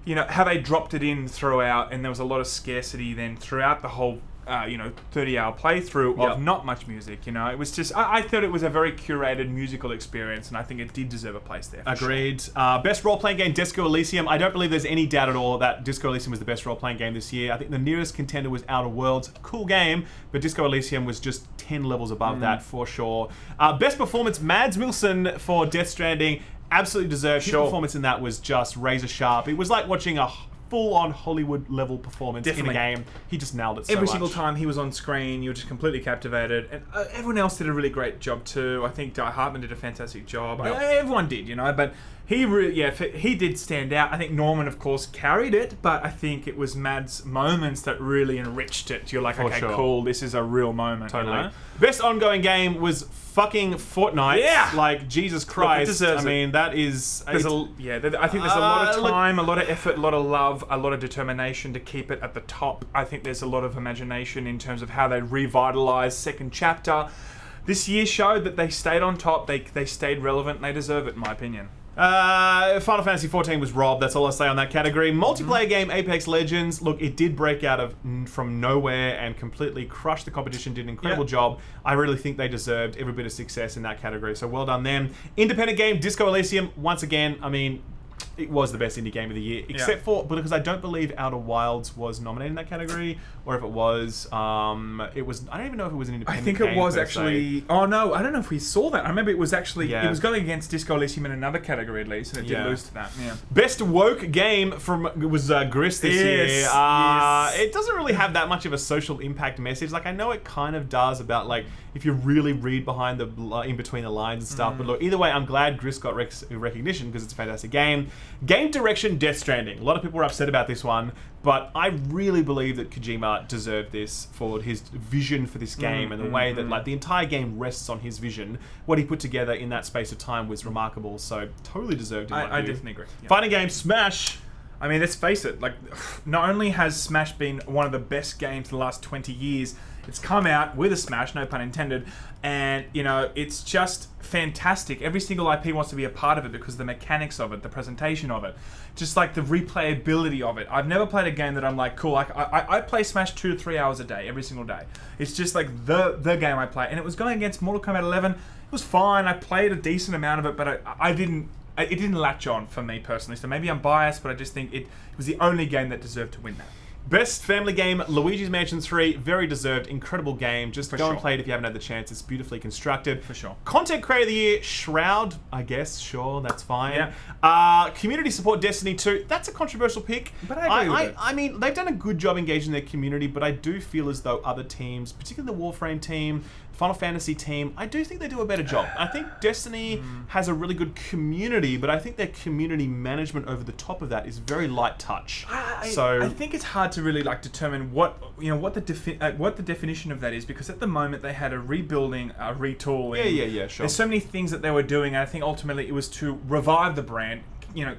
how they dropped it in throughout, and there was a lot of scarcity then throughout the whole, 30-hour playthrough of not much music. It was just, I thought it was a very curated musical experience, and I think it did deserve a place there. Agreed. Sure. Best role-playing game, Disco Elysium. I don't believe there's any doubt at all that Disco Elysium was the best role-playing game this year. I think the nearest contender was Outer Worlds. Cool game, but Disco Elysium was just 10 levels above that for sure. Best performance, Mads Mikkelsen for Death Stranding. Absolutely deserved. His performance in that was just razor sharp. It was like watching a full-on Hollywood-level performance in a game. He just nailed it so much. Every single time he was on screen, you were just completely captivated. And everyone else did a really great job too. I think Die Hartman did a fantastic job. Everyone did, but he really, he did stand out. I think Norman, of course, carried it, but I think it was Mads' moments that really enriched it. You're like, okay, cool, this is a real moment. Totally. Best ongoing game was fucking Fortnite. Yeah. Like, Jesus Christ. Look, that is... I think there's a lot of time, a lot of effort, a lot of love, a lot of determination to keep it at the top. I think there's a lot of imagination in terms of how they revitalized second chapter. This year showed that they stayed on top, they stayed relevant, and they deserve it, in my opinion. Final Fantasy XIV was robbed. That's all I say on that category. Multiplayer game Apex Legends. Look, it did break out from nowhere and completely crush the competition. Did an incredible job. I really think they deserved every bit of success in that category. So well done them. Independent game Disco Elysium. Once again, it was the best indie game of the year, except for because I don't believe Outer Wilds was nominated in that category, or if it was, it was. I don't even know if it was an independent. I think it was actually. Oh no, I don't know if we saw that. I remember it was actually. It was going against Disco Elysium in another category at least, and it did lose to that. Yeah. Best woke game was Gris this year. It doesn't really have that much of a social impact message. Like I know it kind of does about like if you really read behind in between the lines and stuff. But look, either way, I'm glad Gris got recognition because it's a fantastic game. Game direction, Death Stranding. A lot of people were upset about this one, but I really believe that Kojima deserved this for his vision for this game and the way that like the entire game rests on his vision. What he put together in that space of time was remarkable, so totally deserved it. I definitely agree. Yeah. Fighting game, Smash. Let's face it, like, not only has Smash been one of the best games in the last 20 years, it's come out with a Smash, no pun intended, and, it's just fantastic. Every single IP wants to be a part of it because of the mechanics of it, the presentation of it, just like the replayability of it. I've never played a game that I'm like, cool, I play Smash 2 to 3 hours a day, every single day. It's just like the game I play, and it was going against Mortal Kombat 11. It was fine, I played a decent amount of it, but it didn't latch on for me personally, so maybe I'm biased, but I just think it was the only game that deserved to win that. Best family game, Luigi's Mansion 3. Very deserved, incredible game. Just go and play it if you haven't had the chance. It's beautifully constructed. For sure. Content Creator of the Year, Shroud, I guess. Sure, that's fine. Yeah. Community support, Destiny 2. That's a controversial pick. But I agree with it. I mean, they've done a good job engaging their community, but I do feel as though other teams, particularly the Warframe team, Final Fantasy team, I do think they do a better job. I think Destiny has a really good community, but I think their community management over the top of that is very light touch. I think it's hard to really determine what the definition of that is, because at the moment they had a rebuilding, a retooling. Yeah, sure. There's so many things that they were doing, and I think ultimately it was to revive the brand,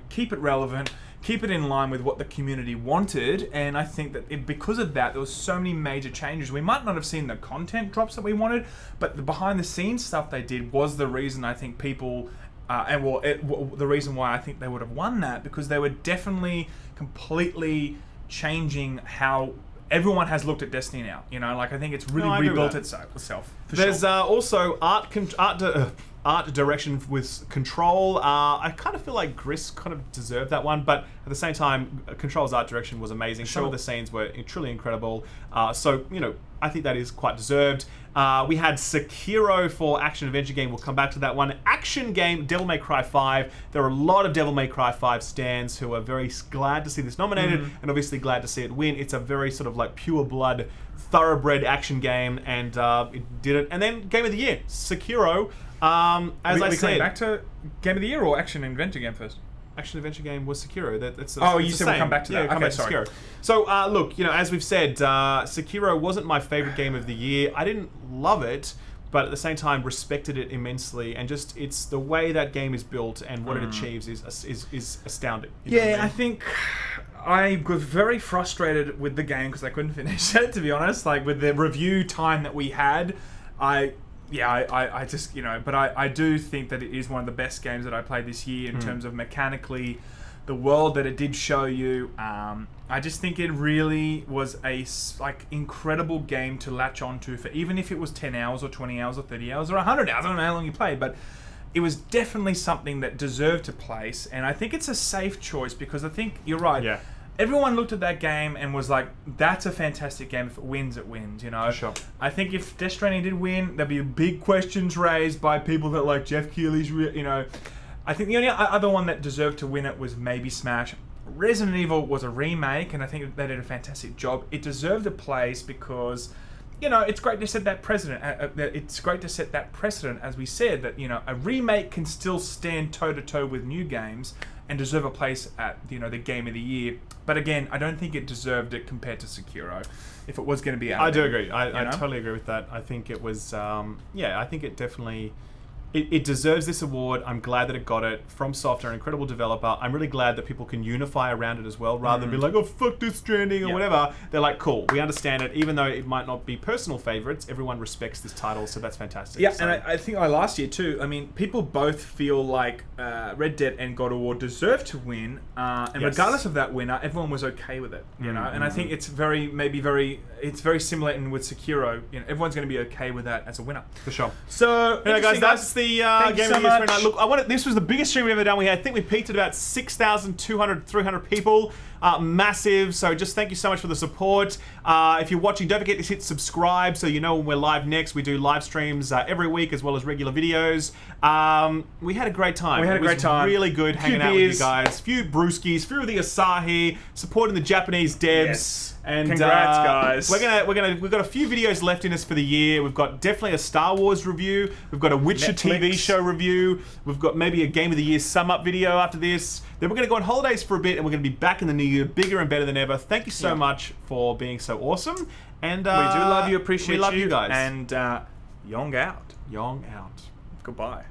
keep it relevant, keep it in line with what the community wanted. And I think that because of that, there was so many major changes. We might not have seen the content drops that we wanted, but the behind the scenes stuff they did was the reason I think people, the reason why I think they would have won that, because they were definitely completely changing how everyone has looked at Destiny now. You know, like I think it's really rebuilt itself. There's also art direction with Control. I kind of feel like Gris kind of deserved that one, but at the same time, Control's art direction was amazing. Some of the scenes were truly incredible. So, you know, I think that is quite deserved. We had Sekiro for action adventure game. We'll come back to that one. Action game, Devil May Cry 5. There are a lot of Devil May Cry 5 stans who are very glad to see this nominated and obviously glad to see it win. It's a very sort of like pure blood, thoroughbred action game, and it did it. And then Game of the Year, Sekiro. As I said, coming back to Game of the Year or action adventure game first? Action adventure game was Sekiro. You said we'll come back to that. Yeah, come back to Sekiro. So, look, you know, as we've said, Sekiro wasn't my favorite game of the year. I didn't love it, but at the same time respected it immensely, and just it's the way that game is built and what it achieves is astounding. You know what I mean? I think I was very frustrated with the game because I couldn't finish it, to be honest. Like with the review time that we had, I just, you know, but I do think that it is one of the best games that I played this year in terms of mechanically, the world that it did show you. I just think it really was a incredible game to latch onto for, even if it was 10 hours or 20 hours or 30 hours or 100 hours. I don't know how long you played, but it was definitely something that deserved a place. And I think it's a safe choice because I think you're right. Yeah. Everyone looked at that game and was like, that's a fantastic game. If it wins, it wins, you know? Sure. I think if Death Stranding did win, there'd be big questions raised by people that like Jeff Keighley's, you know. I think the only other one that deserved to win it was maybe Smash. Resident Evil was a remake, and I think they did a fantastic job. It deserved a place because, you know, it's great to set that precedent. It's great to set that precedent, as we said, that, you know, a remake can still stand toe-to-toe with new games and deserve a place at, you know, the Game of the Year. But again, I don't think it deserved it compared to Sekiro. If it was going to be out I do agree. I totally agree with that. I think it was, I think it definitely... It deserves this award. I'm glad that it got it. FromSoft are an incredible developer. I'm really glad that people can unify around it as well, rather than be like, oh, fuck Death Stranding or whatever. They're like, cool, we understand it. Even though it might not be personal favorites, everyone respects this title, so that's fantastic. Yeah, and I think last year too, I mean, people both feel like Red Dead and God of War deserve to win, and regardless of that winner, everyone was okay with it, you know? And I think it's very similar in with Sekiro. You know, everyone's going to be okay with that as a winner. For sure. So, anyway, guys, that's the Game of the Year. Look, this was the biggest stream we've ever done. I think we peaked at about 6,200, 300 people. Massive. So just thank you so much for the support. If you're watching, don't forget to hit subscribe so you know when we're live next. We do live streams every week as well as regular videos. We had a great time. We had a great time. Really good hanging out with you guys. Few brewskis, few of the Asahi, supporting the Japanese devs. Yes. And congrats, guys. We've got a few videos left in us for the year. We've got definitely a Star Wars review. We've got a Witcher TV show review. We've got maybe a Game of the Year sum up video after this. Then we're going to go on holidays for a bit, and we're going to be back in the new year, bigger and better than ever. Thank you so much for being so awesome. And we do love you, appreciate you. We love you guys. And Yong out. Yong out. Goodbye.